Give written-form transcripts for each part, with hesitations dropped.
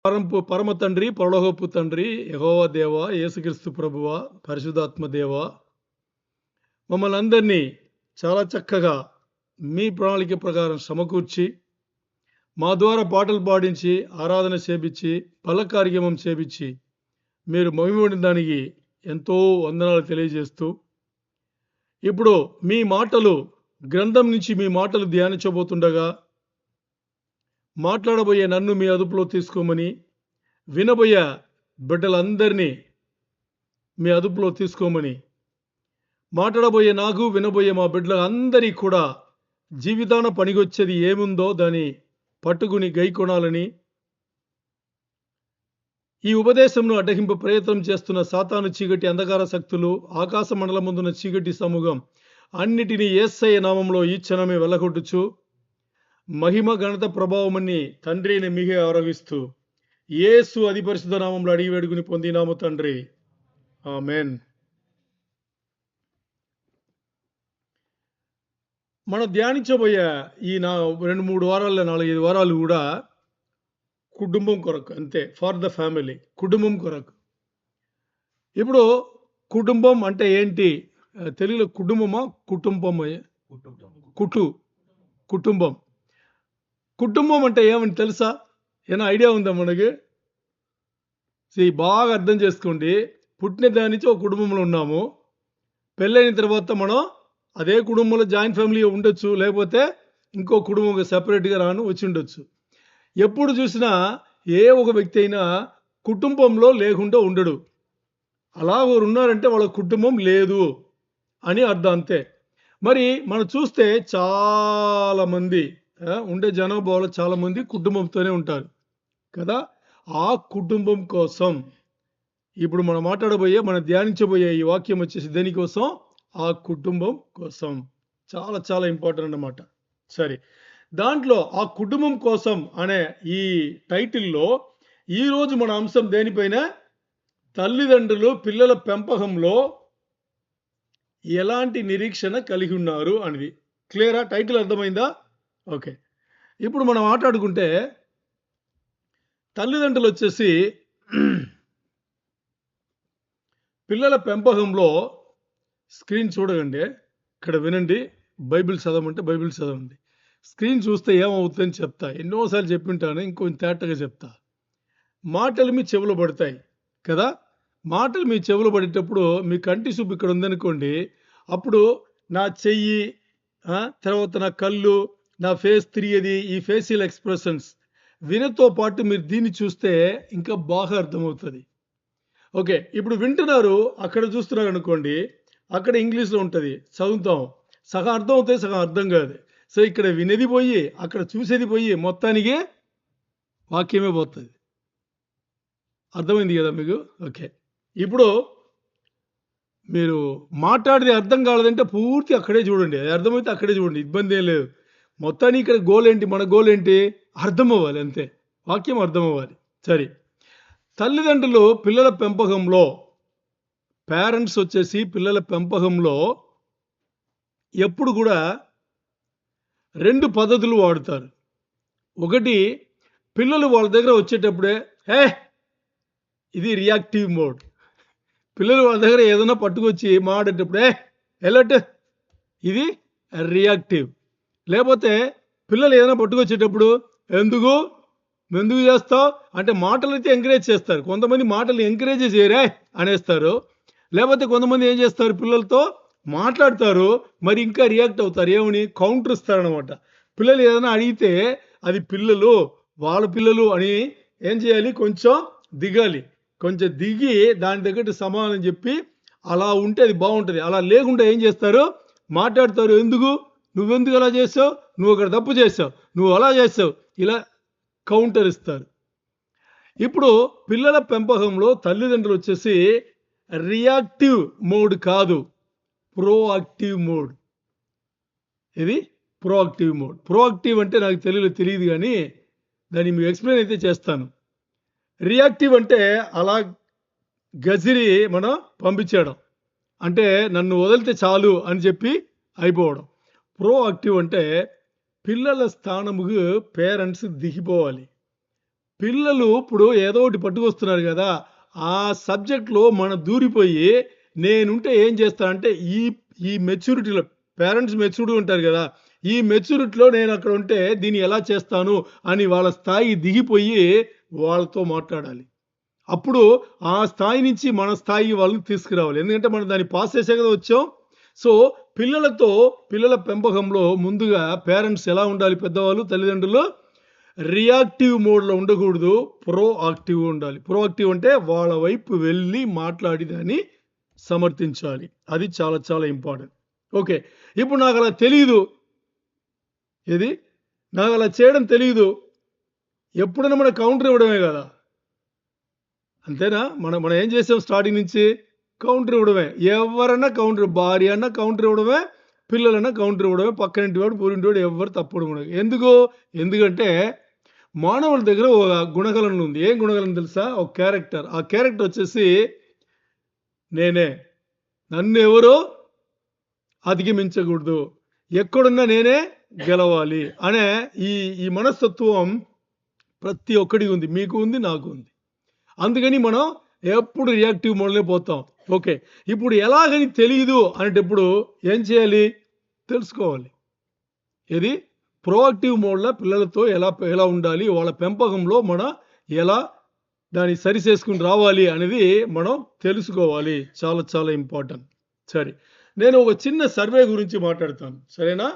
పరమ తండ్రి, పరలోకపు తండ్రి, యెహోవా దేవ, యేసుక్రీస్తు ప్రభువ, పరిశుద్ధాత్మ దేవ, మమ్మల్ని అందరినీ చాలా చక్కగా మీ ప్రణాళిక ప్రకారం సమకూర్చి, మా ద్వారా పాటలు పాడించి, ఆరాధన చేపించి, పల్ల కార్యక్రమం చేపించి, మీరు మహిమపడిన దానికి ఎంతో వందనాలు తెలియజేస్తూ, ఇప్పుడు మీ మాటలు గ్రంథం నుంచి మీ మాటలు ధ్యానించబోతుండగా, మాట్లాడబోయే నన్ను మీ అదుపులో తీసుకోమని, వినబోయే బిడ్డలందరినీ మీ అదుపులో తీసుకోమని, మాట్లాడబోయే నాకు, వినబోయే మా బిడ్డలందరికీ కూడా జీవితాన పనికొచ్చేది ఏముందో దాన్ని పట్టుకుని గైకొనాలని, ఈ ఉపదేశంను అడ్డగింపు ప్రయత్నం చేస్తున్న సాతాను చీకటి అంధకార శక్తులు, ఆకాశ మండలముందున్న చీకటి సమూహం అన్నిటినీ యేసయ్య నామంలో ఈ క్షణమే వెళ్ళగొట్టుచు, మహిమ ఘనత ప్రభావమని తండ్రిని మీకే ఆరోగిస్తూ, యేసు అతి పరిశుద్ధ నామంలో అడిగి వేడుకుని పొందినాము తండ్రి, ఆమేన్. మనం ధ్యానించబోయే ఈ 2-3 వారాల్లో 4-5 వారాలు కూడా కుటుంబం కొరకు, అంతే, ఫర్ ద ఫ్యామిలీ, కుటుంబం కొరకు. ఇప్పుడు కుటుంబం అంటే ఏంటి? తెలుగులో కుటుంబమా కుటుంబమా? కుటుంబం. కుటుంబం అంటే ఏమని తెలుసా? ఏమైనా ఐడియా ఉందా మనకి? బాగా అర్థం చేసుకోండి. పుట్టిన దాని నుంచి ఒక కుటుంబంలో ఉన్నాము. పెళ్ళైన తర్వాత మనం అదే కుటుంబంలో జాయింట్ ఫ్యామిలీ ఉండొచ్చు, లేకపోతే ఇంకో కుటుంబం సెపరేట్గా వచ్చి ఉండొచ్చు. ఎప్పుడు చూసినా ఏ ఒక వ్యక్తి అయినా కుటుంబంలో లేకుండా ఉండడు. అలా ఒకరు ఉన్నారంటే వాళ్ళ కుటుంబం లేదు అని అర్థం, అంతే. మరి మనం చూస్తే చాలామంది ఉండే జనాభాలో చాలామంది కుటుంబంతోనే ఉంటారు కదా. ఆ కుటుంబం కోసం ఇప్పుడు మనం మనం ధ్యానించబోయే ఈ వాక్యం వచ్చేసి దేనికోసం? ఆ కుటుంబం కోసం. చాలా చాలా ఇంపార్టెంట్ అన్నమాట. సరే, దాంట్లో ఆ కుటుంబం కోసం అనే ఈ టైటిల్లో ఈరోజు మన అంశం దేనిపైన? తల్లిదండ్రులు పిల్లల పెంపకంలో ఎలాంటి నిరీక్షణ కలిగి ఉన్నారు అనేది. క్లియరా? టైటిల్ అర్థమైందా? ఓకే. ఇప్పుడు మనం మాట్లాడుకుంటే తల్లిదండ్రులు వచ్చేసి పిల్లల పెంపకంలో స్క్రీన్ చూడకండి, ఇక్కడ వినండి, బైబిల్ చదవమంటే బైబిల్ చదవండి. స్క్రీన్ చూస్తే ఏమవుతుందని చెప్తా, ఎన్నోసార్లు చెప్పింటాను, ఇంకొంచెం తేటగా చెప్తా. మాటలు మీ చెవులు పడతాయి కదా. మాటలు మీ చెవులు పడేటప్పుడు మీ కంటి చూపు ఇక్కడ ఉందనుకోండి, అప్పుడు నా చెయ్యి, తర్వాత నా కళ్ళు, నా ఫేస్ తిరిగేది, ఈ ఫేషియల్ ఎక్స్ప్రెషన్స్ వినతో పాటు మీరు దీన్ని చూస్తే ఇంకా బాగా అర్థమవుతుంది. ఓకే, ఇప్పుడు వింటున్నారు, అక్కడ చూస్తున్నారు అనుకోండి, అక్కడ ఇంగ్లీష్లో ఉంటుంది, చదువుతాం, సగం అర్థం అవుతాయి, సగం అర్థం కాదు. సో ఇక్కడ వినేది పోయి అక్కడ చూసేది పోయి మొత్తానికి వాక్యమే పోతుంది. అర్థమైంది కదా మీకు? ఓకే, ఇప్పుడు మీరు మాట్లాడేది అర్థం కాలేదంటే పూర్తి అక్కడే చూడండి, అది అర్థమైతే అక్కడే చూడండి, ఇబ్బంది ఏం లేదు. మొత్తానికి ఇక్కడ గోల్ ఏంటి? మన గోల్ ఏంటి? అర్థం అవ్వాలి, అంతే, వాక్యం అర్థం అవ్వాలి. సరే, తల్లిదండ్రులు పిల్లల పెంపకంలో, పేరెంట్స్ వచ్చేసి పిల్లల పెంపకంలో ఎప్పుడు కూడా 2 పద్ధతులు వాడుతారు. ఒకటి, పిల్లలు వాళ్ళ దగ్గర వచ్చేటప్పుడే ఇది రియాక్టివ్ మోడ్. పిల్లలు వాళ్ళ దగ్గర ఏదైనా పట్టుకొచ్చి మాడేటప్పుడే ఎలర్ట్, ఇది రియాక్టివ్. లేకపోతే పిల్లలు ఏదైనా పట్టుకొచ్చేటప్పుడు ఎందుకు చేస్తావు అంటే మాటలు అయితే ఎంకరేజ్ చేస్తారు. కొంతమంది మాటలు ఎంకరేజ్ చేయరే అనేస్తారు. లేకపోతే కొంతమంది ఏం చేస్తారు, పిల్లలతో మాట్లాడతారు, మరి ఇంకా రియాక్ట్ అవుతారు, ఏమని? కౌంటర్ ఇస్తారనమాట. పిల్లలు ఏదైనా అడిగితే అది వాళ్ళ పిల్లలు అని ఏం చేయాలి? కొంచెం దిగాలి, కొంచెం దిగి దాని దగ్గర సమాధానం చెప్పి అలా ఉంటే అది బాగుంటుంది. అలా లేకుండా ఏం చేస్తారు? మాట్లాడతారు, నువ్వెందుకు అలా చేసావు, నువ్వు అక్కడ తప్పు చేసావు, నువ్వు అలా చేసావు, ఇలా కౌంటర్ ఇస్తారు. ఇప్పుడు పిల్లల పెంపకంలో తల్లిదండ్రులు వచ్చేసి రియాక్టివ్ మోడ్ కాదు, ప్రోయాక్టివ్ మోడ్. ఇది ప్రోయాక్టివ్ మోడ్. ప్రోయాక్టివ్ అంటే నాకు తెలియదు కానీ దాన్ని మీకు ఎక్స్ప్లెయిన్ అయితే చేస్తాను. రియాక్టివ్ అంటే అలా గజిరి మనం పంపించేయడం, అంటే నన్ను వదిలితే చాలు అని చెప్పి అయిపోవడం. ప్రోయాక్టివ్ అంటే పిల్లల స్థానముకు పేరెంట్స్ దిగిపోవాలి. పిల్లలు ఇప్పుడు ఏదో ఒకటి పట్టుకొస్తున్నారు కదా! ఆ సబ్జెక్ట్‌లో మనం దూరిపోయి నేనుంటే ఏం చేస్తానంటే ఈ ఈ మెచ్యూరిటీలో పేరెంట్స్ మెచ్యూర్డ్‌గా ఉంటారు కదా! ఈ మెచ్యూరిటీలో నేనక్కడ ఉంటే దీన్ని ఎలా చేస్తాను అని వాళ్ళ స్థాయి దిగిపోయి వాళ్ళతో మాట్లాడాలి. అప్పుడు ఆ స్థాయి నుంచి మన స్థాయికి వాళ్ళని తీసుకురావాలి. ఎందుకంటే మనం దాన్ని పాస్ చేసే కదా వచ్చాం. సో, పిల్లలతో పిల్లల పెంపకంలో ముందుగా పేరెంట్స్ ఎలా ఉండాలి పెద్దవాళ్ళు, తల్లిదండ్రులు రియాక్టివ్ మోడ్‌లో ఉండకూడదు. ప్రోయాక్టివ్‌గా ఉండాలి. ప్రోయాక్టివ్ అంటే వాళ్ళ వైపు వెళ్లి మాట్లాడి దాన్ని సమర్థించాలి. అది చాలా చాలా ఇంపార్టెంట్. ఓకే. ఇప్పుడు నాకలా తెలీదు. ఏది? నాకలా చేయడం తెలీదు. ఎప్పుడైనా మనం కౌంటర్ ఇవ్వడమే గదా! అంతేనా? మనం మనం ఏం చేసాం స్టార్టింగ్ నుంచి? కౌంటర్ ఇవ్వడమే. ఎవరన్నా కౌంటర్ భార్య అన్నా కౌంటర్ ఇవ్వడమే, పిల్లలన్నా కౌంటర్ ఇవ్వడమే. పక్కనింటి వాడు, పొరుగింటి వాడు ఎవ్వరు తప్పడం ఉండదు. ఎందుకు? ఎందుకంటే మానవుల దగ్గర ఒక గుణగణన ఉంది. ఏం గుణగణన తెలుసా? ఒక క్యారెక్టర్. ఆ క్యారెక్టర్ వచ్చేసి నేనే. నన్నెవరు అధిగమించకూడదు. ఎక్కడున్నా నేనే గెలవాలి అనే ఈ ఈ మనస్తత్వం ప్రతి ఒక్కడికి ఉంది. మీకు ఉంది. నాకు ఉంది. అందుకని మనం ఎప్పుడు రియాక్టివ్ మోడ్‌లోనే పోతాం. ఓకే. ఇప్పుడు ఎలాగని తెలీదు అనేటప్పుడు ఏం చేయాలి? తెలుసుకోవాలి. ఏది? ప్రోయాక్టివ్ మోడ్‌లో పిల్లలతో ఎలా ఉండాలి? వాళ్ళ పెంపకంలో ఎలా దాన్ని సరిచేసుకొని రావాలి అనేది మనం తెలుసుకోవాలి. చాలా చాలా ఇంపార్టెంట్. సరే. నేను ఒక చిన్న సర్వే గురించి మాట్లాడతాను. సరేనా?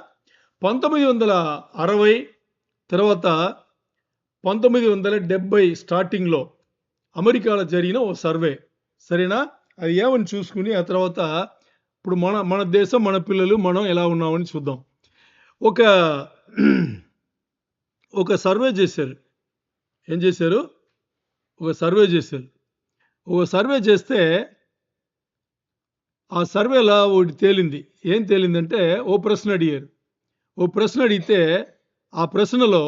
1960 తర్వాత 1970 స్టార్టింగ్‌లో అమెరికాలో జరిగిన ఓ సర్వే. సరేనా? అది ఏమని చూసుకొని ఆ తర్వాత ఇప్పుడు మన మన దేశం, మన పిల్లలు, మనం ఎలా ఉన్నామని చూద్దాం. ఒక ఒక సర్వే చేశారు. ఏం చేశారు? ఒక సర్వే చేశారు. ఒక సర్వే చేస్తే ఆ సర్వేలో ఒకటి తేలింది. ఏం తేలిందంటే ఓ ప్రశ్న అడిగారు. ఓ ప్రశ్న అడిగితే ఆ ప్రశ్నలో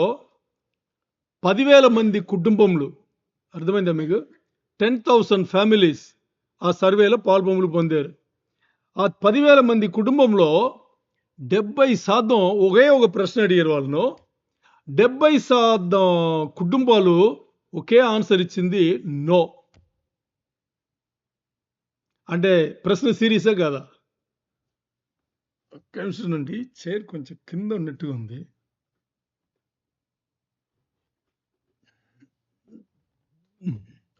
10,000 మంది కుటుంబములు అర్థమైందా మీకు? 10,000 ఫ్యామిలీస్ ఆ సర్వేలో పాల్పొంపులు పొందారు. ఆ 10,000 మంది కుటుంబంలో 70% ఒకే ఒక ప్రశ్న అడిగారు వాళ్ళను. 70% కుటుంబాలు ఒకే ఆన్సర్ ఇచ్చింది నో. అంటే ప్రశ్న సీరియసా కాదా? ఒక్క నిమిషం అండి. చైర్ కొంచెం కింద ఉన్నట్టుగా ఉంది.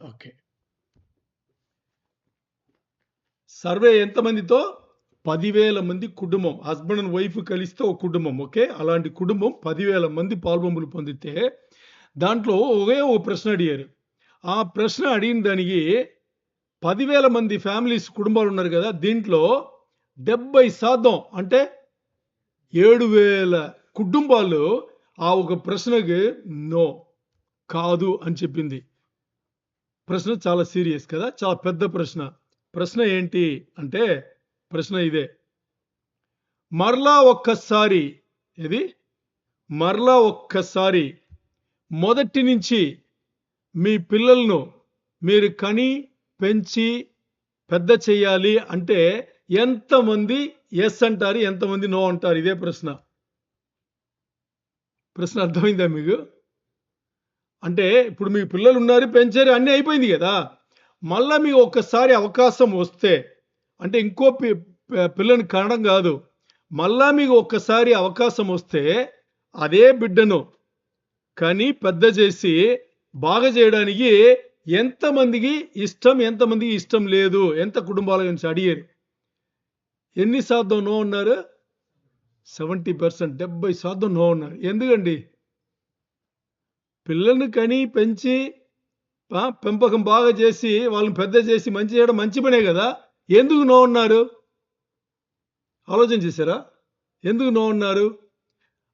ఓకే. సర్వే ఎంతమందితో? 10,000 మంది కుటుంబం. హస్బెండ్ అండ్ వైఫ్ కలిస్తే ఒక కుటుంబం. ఓకే. అలాంటి కుటుంబం 10,000 మంది పాల్పొంపులు పొందితే దాంట్లో ఒకే ఒక ప్రశ్న అడిగారు. ఆ ప్రశ్న అడిగిన దానికి 10,000 మంది ఫ్యామిలీస్ కుటుంబాలున్నారు గదా! దీంట్లో 70% అంటే 7,000 కుటుంబాలు ఆ ఒక ప్రశ్నకి నో. కాదు అని చెప్పింది. ప్రశ్న చాలా సీరియస్ కదా! చాలా పెద్ద ప్రశ్న. ప్రశ్న ఏంటి అంటే ప్రశ్న ఇదే. మరలా ఒక్కసారి ఏది? మరలా ఒక్కసారి మొదటి నుంచి మీ పిల్లలను మీరు కని, పెంచి, పెద్ద చెయ్యాలి అంటే ఎంతమంది యెస్ అంటారు? ఎంతమంది నో అంటారు? ఇదే ప్రశ్న. ప్రశ్న అర్థమైందా మీకు? అంటే ఇప్పుడు మీ పిల్లలున్నారు, పెంచారు అన్నీ అయిపోయింది గదా! మళ్ళా మీకు ఒక్కసారి అవకాశం వస్తే అంటే ఇంకో పిల్లని కనడం గాదు. మళ్ళా మీకు ఒక్కసారి అవకాశం వస్తే అదే బిడ్డను కని పెద్ద చేసి బాగా చేయడానికి ఎంతమందికి ఇష్టం? ఎంతమందికి ఇష్టం లేదు? ఎంత కుటుంబాల నుంచి అడిగారు. ఎన్ని శాతం నో అన్నారు? 70% 70% నో అన్నారు. ఎందుకండి? పిల్లల్ని కని, పెంచి పెంపకం బాగా చేసి, వాళ్ళని పెద్ద చేసి మంచి చేయడం మంచి పనే గదా! ఎందుకు నో అన్నారు? ఆలోచన చేశారా? ఎందుకు నో అన్నారు?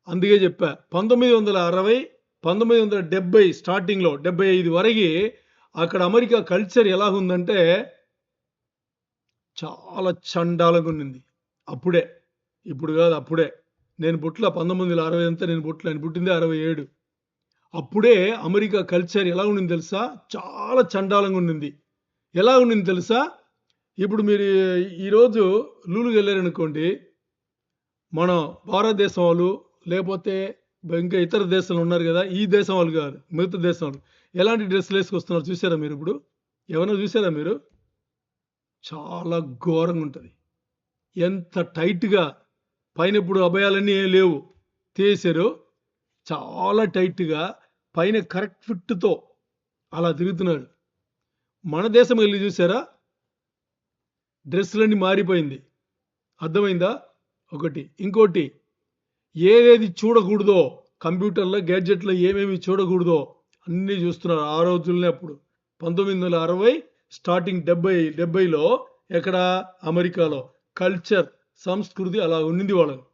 అందుకే చెప్పా. 1960, 1970 స్టార్టింగ్‌లో 75 వరకి అక్కడ అమెరికా కల్చర్ ఎలాగుందంటే చాలా చండాలంగా ఉండింది. అప్పుడే. ఇప్పుడు గాదు అప్పుడే. నేను పుట్టల 1960 అంతా నేను పుట్టల. నేను పుట్టిందే 67. అప్పుడే అమెరికా కల్చర్ ఎలా ఉండింది తెలుసా? చాలా చండాలంగా ఉండింది. ఎలా ఉండింది తెలుసా? ఇప్పుడు మీరు ఈరోజు లూలుకెళ్లారనుకోండి. మన భారతదేశం వాళ్ళు లేపోతే ఇంకా ఇతర దేశాలు ఉన్నారు కదా, ఈ దేశం వాళ్ళు కాదు, మిగతా దేశం వాళ్ళు ఎలాంటి డ్రెస్సులు వేసుకొస్తున్నారు చూసారా మీరు? ఇప్పుడు ఎవరైనా చూసారా మీరు? చాలా ఘోరంగా ఉంటుంది. ఎంత టైట్‌గా, పైన ఇప్పుడు అభయాలన్నీ ఏం లేవు, తీసేశారు. చాలా టైట్‌గా పైన కరెక్ట్ ఫిట్‌తో అలా తిరుగుతున్నాడు. మన దేశం వెళ్ళి చూసారా? డ్రెస్సులన్నీ మారిపోయింది. అర్థమైందా? ఒకటి. ఇంకోటి, ఏదేది చూడకూడదో కంప్యూటర్‌లో, గ్యాడ్జెట్‌లో ఏమేమి చూడకూడదో అన్నీ చూస్తున్నారు. ఆ రోజుల్లోనే అప్పుడు 1960 స్టార్టింగ్ 70లో ఎక్కడ? అమెరికాలో. కల్చర్, సంస్కృతి అలా ఉండింది వాళ్ళకి.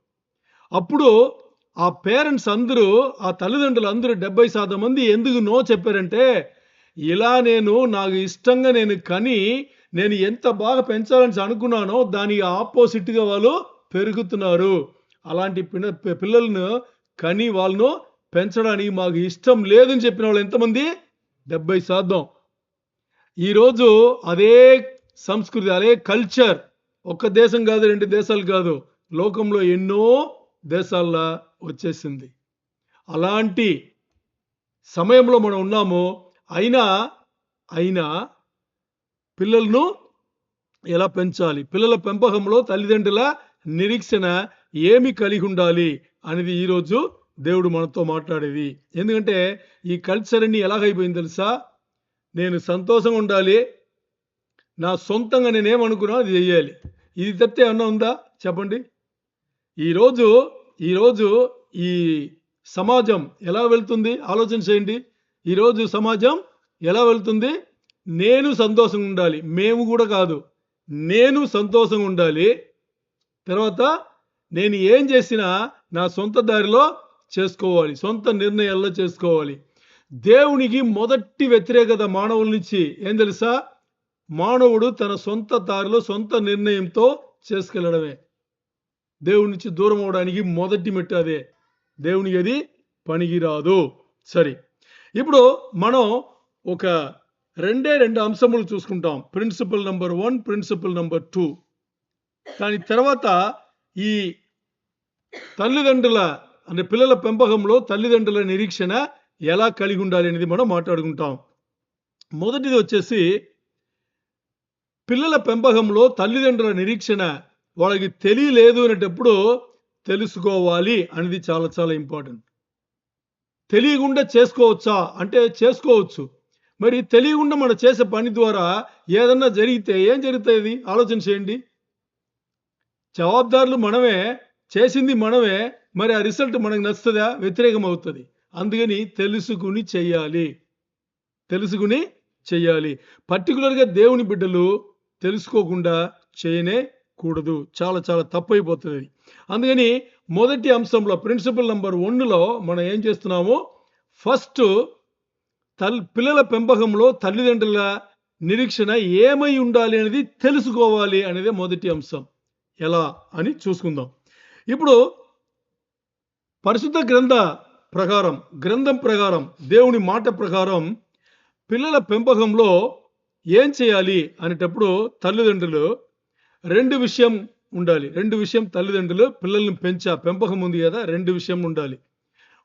అప్పుడు ఆ పేరెంట్స్ అందరూ, ఆ తల్లిదండ్రులు అందరూ 70% మంది ఎందుకు నో చెప్పారంటే, ఇలా నాకు ఇష్టంగా కని నేను ఎంత బాగా పెంచాలని అనుకున్నానో దానికి ఆపోజిట్‌గా వాళ్ళు పెరుగుతున్నారు. అలాంటి పిల్లలను కని వాళ్ళను పెంచడానికి మాకు ఇష్టం లేదని చెప్పిన వాళ్ళు ఎంతమంది? 70%. ఈరోజు అదే సంస్కృతి, అదే కల్చర్ ఒక్క దేశం కాదు, 2 దేశాలు కాదు, లోకంలో ఎన్నో దేశాల్లో వచ్చేసింది. అలాంటి సమయంలో మనం ఉన్నాము. అయినా పిల్లలను ఎలా పెంచాలి? పిల్లల పెంపకంలో తల్లిదండ్రుల నిరీక్షణ ఏమి కలిగి ఉండాలి అనేది ఈరోజు దేవుడు మనతో మాట్లాడేది. ఎందుకంటే ఈ కల్చర్ అన్ని ఎలాగైపోయింది తెలుసా? నేను సంతోషంగా ఉండాలి, నా సొంతంగా నేనేమనుకున్నా అది చెయ్యాలి. ఇది తప్పితే ఏమన్నా ఉందా చెప్పండి? ఈరోజు ఈరోజు ఈ సమాజం ఎలా వెళ్తుంది ఆలోచన చేయండి. ఈరోజు సమాజం ఎలా వెళ్తుంది? నేను సంతోషంగా ఉండాలి, మేము కూడా కాదు, నేను సంతోషంగా ఉండాలి. తర్వాత నేను ఏం చేసినా నా సొంత దారిలో చేసుకోవాలి, సొంత నిర్ణయాల్లో చేసుకోవాలి. దేవునికి మొదటి వ్యతిరేకత మానవుల నుంచి ఏం తెలుసా? మానవుడు తన సొంత దారిలో సొంత నిర్ణయంతో చేసుకెళ్ళడమే. దేవుడి నుంచి దూరం అవడానికి మొదటి మెట్టు అదే. దేవునికి అది పనికిరాదు. సరే, ఇప్పుడు మనం ఒక 2 అంశములు చూసుకుంటాం. Principal number 1, principal number 2. దాని తర్వాత ఈ తల్లిదండ్రుల అంటే పిల్లల పెంపకంలో తల్లిదండ్రుల నిరీక్షణ ఎలా కలిగి ఉండాలి అనేది మనం మాట్లాడుకుంటాం. మొదటిది వచ్చేసి పిల్లల పెంపకంలో తల్లిదండ్రుల నిరీక్షణ వాళ్ళకి తెలియలేదు అనేటప్పుడు తెలుసుకోవాలి అనేది చాలా చాలా ఇంపార్టెంట్. తెలియకుండా చేసుకోవచ్చా అంటే చేసుకోవచ్చు. మరి తెలియకుండా మనం చేసే పని ద్వారా ఏదన్నా జరిగితే ఏం జరుగుతుంది ఆలోచన చేయండి. జవాబుదారులు మనమే, చేసింది మనమే, మరి ఆ రిజల్ట్ మనకు నచ్చుతుందా? వ్యతిరేకం అవుతుంది. అందుకని తెలుసుకుని చెయ్యాలి. పర్టికులర్గా దేవుని బిడ్డలు తెలుసుకోకుండా చేయనే కూడదు. చాలా చాలా తప్పైపోతుంది. అందుకని మొదటి అంశంలో ప్రిన్సిపల్ నెంబర్ 1లో మనం ఏం చేస్తున్నాము? ఫస్ట్ పిల్లల పెంపకంలో తల్లిదండ్రుల నిరీక్షణ ఏమై ఉండాలి అనేది తెలుసుకోవాలి అనేది మొదటి అంశం. ఎలా అని చూసుకుందాం. ఇప్పుడు పరిశుద్ధ గ్రంథం ప్రకారం దేవుని మాట ప్రకారం పిల్లల పెంపకంలో ఏం చేయాలి అనేటప్పుడు తల్లిదండ్రులు రెండు విషయం ఉండాలి. తల్లిదండ్రులు పిల్లల్ని పెంపకం ఉంది కదా, 2 విషయం ఉండాలి.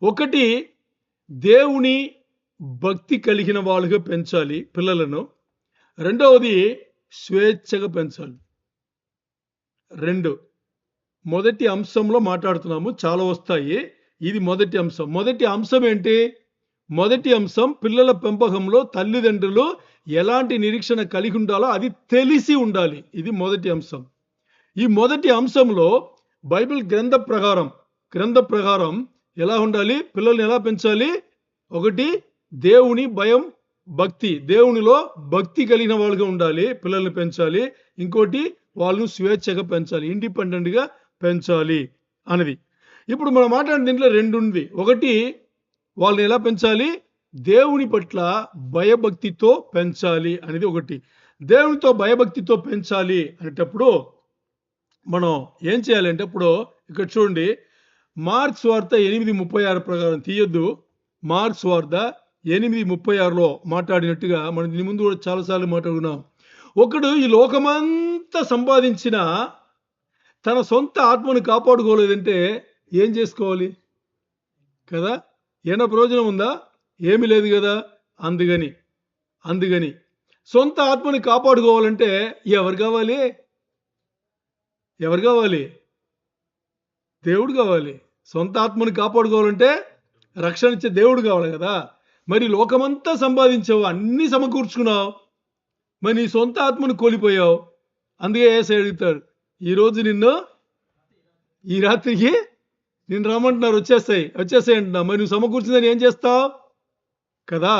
ఒకటి, దేవుని భక్తి కలిగిన వాళ్ళుగా పెంచాలి పిల్లలను. రెండవది, స్వేచ్ఛగా పెంచాలి. 2 మొదటి అంశంలో మాట్లాడుతున్నాము, చాలా వస్తాయి. ఇది మొదటి అంశం ఏంటి? మొదటి అంశం పిల్లల పెంపకంలో తల్లిదండ్రులు ఎలాంటి నిరీక్షణ కలిగి ఉండాలో అది తెలిసి ఉండాలి. ఇది మొదటి అంశం. ఈ మొదటి అంశంలో బైబిల్ గ్రంథ ప్రకారం ఎలా ఉండాలి? పిల్లల్ని ఎలా పెంచాలి? ఒకటి, దేవుని భయం, భక్తి, దేవునిలో భక్తి కలిగిన వాళ్ళుగా ఉండాలి, పిల్లల్ని పెంచాలి. ఇంకోటి, వాళ్ళను స్వేచ్ఛగా పెంచాలి, ఇండిపెండెంట్గా పెంచాలి అనేది. ఇప్పుడు మనం మాట్లాడిన దీంట్లో 2 ఉంది. ఒకటి, వాళ్ళని ఎలా పెంచాలి? దేవుని పట్ల భయభక్తితో పెంచాలి అనేది ఒకటి. దేవునితో భయభక్తితో పెంచాలి అనేటప్పుడు మనం ఏం చేయాలంటే, ఇప్పుడు ఇక్కడ చూడండి, మార్క్స్ వార్త 8:36 ప్రకారం తీయొద్దు. మార్క్స్ వార్త 8:36లో మాట్లాడినట్టుగా మనం దీని ముందు కూడా చాలాసార్లు మాట్లాడుకున్నాం. ఒకడు ఈ లోకమంతా సంపాదించిన తన సొంత ఆత్మను కాపాడుకోలేదంటే ఏం చేసుకోవాలి? కదా? ఏమైనా ప్రయోజనం ఉందా? ఏమీ లేదు కదా. అందుకని అందుకని సొంత ఆత్మని కాపాడుకోవాలంటే ఎవరు కావాలి? ఎవరు కావాలి? దేవుడు కావాలి. సొంత ఆత్మని కాపాడుకోవాలంటే రక్షణ ఇచ్చే దేవుడు కావాలి కదా. మరి లోకమంతా సంపాదించావు, అన్నీ సమకూర్చుకున్నావు, మరి నీ సొంత ఆత్మను కోల్పోయావు. అందుకే యేసయ్య అడుగుతాడు, ఈరోజు నిన్ను ఈ రాత్రికి నిన్ను రమ్మంటున్నారు, వచ్చేసాయి అంటున్నా, మరి నువ్వు సమకూర్చిందని ఏం చేస్తావు కదా.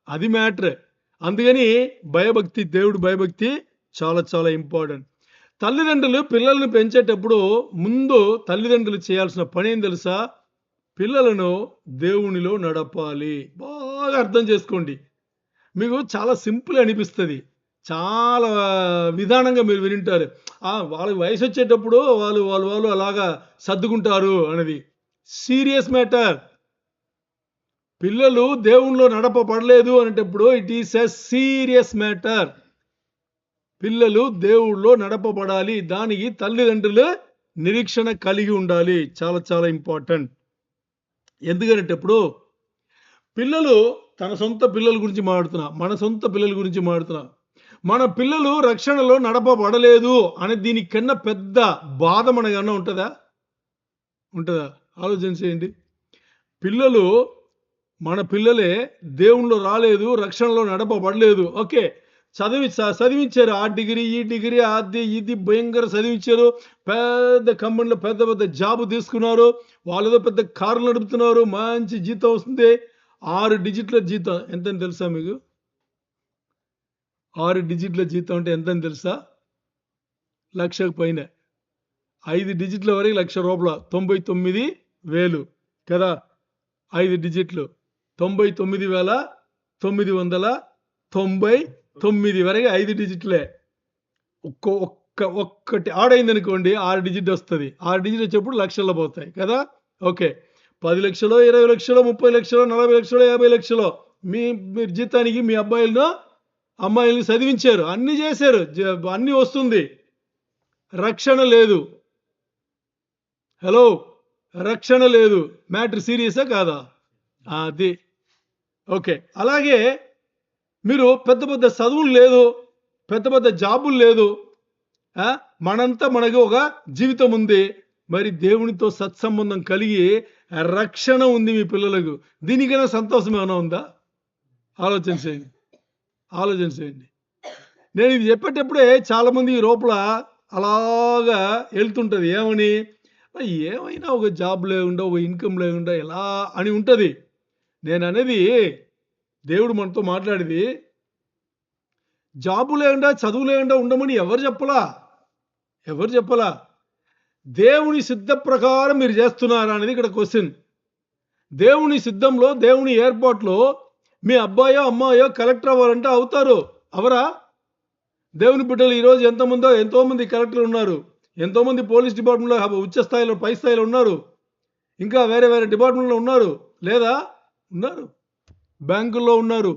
అది మ్యాటర్. అందుకని భయభక్తి, దేవుడు భయభక్తి చాలా చాలా ఇంపార్టెంట్. తల్లిదండ్రులు పిల్లల్ని పెంచేటప్పుడు ముందు తల్లిదండ్రులు చేయాల్సిన పని ఏం తెలుసా? పిల్లలను దేవునిలో నడపాలి. బాగా అర్థం చేసుకోండి. మీకు చాలా సింపుల్ అనిపిస్తుంది, చాలా విధానంగా మీరు వింటారు. వాళ్ళకి వయసు వచ్చేటప్పుడు వాళ్ళు వాళ్ళు వాళ్ళు అలాగా సర్దుకుంటారు అనేది సీరియస్ మ్యాటర్. పిల్లలు దేవునిలో నడపబడలేదు అనేటప్పుడు it is a serious matter. పిల్లలు దేవుళ్ళో నడపబడాలి, దానికి తల్లిదండ్రులు నిరీక్షణ కలిగి ఉండాలి. చాలా చాలా ఇంపార్టెంట్. ఎందుకంటేప్పుడు పిల్లలు తన సొంత పిల్లల గురించి మాట్లాడుతున్నా, మన సొంత పిల్లల గురించి మాట్లాడుతున్నా. మన పిల్లలు రక్షణలో నడపబడలేదు అనే దీనికన్నా పెద్ద బాధ మనకన్నా ఉంటుందా? ఆలోచన చేయండి. పిల్లలు, మన పిల్లలే దేవుళ్ళు రాలేదు, రక్షణలో నడపబడలేదు. ఓకే, చదివించారు, ఆ డిగ్రీ ఈ డిగ్రీ అది ఇది భయంకర చదివించారు, పెద్ద కంపెనీలో పెద్ద పెద్ద జాబు తీసుకున్నారు, వాళ్ళేదో పెద్ద కార్లు నడుపుతున్నారు, మంచి జీతం వస్తుంది. 6 డిజిట్ల జీతం ఎంతని తెలుసా మీకు? 6 డిజిట్ల జీతం అంటే ఎంతని తెలుసా? 1,00,000 పైన. 5 డిజిట్ల వరకు 1,00,000 రూపాయల, 99,000 కదా. 5 డిజిట్లు 99,999 వరకు 5 డిజిట్లే. ఒక్కటి ఆడైంది అనుకోండి 6 డిజిట్ వస్తుంది. 6 డిజిట్ వచ్చేప్పుడు లక్షల్లో పోతాయి కదా. ఓకే, 10 లక్షలు, 20 లక్షలు, 30 లక్షలు, 40 లక్షలు, 50 లక్షలు మీరు జీతానికి మీ అమ్మాయిల్ని చదివించారు, అన్ని చేశారు, అన్ని వస్తుంది, రక్షణ లేదు. హలో, రక్షణ లేదు. మ్యాటర్ సీరియసా కాదా? అది ఓకే. అలాగే మీరు పెద్ద పెద్ద చదువులు లేదు, పెద్ద పెద్ద జాబులు లేదు, మనంతా మనకు ఒక జీవితం ఉంది, మరి దేవునితో సత్సంబంధం కలిగి రక్షణ ఉంది మీ పిల్లలకు. దీనికైనా సంతోషం ఏమైనా ఉందా? ఆలోచన చేయండి. నేను ఇది చెప్పేటప్పుడే చాలామంది లోపల అలాగా వెళ్తుంటుంది, ఏమని, ఏమైనా ఒక జాబ్ లేకుండా, ఒక ఇన్కమ్ లేకుండా ఎలా అని ఉంటుంది. నేను అనేది, దేవుడు మనతో మాట్లాడేది, జాబు లేకుండా చదువు లేకుండా ఉండమని ఎవరు చెప్పలా? దేవుని సిద్ధ ప్రకారం మీరు చేస్తున్నారా అనేది ఇక్కడ క్వశ్చన్. దేవుని సిద్ధంలో, దేవుని ఏర్పాట్లో మీ అబ్బాయో అమ్మాయో కలెక్టర్ అవ్వాలంటే అవుతారు, అవరా? దేవుని బిడ్డలు ఈరోజు ఎంతోమంది కలెక్టర్లు ఉన్నారు, ఎంతోమంది పోలీస్ డిపార్ట్మెంట్లో ఉచ్చ స్థాయిలో, పై స్థాయిలో ఉన్నారు, ఇంకా వేరే వేరే డిపార్ట్మెంట్లో ఉన్నారు, లేదా ఉన్నారు, బ్యాంకుల్లో ఉన్నారు,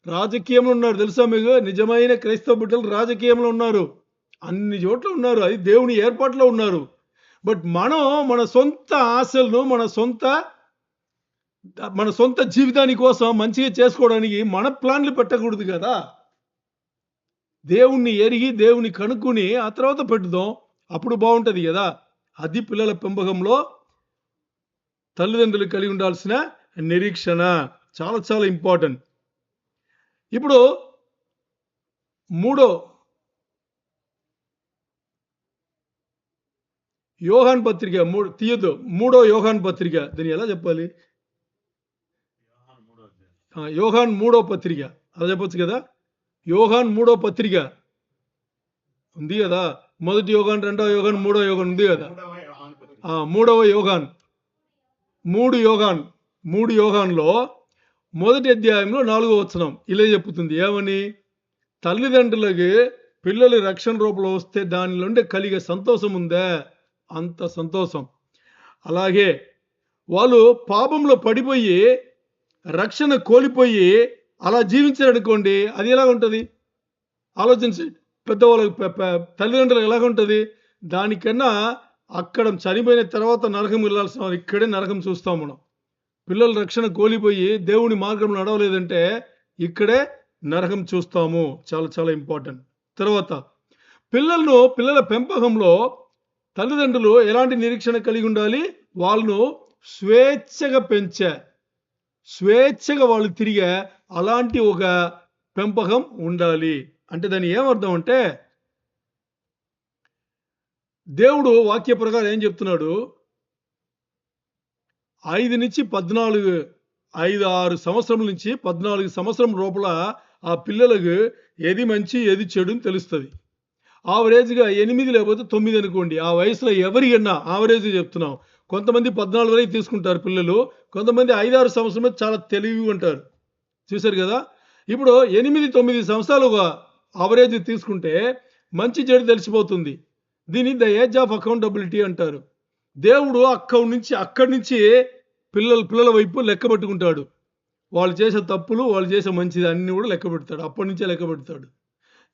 రాజకీయంలో ఉన్నారు. తెలుసా మీకు? నిజమైన క్రైస్తవ బిడ్డలు రాజకీయంలో ఉన్నారు, అన్ని చోట్ల ఉన్నారు. అది దేవుని ఏర్పాట్లో ఉన్నారు. బట్ మనం మన సొంత ఆశలను, మన సొంత జీవితాని కోసం మంచిగా చేసుకోవడానికి మన ప్లాన్లు పెట్టకూడదు కదా. దేవుణ్ణి ఎరిగి, దేవుని కనుక్కుని ఆ తర్వాత పెట్టుదాం, అప్పుడు బాగుంటుంది కదా. అది పిల్లల పెంపకంలో తల్లిదండ్రులు కలిగి ఉండాల్సిన నిరీక్షణ. చాలా చాలా ఇంపార్టెంట్. ఇప్పుడు యోహాన్ పత్రిక తీయద్దు, 3వ యోహాన్ పత్రిక, దీన్ని ఎలా చెప్పాలి? యోహాన్ 3వ పత్రిక అలా చెప్పొచ్చు కదా. యోహాన్ 3వ పత్రిక ఉంది కదా. 1 యోహాన్, 2వ యోహాన్, 3వ యోహాన్ ఉంది కదా. 3వ యోహాన్, 3 యోహాన్లో 1వ అధ్యాయంలో 4వ వచనం ఇలా చెప్పుతుంది, ఏమని? తల్లిదండ్రులకి పిల్లలు రక్షణ రూపంలో వస్తే దానిలో కలిగే సంతోషం ఉందా, అంత సంతోషం. అలాగే వాళ్ళు పాపంలో పడిపోయి రక్షణ కోల్పోయి అలా జీవించారనుకోండి, అది ఎలా ఉంటుంది ఆలోచించండి. పెద్దవాళ్ళకి తల్లిదండ్రులకు ఎలాగుంటుంది? దానికన్నా అక్కడ చనిపోయిన తర్వాత నరకం వెళ్ళాల్సిన వారు ఇక్కడే నరకం చూస్తాం మనం. పిల్లల రక్షణ కోల్పోయి దేవుని మార్గంలో నడవలేదంటే ఇక్కడే నరకం చూస్తాము. చాలా చాలా ఇంపార్టెంట్. తర్వాత పిల్లల పెంపకంలో తల్లిదండ్రులు ఎలాంటి నిరీక్షణ కలిగి ఉండాలి? వాళ్ళను స్వేచ్ఛగా స్వేచ్ఛగా వాళ్ళు తిరిగే అలాంటి ఒక పెంపకం ఉండాలి. అంటే దాని ఏమర్థం అంటే దేవుడు వాక్య ప్రకారం ఏం చెప్తున్నాడు? 5-14 5-6 సంవత్సరముల నుంచి 14 సంవత్సరం లోపల ఆ పిల్లలకు ఏది మంచి ఏది చెడు అని తెలుస్తుంది. ఆవరేజ్‌గా 8 లేకపోతే 9 అనుకోండి. ఆ వయసులో ఎవరికన్నా ఆవరేజ్ చెప్తున్నాం. కొంతమంది 14 వరకు తీసుకుంటారు పిల్లలు. కొంతమంది 5-6 సంవత్సరమే చాలా తెలివిగా ఉంటారు. చూసారు కదా! ఇప్పుడు 8-9 సంవత్సరాలు ఒక ఆవరేజ్ తీసుకుంటే మంచి చెడు తెలిసిపోతుంది. దీన్ని ద ఏజ్ ఆఫ్ అకౌంటబిలిటీ అంటారు. దేవుడు అక్కడి నుంచి పిల్లల వైపు లెక్క పెట్టుకుంటాడు. వాళ్ళు చేసే తప్పులు, వాళ్ళు చేసే మంచిది అన్నీ కూడా లెక్క పెడతాడు. అప్పటి నుంచే లెక్క పెడతాడు.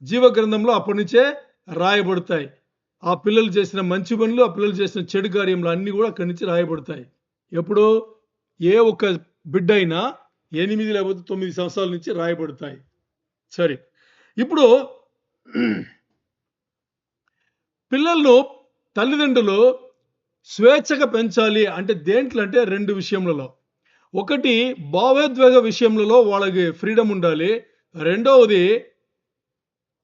జీవ గ్రంథంలో అప్పటి నుంచే రాయబడతాయి. ఆ పిల్లలు చేసిన మంచి పనులు, ఆ పిల్లలు చేసిన చెడు కార్యములు అన్నీ కూడా అక్కడి నుంచి రాయబడతాయి. ఎప్పుడు ఏ ఒక్క బిడ్డ అయినా 8 లేకపోతే 9 సంవత్సరాల నుంచి రాయబడతాయి. సరే, ఇప్పుడు పిల్లలను తల్లిదండ్రులు స్వేచ్ఛగా పెంచాలి అంటే దేంట్లో అంటే 2 విషయములలో. ఒకటి భావోద్వేగ విషయములలో వాళ్ళకి ఫ్రీడమ్ ఉండాలి. రెండవది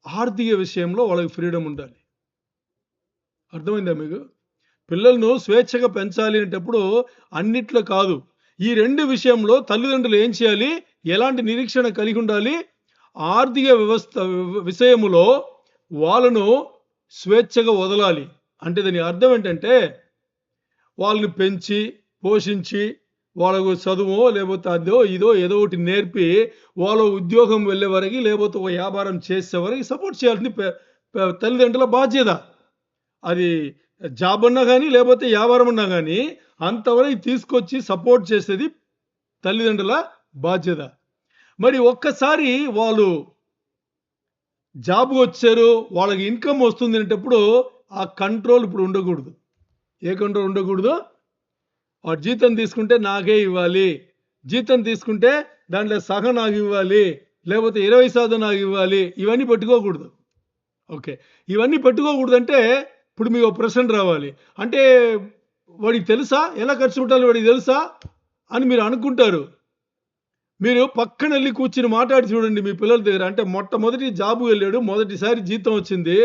ఆర్థిక విషయంలో వాళ్ళకి ఫ్రీడమ్ ఉండాలి. అర్థమైందా మీకు? పిల్లలను స్వేచ్ఛగా పెంచాలి అనేటప్పుడు అన్నిట్లో కాదు. ఈ 2 విషయంలో తల్లిదండ్రులు ఏం చేయాలి? ఎలాంటి నిరీక్షణ కలిగి ఉండాలి? ఆర్థిక వ్యవస్థ విషయములో వాళ్ళను స్వేచ్ఛగా వదలాలి. అంటే దాని అర్థం ఏంటంటే వాళ్ళని పెంచి, పోషించి వాళ్ళకు చదువో లేకపోతే అదో ఇదో ఏదో ఒకటి నేర్పి వాళ్ళ ఉద్యోగం వెళ్ళే వరకు లేకపోతే ఒక వ్యాపారం చేసే వరకు సపోర్ట్ చేయాల్సింది తల్లిదండ్రుల బాధ్యత. అది జాబ్ అన్నా కానీ లేకపోతే వ్యాపారం అన్నా కానీ అంతవరకు తీసుకొచ్చి సపోర్ట్ చేసేది తల్లిదండ్రుల బాధ్యత. మరి ఒక్కసారి వాళ్ళు జాబ్‌కి వచ్చారు, వాళ్ళకి ఇన్కమ్ వస్తుంది అనేటప్పుడు ఆ కంట్రోల్ ఇప్పుడు ఉండకూడదు. ఏ కంట్రోల్ ఉండకూడదు? వాడు జీతం తీసుకుంటే నాకే ఇవ్వాలి. జీతం తీసుకుంటే దాంట్లో సగం నాకు ఇవ్వాలి. లేకపోతే 20% నాకు ఇవ్వాలి. ఇవన్నీ పెట్టుకోకూడదు. ఓకే. ఇవన్నీ పెట్టుకోకూడదంటే ఇప్పుడు మీకు ఒక ప్రశ్న రావాలి. అంటే వాడికి తెలుసా? ఎలా ఖర్చు పెట్టాలో వాడికి తెలుసా? అని మీరు అనుకుంటారు. మీరు పక్కనెళ్ళి కూర్చొని మాట్లాడి చూడండి మీ పిల్లల దగ్గర. అంటే మొట్టమొదటి జాబ్‌కి వెళ్ళాడు. మొదటిసారి జీతం వచ్చింది.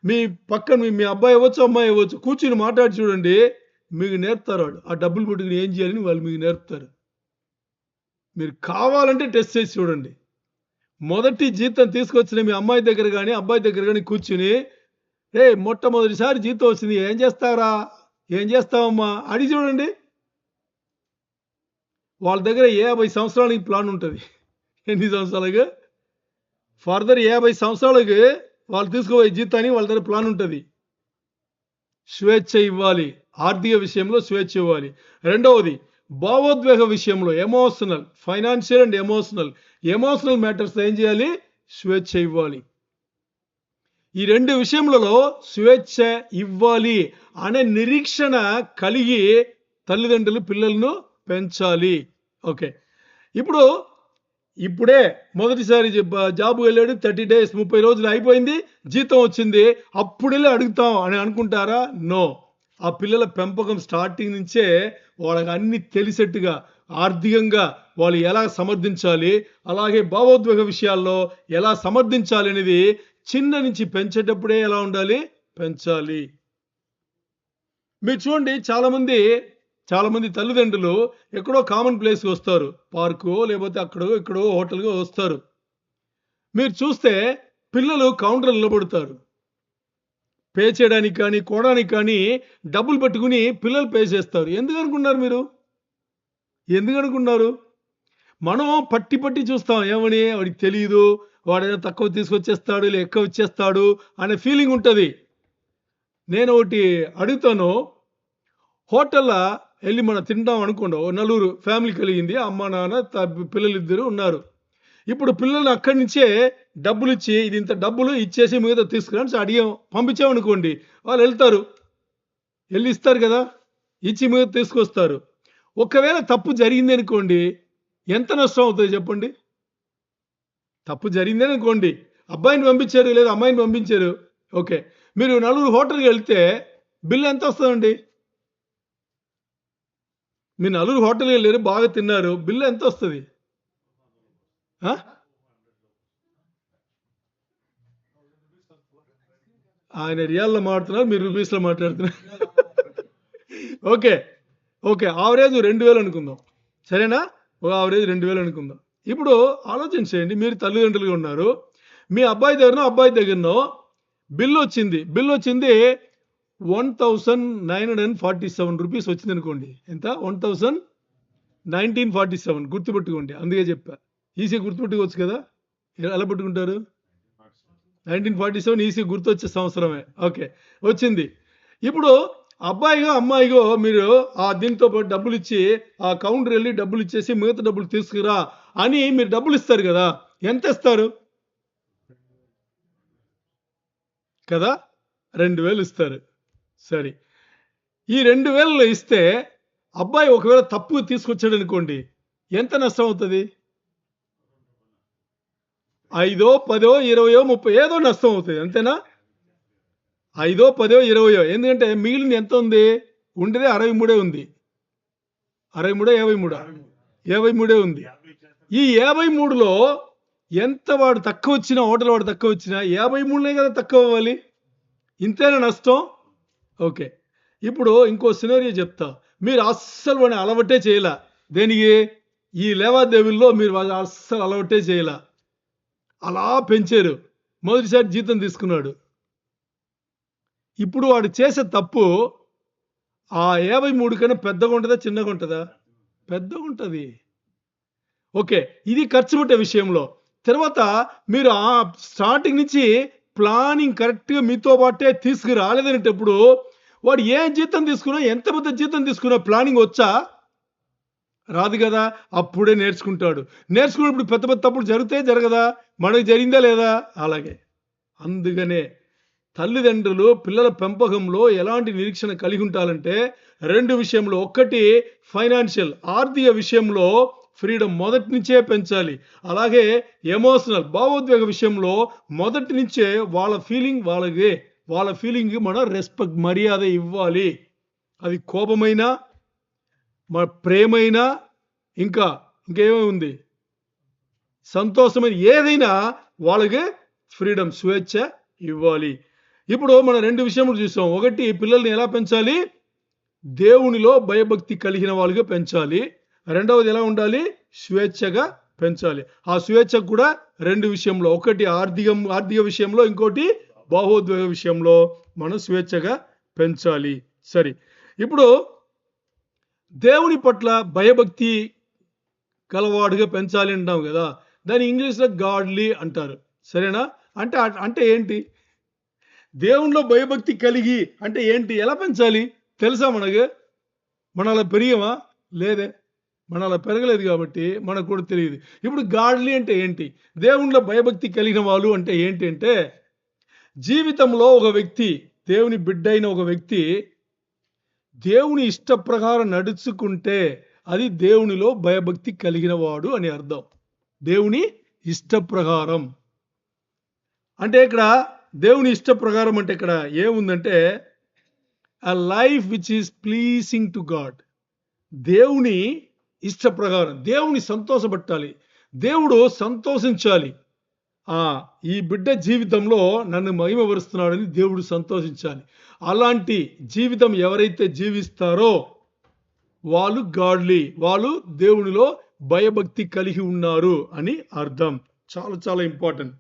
మీ పక్కన మీ అబ్బాయి అవ్వచ్చు, అమ్మాయి అవ్వచ్చు. కూర్చొని మాట్లాడి చూడండి. మీకు నేర్పుతారు వాళ్ళు. ఆ డబ్బులు పెట్టుకొని ఏం చేయాలని వాళ్ళు మీకు నేర్పుతారు. మీరు కావాలంటే టెస్ట్ చేసి చూడండి. మొదటి జీతం తీసుకొచ్చిన మీ అమ్మాయి దగ్గర గాని, అబ్బాయి దగ్గర గాని కూర్చొని, "ఏయ్! మొట్టమొదటిసారి జీతం వచ్చింది. ఏం చేస్తావురా? ఏం చేస్తావమ్మా?" అడిగి చూడండి. వాళ్ళ దగ్గర 50 సంవత్సరాలకి ప్లాన్ ఉంటది. ఎన్ని సంవత్సరాలకి? ఫర్దర్ 50 సంవత్సరాలకి వాళ్ళు తీసుకోబోయే జీతానికి వాళ్ళ దగ్గర ప్లాన్ ఉంటది. స్వేచ్ఛ ఇవ్వాలి. ఆర్థిక విషయంలో స్వేచ్ఛ ఇవ్వాలి. రెండవది భావోద్వేగ విషయంలో ఫైనాన్షియల్ అండ్ ఎమోషనల్ మ్యాటర్స్ ఏం చేయాలి? స్వేచ్ఛ ఇవ్వాలి. ఈ 2 విషయములలో స్వేచ్ఛ ఇవ్వాలి అనే నిరీక్షణ కలిగి తల్లిదండ్రులు పిల్లలను పెంచాలి. ఓకే. ఇప్పుడే మొదటిసారి జాబ్‌కి వెళ్ళాడు. 30 డేస్ 30 రోజులు అయిపోయింది. జీతం వచ్చింది. అప్పుడెళ్ళి అడుగుతాం అని అనుకుంటారా? నో. ఆ పిల్లల పెంపకం స్టార్టింగ్ నుంచే వాళ్ళకి అన్నీ తెలిసేట్టుగా ఆర్థికంగా వాళ్ళు ఎలా సమర్థించాలి, అలాగే భావోద్వేగ విషయాల్లో ఎలా సమర్థించాలి అనేది చిన్న నుంచి పెంచేటప్పుడే ఎలా ఉండాలి? పెంచాలి. మీరు చూడండి చాలామంది తల్లిదండ్రులు ఎక్కడో కామన్ ప్లేస్‌కి వస్తారు. పార్కో లేకపోతే అక్కడో ఇక్కడో హోటల్‌కో వస్తారు. మీరు చూస్తే పిల్లలు కౌంటర్‌లో నిలబడతారు. పే చేయడానికి కానీ, కొనడానికి కానీ డబ్బులు పెట్టుకొని పిల్లలు పే చేస్తారు. ఎందుకనుకున్నారు మీరు? ఎందుకనుకున్నారు? మనం పట్టి చూస్తాం. ఏమని? వాడికి తెలీదు. వాడేదో తక్కువ తీసుకొచ్చేస్తాడు, ఇలా ఎక్కువ ఇచ్చేస్తాడు అనే ఫీలింగ్ ఉంటది. నేను ఒకటి అడుగుతాను. హోటల్‌లో ఎళ్లి మనం తింటాం అనుకోండి. ఓ నలుగురు ఫ్యామిలీ కలిగింది. అమ్మ, నాన్న, పిల్లలిద్దరు ఉన్నారు. ఇప్పుడు పిల్లల్ని అక్కడి నుంచే డబ్బులిచ్చి, ఇది ఇంత డబ్బులు ఇచ్చేసి మిగతా తీసుకురా అని పంపించామనుకోండి. వాళ్ళు ఎళ్తారు. వెళ్ళి ఇస్తారు కదా, ఇచ్చి మీద తీసుకొస్తారు. ఒకవేళ తప్పు జరిగింది అనుకోండి, ఎంత నష్టం అవుతుంది చెప్పండి? తప్పు జరిగిందని అనుకోండి, అబ్బాయిని పంపించారు లేదా అమ్మాయిని పంపించారు, ఓకే, మీరు నలుగురు హోటల్కి వెళ్తే బిల్లు ఎంత వస్తుందండి? మీరు నలుగురు హోటల్కి వెళ్ళారు, బాగా తిన్నారు, బిల్లు ఎంత వస్తుంది? ఆయన రియాల్లో మాట్లాడుతున్నారు, మీరు రూపీస్లో మాట్లాడుతున్నారు. ఓకే, ఓకే, ఆవరేజ్ 2000 అనుకుందాం, సరేనా? ఒక ఆవరేజ్ 2000 అనుకుందాం. ఇప్పుడు ఆలోచన చేయండి, మీరు తల్లిదండ్రులుగా ఉన్నారు, మీ అబ్బాయి దగ్గరనో బిల్లు వచ్చింది 1947 రూపీస్ వచ్చింది అనుకోండి. ఎంత? 1947. గుర్తుపెట్టుకోండి, అందుకే చెప్పా. ఈజీగా గుర్తుపెట్టుకోవచ్చు కదా. ఎలా పెట్టుకుంటారు? 1947 ఈజీ గుర్తొచ్చే సంవత్సరమే. ఓకే, వచ్చింది. ఇప్పుడు అబ్బాయిగో అమ్మాయిగో మీరు దీంతో పాటు డబ్బులు ఇచ్చి ఆ కౌంటర్ వెళ్ళి డబ్బులు ఇచ్చేసి మిగతా డబ్బులు తీసుకురా అని మీరు డబ్బులు ఇస్తారు కదా, ఎంత ఇస్తారు కదా? 2000 ఇస్తారు. సరే, ఈ 2000 ఇస్తే అబ్బాయి ఒకవేళ తప్పు తీసుకొచ్చాడు అనుకోండి, ఎంత నష్టం అవుతుంది? 5, 10, 20, 30 ఏదో నష్టం అవుతుంది, అంతేనా? 5, 10, 20, ఎందుకంటే మిగిలింది ఎంత ఉంది? ఉండేదే 63 ఉంది. 63, 53 ఉంది. ఈ 53లో ఎంత వాడు తక్కువ వచ్చినా, హోటల్ వాడు తక్కువ వచ్చినా 53 కదా తక్కువ అవ్వాలి. ఇంతేనా నష్టం? ఓకే, ఇప్పుడు ఇంకో సినారియో చెప్తా. మీరు అస్సలు వాడిని అలవాటే చేయలే, దేనికి? ఈ లేవాదేవీల్లో మీరు వాళ్ళు అస్సలు అలవాటే చేయలే, అలా పెంచారు, మొదటిసారి జీతం తీసుకున్నాడు. ఇప్పుడు వాడు చేసే తప్పు ఆ 53 కన్నా పెద్దగా ఉంటుందా, చిన్నగా ఉంటుందా? పెద్దగా ఉంటుంది. ఓకే, ఇది ఖర్చు పెట్టే విషయంలో. తర్వాత మీరు స్టార్టింగ్ నుంచి ప్లానింగ్ కరెక్ట్గా మీతో పాటే తీసుకురాలేదనేటప్పుడు వాడు ఏ జీతం తీసుకున్నా, ఎంత పెద్ద జీతం తీసుకున్నా ప్లానింగ్ వచ్చా? రాదు కదా. అప్పుడే నేర్చుకుంటాడు. నేర్చుకున్నప్పుడు పెద్ద పెద్ద తప్పులు జరగదా? మనకు జరిగిందా లేదా? అలాగే. అందుకనే తల్లిదండ్రులు పిల్లల పెంపకంలో ఎలాంటి నిరీక్షణ కలిగి ఉంటారంటే 2 విషయంలో. ఒకటి ఫైనాన్షియల్, ఆర్థిక విషయంలో ఫ్రీడమ్ మొదటి నుంచే పెంచాలి. అలాగే ఎమోషనల్, భావోద్వేగ విషయంలో మొదటి నుంచే వాళ్ళ ఫీలింగ్ మనం రెస్పెక్ట్, మర్యాద ఇవ్వాలి. అది కోపమైనా, ప్రేమైనా, ఇంకేమీ ఉంది, సంతోషమైన ఏదైనా వాళ్ళకి ఫ్రీడమ్, స్వేచ్ఛ ఇవ్వాలి. ఇప్పుడు మనం 2 విషయములు చూసాం. ఒకటి, పిల్లల్ని ఎలా పెంచాలి? దేవునిలో భయభక్తి కలిగిన వాళ్ళుగా పెంచాలి. రెండవది ఎలా ఉండాలి? స్వేచ్ఛగా పెంచాలి. ఆ స్వేచ్ఛ కూడా 2 విషయంలో, ఒకటి ఆర్థిక విషయంలో, ఇంకోటి భావోద్వేగ విషయంలో మనం స్వేచ్ఛగా పెంచాలి. సరే, ఇప్పుడు దేవుని పట్ల భయభక్తి గలవాడుగా పెంచాలి అంటాం కదా, దాన్ని ఇంగ్లీష్లో గాడ్లీ అంటారు, సరేనా? అంటే ఏంటి? దేవునిలో భయభక్తి కలిగి అంటే ఏంటి? ఎలా పెంచాలి తెలుసా మనకు? మనం అలా పెరిగామా? లేదే, మనం అలా పెరగలేదు కాబట్టి మనకు కూడా తెలియదు. ఇప్పుడు గాడ్లీ అంటే ఏంటి? దేవునిలో భయభక్తి కలిగిన వాళ్ళు అంటే ఏంటి అంటే, జీవితంలో ఒక వ్యక్తి, దేవుని బిడ్డైన ఒక వ్యక్తి దేవుని ఇష్ట ప్రకారం నడుచుకుంటే అది దేవునిలో భయభక్తి కలిగిన వాడు అని అర్థం. దేవుని ఇష్ట ప్రకారం అంటే ఇక్కడ దేవుని ఇష్ట ప్రకారం అంటే ఇక్కడ ఏముందంటే, a life which is pleasing to God. దేవుని ఇష్ట ప్రకారం, దేవుని సంతోషపెట్టాలి, దేవుడు సంతోషించాలి. ఈ బిడ్డ జీవితంలో నన్ను మహిమపరుస్తున్నాడని దేవుడు సంతోషించాలి. అలాంటి జీవితం ఎవరైతే జీవిస్తారో వాళ్ళు గాడ్లీ, వాళ్ళు దేవునిలో భయభక్తి కలిగి ఉన్నారు అని అర్థం. చాలా చాలా ఇంపార్టెంట్.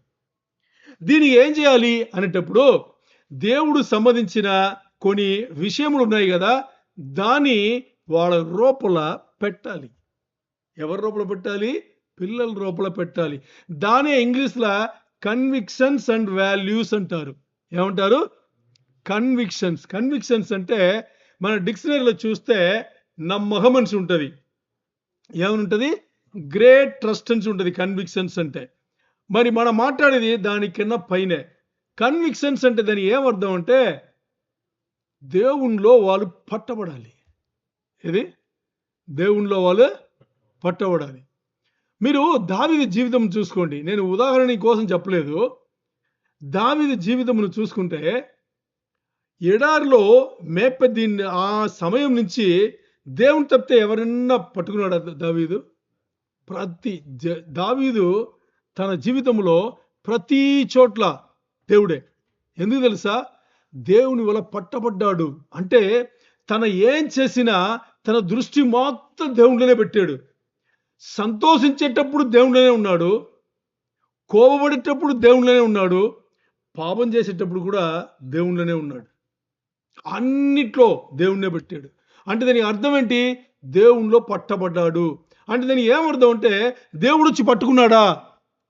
దీనికి ఏం చేయాలి అనేటప్పుడు దేవుడు సంబంధించిన కొన్ని విషయములు ఉన్నాయి కదా, దాన్ని వాళ్ళ రూపల పెట్టాలి. ఎవరి రూపల పెట్టాలి? పిల్లల రూపల పెట్టాలి. దానే ఇంగ్లీష్లో కన్విక్షన్స్ అండ్ వాల్యూస్ అంటారు. ఏమంటారు? కన్విక్షన్స్ అంటే మన డిక్షనరీలో చూస్తే నమ్మకం అని ఉంటుంది. ఏమని ఉంటుంది? గ్రేట్ ట్రస్ట్ అని ఉంటుంది కన్విక్షన్స్ అంటే. మరి మనం మాట్లాడేది దాని కింద పైనే. కన్విక్షన్స్ అంటే దాని ఏమర్థం అంటే, దేవునిలో వాళ్ళు పట్టబడాలి. ఇది దేవునిలో వాళ్ళు పట్టబడాలి. మీరు దావీదు జీవితం చూసుకోండి. నేను ఉదాహరణ కోసం చెప్పలేదు. దావీదు జీవితమును చూసుకుంటే ఎడారిలో దీన్ని ఆ సమయం నుంచి దేవుని తప్పితే ఎవరన్నా పట్టుకున్నాడా దావీదు? దావీదు తన జీవితంలో ప్రతి చోట్ల దేవుడే. ఎందుకు తెలుసా? దేవుని వల్ల పట్టబడ్డాడు. అంటే తన ఏం చేసినా తన దృష్టి మొత్తం దేవునిలోనే పెట్టాడు. సంతోషించేటప్పుడు దేవునిలోనే ఉన్నాడు, కోపపడేటప్పుడు దేవునిలోనే ఉన్నాడు, పాపం చేసేటప్పుడు కూడా దేవునిలోనే ఉన్నాడు. అన్నిట్లో దేవుణ్ణే పెట్టాడు. అంటే దానికి అర్థం ఏంటి? దేవునిలో పట్టబడ్డాడు అంటే దానికి ఏమర్థం అంటే దేవుడు వచ్చి పట్టుకున్నాడా?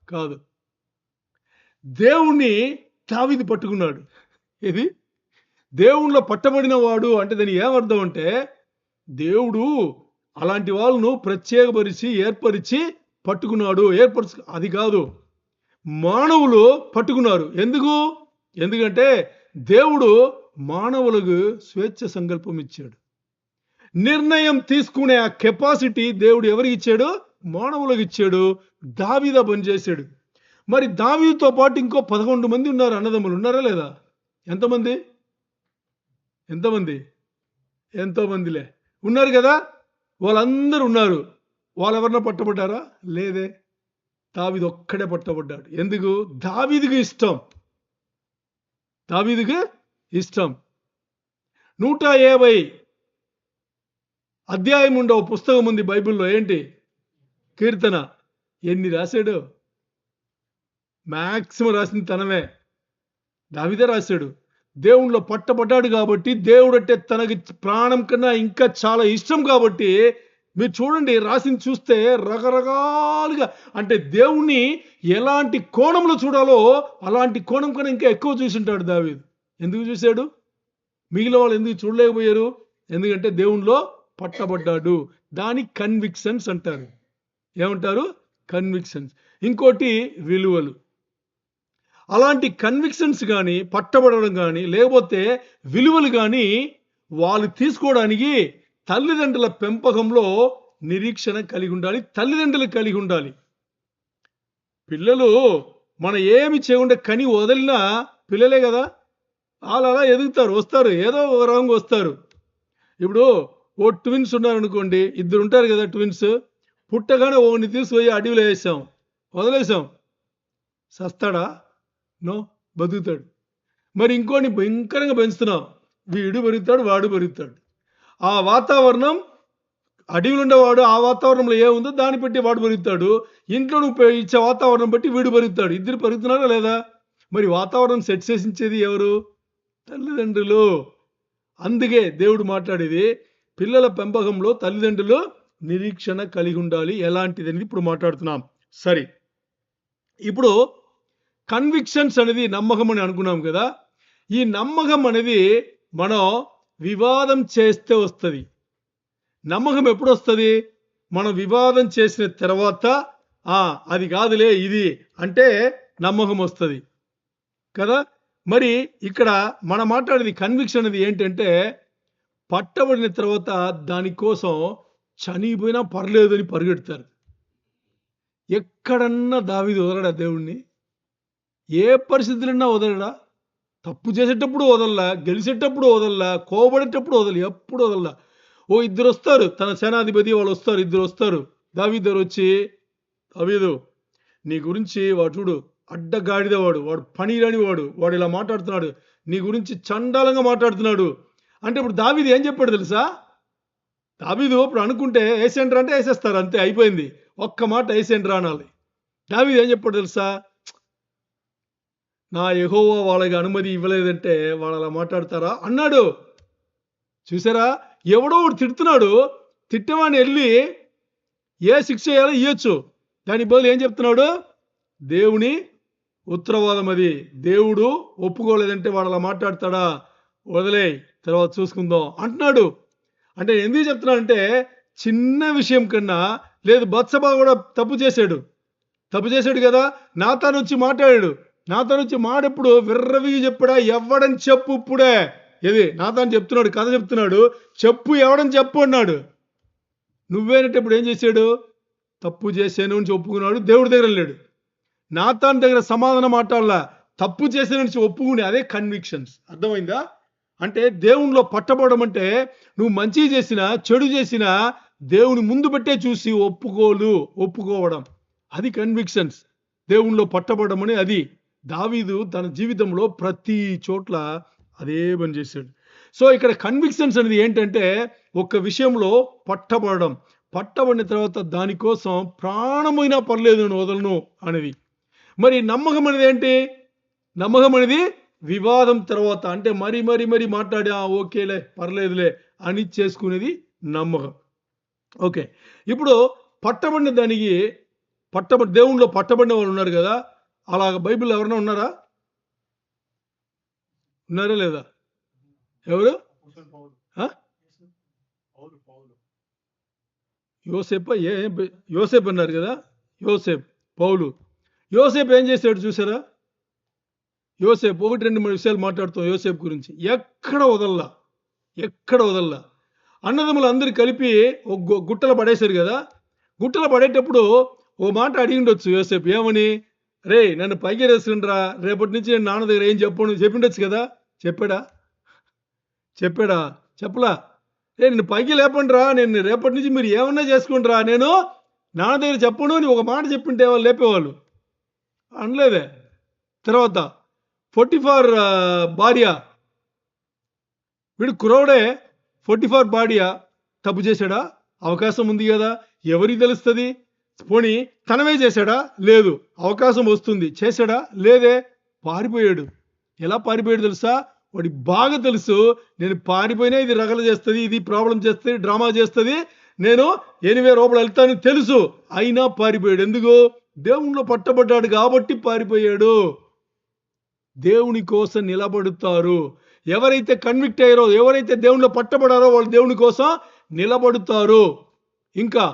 కాదు, దేవుణ్ణి దావీదు పట్టుకున్నాడు. ఇది దేవునిలో పట్టబడిన వాడు అంటే దానికి ఏమర్థం అంటే దేవుడు అలాంటి వాళ్ళను ప్రత్యేకపరిచి ఏర్పరిచి పట్టుకున్నాడు. అది కాదు, మానవులు పట్టుకున్నారు. ఎందుకంటే దేవుడు మానవులకు స్వేచ్ఛ సంకల్పం ఇచ్చాడు. నిర్ణయం తీసుకునే ఆ కెపాసిటీ దేవుడు ఎవరికి ఇచ్చాడు? మానవులకు ఇచ్చాడు. దావీదు పనిచేశాడు. మరి దావీదుతో పాటు ఇంకో 11 మంది ఉన్నారు, అన్నదమ్ములు. ఉన్నారా లేదా? ఎంతమంది? ఎంతో మందిలే ఉన్నారు కదా. వాళ్ళందరూ ఉన్నారు. వాళ్ళెవరన్నా పట్టబడ్డారా? లేదే. దావీదు ఒక్కడే పట్టబడ్డాడు. ఎందుకు? దావీదుకి ఇష్టం. 150 అధ్యాయం ఉండవు పుస్తకం ఉంది బైబిల్లో. ఏంటి? కీర్తన. ఎన్ని రాశాడు? మ్యాక్సిమం రాసింది తనమే. దావీదే రాశాడు. దేవునిలో పట్టబడ్డాడు కాబట్టి, దేవుడంటే తనకి ప్రాణం కన్నా ఇంకా చాలా ఇష్టం కాబట్టి మీరు చూడండి, రాసింది చూస్తే రకరకాలుగా అంటే దేవుణ్ణి ఎలాంటి కోణంలో చూడాలో అలాంటి కోణం కన్నా ఇంకా ఎక్కువ చూసింటాడు దావీదు. ఎందుకు చూశాడు? మిగిలిన వాళ్ళు ఎందుకు చూడలేకపోయారు? ఎందుకంటే దేవునిలో పట్టబడ్డాడు. దాని కన్విక్షన్స్ అంటారు. ఏమంటారు? కన్విక్షన్స్. ఇంకోటి విలువలు. అలాంటి కన్విక్షన్స్ కానీ, పట్టబడడం కానీ, లేకపోతే విలువలు కానీ వాళ్ళు తీసుకోవడానికి తల్లిదండ్రుల పెంపకంలో నిరీక్షణ కలిగి ఉండాలి. తల్లిదండ్రులు కలిగి ఉండాలి. పిల్లలు మనం ఏమి చేయకుండా కని వదిలినా పిల్లలే కదా, వాళ్ళు అలా ఎదుగుతారు, వస్తారు, ఏదో ఒక రంగు వస్తారు. ఇప్పుడు ఓ ట్విన్స్ ఉన్నారనుకోండి, 2 ఉంటారు కదా ట్విన్స్. పుట్టగానే ఒకరిని తీసుకుపోయి అడవిలో వదిలేసాం, సస్తాడా? నో, బతుకుతాడు. మరి ఇంకోని భయంకరంగా పెంచుతున్నాం, వీడు పెరుగుతాడు, వాడు పెరుగుతాడు. ఆ వాతావరణం, అడవిలో ఉండేవాడు ఆ వాతావరణంలో ఏముందో దాన్ని బట్టి వాడు పెరుగుతాడు. ఇంట్లో నువ్వు ఇచ్చే వాతావరణం బట్టి వీడు పెరుగుతాడు. ఇద్దరు పెరుగుతున్నారా లేదా? మరి వాతావరణం సెట్ చేసించేది ఎవరు? తల్లిదండ్రులు. అందుకే దేవుడు మాట్లాడేది పిల్లల పెంపకంలో తల్లిదండ్రులు నిరీక్షణ కలిగి ఉండాలి. ఎలాంటిదని ఇప్పుడు మాట్లాడుతున్నాం. సరే, ఇప్పుడు కన్విక్షన్స్ అనేది నమ్మకం అని అనుకున్నాం కదా. ఈ నమ్మకం అనేది మనం వివాదం చేస్తే వస్తుంది. నమ్మకం ఎప్పుడు వస్తుంది? మనం వివాదం చేసిన తర్వాత అది కాదులే ఇది అంటే నమ్మకం వస్తుంది కదా. మరి ఇక్కడ మనం మాట్లాడేది కన్విక్షన్ అనేది ఏంటంటే పట్టబడిన తర్వాత దానికోసం చనిపోయినా పర్లేదు అని పరిగెడతారు. ఎక్కడన్నా దావీదు వదలడా దేవుణ్ణి? ఏ పరిస్థితులన్నా వదలడా? తప్పు చేసేటప్పుడు వదల్లా, గెలిచేటప్పుడు వదల్లా, కోబడేటప్పుడు వదలి, ఎప్పుడు వదల్లా. ఓ 2 వస్తారు, తన సేనాధిపతి వాళ్ళు వస్తారు, 2 వస్తారు. దావీదు వచ్చి, దావీదు నీ గురించి వాడు చూడు, అడ్డగాడిదవాడు, వాడు పనిరాని వాడు ఇలా మాట్లాడుతున్నాడు, నీ గురించి చండాలంగా మాట్లాడుతున్నాడు అంటే ఇప్పుడు దావీదు ఏం చెప్పాడు తెలుసా? దావీదు ఇప్పుడు అనుకుంటే వేసేండ్రా అంటే వేసేస్తారు, అంతే, అయిపోయింది. ఒక్క మాట వేసేండ్రా అనాలి. దావీదు ఏం చెప్పాడు తెలుసా? నా యెహోవా వాళ్ళకి అనుమతి ఇవ్వలేదంటే వాళ్ళు అలా మాట్లాడతారా అన్నాడు. చూసారా? ఎవడో ఒకడు తిడుతున్నాడు, తిట్టేవాడిని వెళ్ళి ఏ శిక్ష చేయాలో ఇవ్వచ్చు. దాని బదులు ఏం చెప్తున్నాడు? దేవుని ఉత్తరవాదం అది. దేవుడు ఒప్పుకోలేదంటే వాడు అలా మాట్లాడతాడా? వదిలే, తర్వాత చూసుకుందాం అంటున్నాడు. అంటే ఎందుకు చెప్తున్నాడంటే చిన్న విషయం కన్నా, లేదు బత్సబా కూడా తప్పు చేశాడు కదా, నాతాను వచ్చి మాట్లాడాడు. నాతాను వచ్చి మాడెప్పుడు విర్రవి చెప్పడా? ఎవ్వడని చెప్పు ఇప్పుడే. ఏది నాతాను చెప్తున్నాడు, కథ చెప్తున్నాడు. చెప్పు ఎవడని చెప్పు అన్నాడు. నువ్వేనంటే ఇప్పుడు ఏం చేశాడు? తప్పు చేశాను అని ఒప్పుకున్నాడు. దేవుడి దగ్గర వెళ్ళాడు. నాతాను దగ్గర సమాధానం మాట్లాడలా, తప్పు చేశాను నుంచి ఒప్పుకుని, అదే కన్విక్షన్స్. అర్థమైందా? అంటే దేవునిలో పట్టబడడం అంటే నువ్వు మంచి చేసినా చెడు చేసినా దేవుని ముందు పెట్టే చూసి ఒప్పుకోవడం, అది కన్విక్షన్స్. దేవునిలో పట్టబడడం అని అది. దావీదు తన జీవితంలో ప్రతి చోట్ల అదే పని చేశాడు. సో ఇక్కడ కన్విక్షన్స్ అనేది ఏంటంటే ఒక విషయంలో పట్టబడిన తర్వాత దానికోసం ప్రాణమైనా పర్లేదు నేను వదలను అనేది. మరి నమ్మకం అనేది ఏంటి? నమ్మకం అనేది వివాదం తర్వాత, అంటే మరి మాట్లాడి ఓకేలే పర్లేదులే అని చేసుకునేది నమ్మకం. ఓకే, ఇప్పుడు పట్టబడిన దానికి దేవునిలో పట్టబడిన వాళ్ళు ఉన్నారు కదా, అలాగ బైబిల్ ఎవరైనా ఉన్నారా? ఉన్నారా లేదా? ఎవరు? యోసేపు అన్నారు కదా, పౌలు. యోసేపు ఏం చేశాడు చూసారా? యోసేపు 1-2 విషయాలు మాట్లాడుతాం యోసేపు గురించి. ఎక్కడ వదల్లా. అన్నదమ్ములు అందరూ కలిపి ఒక గుట్టలో పడేశారు కదా. గుట్టలో పడేటప్పుడు ఓ మాట అడిగిండొచ్చు యోసేపు, ఏమని? రే నన్ను పైకి వేసుకుండ్రా, రేపటి నుంచి నేను నాన్న దగ్గర ఏం చెప్పిండొచ్చు కదా. చెప్పాడా? చెప్పలా. నేను పైకి లేపండిరా, నేను రేపటి నుంచి మీరు ఏమన్నా చేసుకుంటారా, నేను నాన్న దగ్గర చెప్పను అని ఒక మాట చెప్పింటే వాళ్ళు లేపేవాళ్ళు. అనలేదే. తర్వాత పొటిఫార్ భార్య, వీడు కురవుడే, పొటిఫార్ భార్య తప్పు చేశాడా? అవకాశం ఉంది కదా, ఎవరికి తెలుస్తుంది? పోనీ తనమే చేశాడా? లేదు. అవకాశం వస్తుంది, చేశాడా? లేదే. పారిపోయాడు. ఎలా పారిపోయాడు తెలుసా? వాడికి బాగా తెలుసు, నేను పారిపోయినా ఇది రగల చేస్తుంది, ఇది ప్రాబ్లం చేస్తుంది, డ్రామా చేస్తుంది, నేను 80 రూపాయలు వెళ్తానని తెలుసు, అయినా పారిపోయాడు. ఎందుకు? దేవునిలో పట్టబడ్డాడు కాబట్టి పారిపోయాడు. దేవుని కోసం నిలబడుతారు. ఎవరైతే కన్విక్ట్ అయ్యారో, ఎవరైతే దేవునిలో పట్టబడారో వాళ్ళు దేవుని కోసం నిలబడుతారు. ఇంకా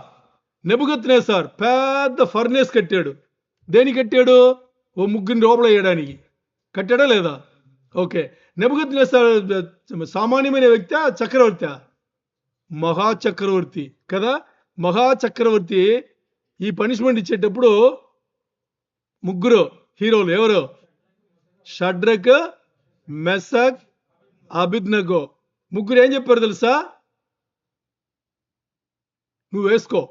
నెబుకద్నెజర్ పెద్ద ఫర్నేస్ కట్టాడు. దేనికి కట్టాడు? ఓ 3 రూపాయలు వేయడానికి. కట్టాడా లేదా? ఓకే, నెబుకద్నెజర్ సామాన్యమైన వ్యక్తి, చక్రవర్తి? మహాచక్రవర్తి కదా. మహాచక్రవర్తి ఈ పనిష్మెంట్ ఇచ్చేటప్పుడు 3 హీరోలు ఎవరు? షడ్రక్, మెషక్, అబేద్నెగో. 3 ఏం చెప్పారు తెలుసా? నువ్వు వేసుకో,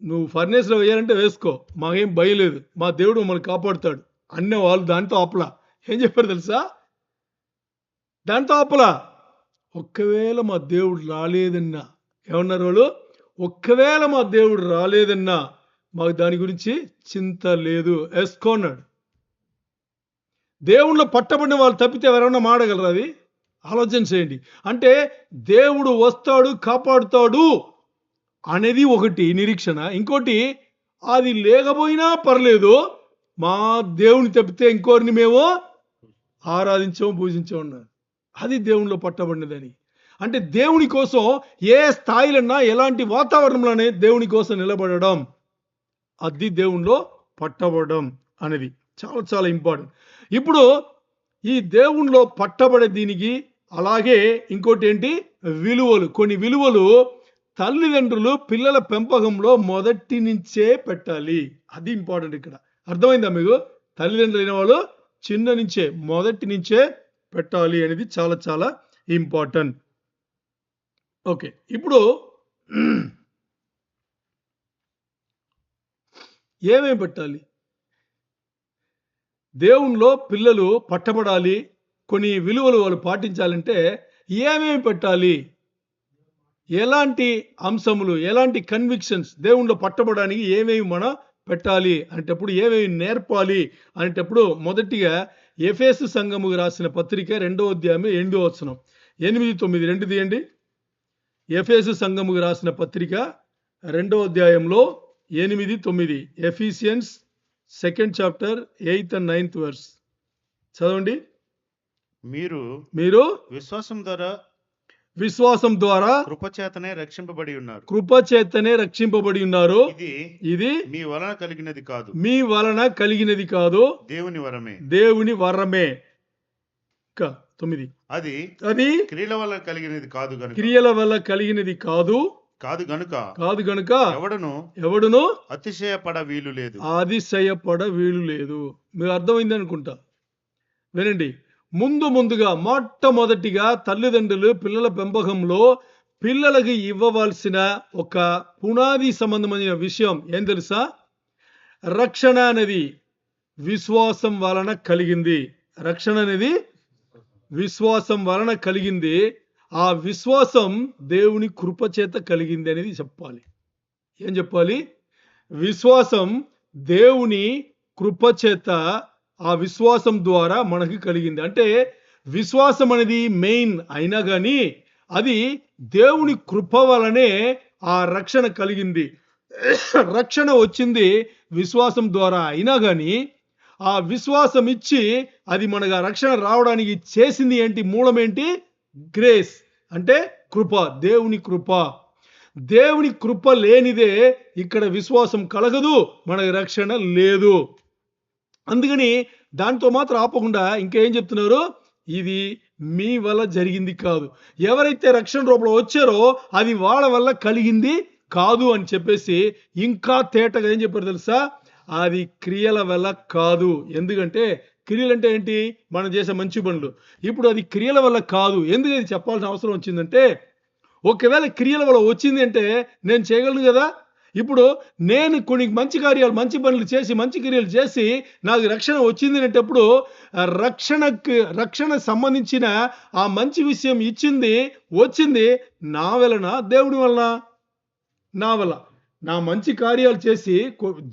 నువ్వు ఫర్నేస్లో వేయాలంటే వేసుకో, మాకేం భయం లేదు, మా దేవుడు మమ్మల్ని కాపాడుతాడు అన్న వాళ్ళు దాంతో ఆపలా. ఏం చెప్పారు తెలుసా? దాంతో ఆపలా. ఒక్కవేళ మా దేవుడు రాలేదన్నా, ఏమన్నారు వాళ్ళు? ఒక్కవేళ మా దేవుడు రాలేదన్నా మాకు దాని గురించి చింత లేదు, వేసుకోన్నాడు. దేవుళ్ళు పట్టబడిన వాళ్ళు తప్పితే ఎవరైనా మాడగలరు? అది ఆలోచన చేయండి. అంటే దేవుడు వస్తాడు, కాపాడుతాడు అనేది ఒకటి నిరీక్షణ. ఇంకోటి, అది లేకపోయినా పర్లేదు, మా దేవుని తప్పితే ఇంకోరిని మేము ఆరాధించాము, పూజించామన్నారు. అది దేవునిలో పట్టబడినదని. అంటే దేవుని కోసం ఏ స్థాయిలన్నా, ఎలాంటి వాతావరణంలోనే దేవుని కోసం నిలబడడం, అది దేవునిలో పట్టబడడం అనేది చాలా చాలా ఇంపార్టెంట్. ఇప్పుడు ఈ దేవునిలో పట్టబడే దీనికి అలాగే ఇంకోటి ఏంటి? విలువలు. కొన్ని విలువలు తల్లిదండ్రులు పిల్లల పెంపకంలో మొదటి నుంచే పెట్టాలి. అది ఇంపార్టెంట్ ఇక్కడ. అర్థమైందా మీకు? తల్లిదండ్రులు అయిన వాళ్ళు చిన్న నుంచే, మొదటి నుంచే పెట్టాలి అనేది చాలా చాలా ఇంపార్టెంట్. ఓకే, ఇప్పుడు ఏమేమి పెట్టాలి? దేవునిలో పిల్లలు పట్టబడాలి, కొన్ని విలువలు వాళ్ళు పాటించాలంటే ఏమేమి పెట్టాలి? ఎలాంటి అంశములు, ఎలాంటి కన్విక్షన్స్ దేవునిలో పట్టబడడానికి ఏమేమి మనం పెట్టాలి అనేటప్పుడు, ఏమేమి నేర్పాలి అనేటప్పుడు, మొదటిగా ఎఫెసు సంఘముకు రాసిన పత్రిక 2వ అధ్యాయం 8వ వచనం, 8-9 2 తీయండి. ఎఫెసు సంఘముకు రాసిన పత్రిక 2వ అధ్యాయంలో 8-9, Ephesians 2nd chapter 8th and 9th verse చదవండి. మీరు విశ్వాసం ద్వారా కృపచేతనే రక్షింపబడి ఉన్నారు. ఇది మీ వలన కలిగినది కాదు, దేవుని వరమే. 9 అది అది క్రియల వల్ల కలిగినది కాదు గనుక క్రియల వల్ల కలిగినది కాదు గనుక ఎవడును అతిశయపడ వీలు లేదు. అతిశయపడ వీలు లేదు. మీకు అర్థమైంది అనుకుంటా. వినండి, ముందుగా మొట్టమొదటిగా తల్లిదండ్రులు పిల్లల పెంపకంలో పిల్లలకి ఇవ్వవలసిన ఒక పునాది సంబంధమైన విషయం ఏం తెలుసా? రక్షణ అనేది విశ్వాసం వలన కలిగింది. రక్షణ అనేది విశ్వాసం వలన కలిగింది. ఆ విశ్వాసం దేవుని కృప చేత కలిగింది అనేది చెప్పాలి. ఏం చెప్పాలి? విశ్వాసం దేవుని కృప చేత, ఆ విశ్వాసం ద్వారా మనకి కలిగింది. అంటే విశ్వాసం అనేది మెయిన్ అయినా కానీ అది దేవుని కృప వలనే ఆ రక్షణ కలిగింది. రక్షణ వచ్చింది విశ్వాసం ద్వారా అయినా కానీ ఆ విశ్వాసం ఇచ్చి అది మనకు ఆ రక్షణ రావడానికి చేసింది ఏంటి? మూలం ఏంటి? గ్రేస్ అంటే కృప, దేవుని కృప. దేవుని కృప లేనిదే ఇక్కడ విశ్వాసం కలగదు, మనకు రక్షణ లేదు. అందుకని దాంతో మాత్రం ఆపకుండా ఇంకేం చెప్తున్నారు? ఇది మీ వల్ల జరిగింది కాదు. ఎవరైతే రక్షణ రూపంలో వచ్చారో అది వాళ్ళ వల్ల కలిగింది కాదు అని చెప్పేసి ఇంకా తేటగా ఏం చెప్పారు తెలుసా? అది క్రియల వల్ల కాదు. ఎందుకంటే క్రియలు అంటే ఏంటి? మనం చేసే మంచి పనులు. ఇప్పుడు అది క్రియల వల్ల కాదు. ఎందుకు ఇది చెప్పాల్సిన అవసరం వచ్చిందంటే, ఒకవేళ క్రియల వల్ల వచ్చింది అంటే నేను చేయగలను కదా. ఇప్పుడు నేను కొన్ని మంచి కార్యాలు, మంచి పనులు చేసి, మంచి క్రియలు చేసి నాకు రక్షణ వచ్చింది అనేటప్పుడు రక్షణ సంబంధించిన ఆ మంచి విషయం వచ్చింది నా వలన, దేవుడి వలన? నా వల్ల. నా మంచి కార్యాలు చేసి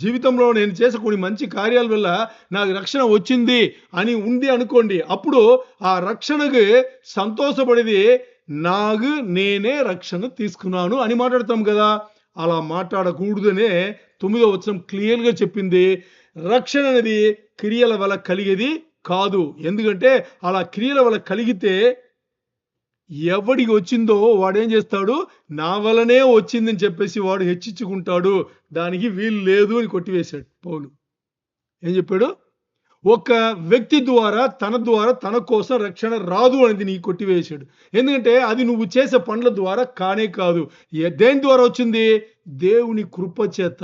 జీవితంలో నేను చేసే కొన్ని మంచి కార్యాల వల్ల నాకు రక్షణ వచ్చింది అని ఉంది అనుకోండి. అప్పుడు ఆ రక్షణకి సంతోషపడేది నాకు నేనే రక్షణ తీసుకున్నాను అని మాట్లాడతాం కదా. అలా మాట్లాడకూడదనే 9వ వచనం క్లియర్గా చెప్పింది. రక్షణ అనేది క్రియల వల్ల కలిగేది కాదు. ఎందుకంటే అలా క్రియల వల్ల కలిగితే ఎవడికి వచ్చిందో వాడేం చేస్తాడు? నా వల్లనే వచ్చిందని చెప్పేసి వాడు హెచ్చించుకుంటాడు. దానికి వీలు లేదు అని కొట్టివేశాడు పౌలు. ఏం చెప్పాడు? ఒక వ్యక్తి ద్వారా తన కోసం రక్షణ రాదు అనేది నీ కొట్టివేశాడు. ఎందుకంటే అది నువ్వు చేసే పనుల ద్వారా కానే కాదు. దేని ద్వారా వచ్చింది? దేవుని కృప చేత.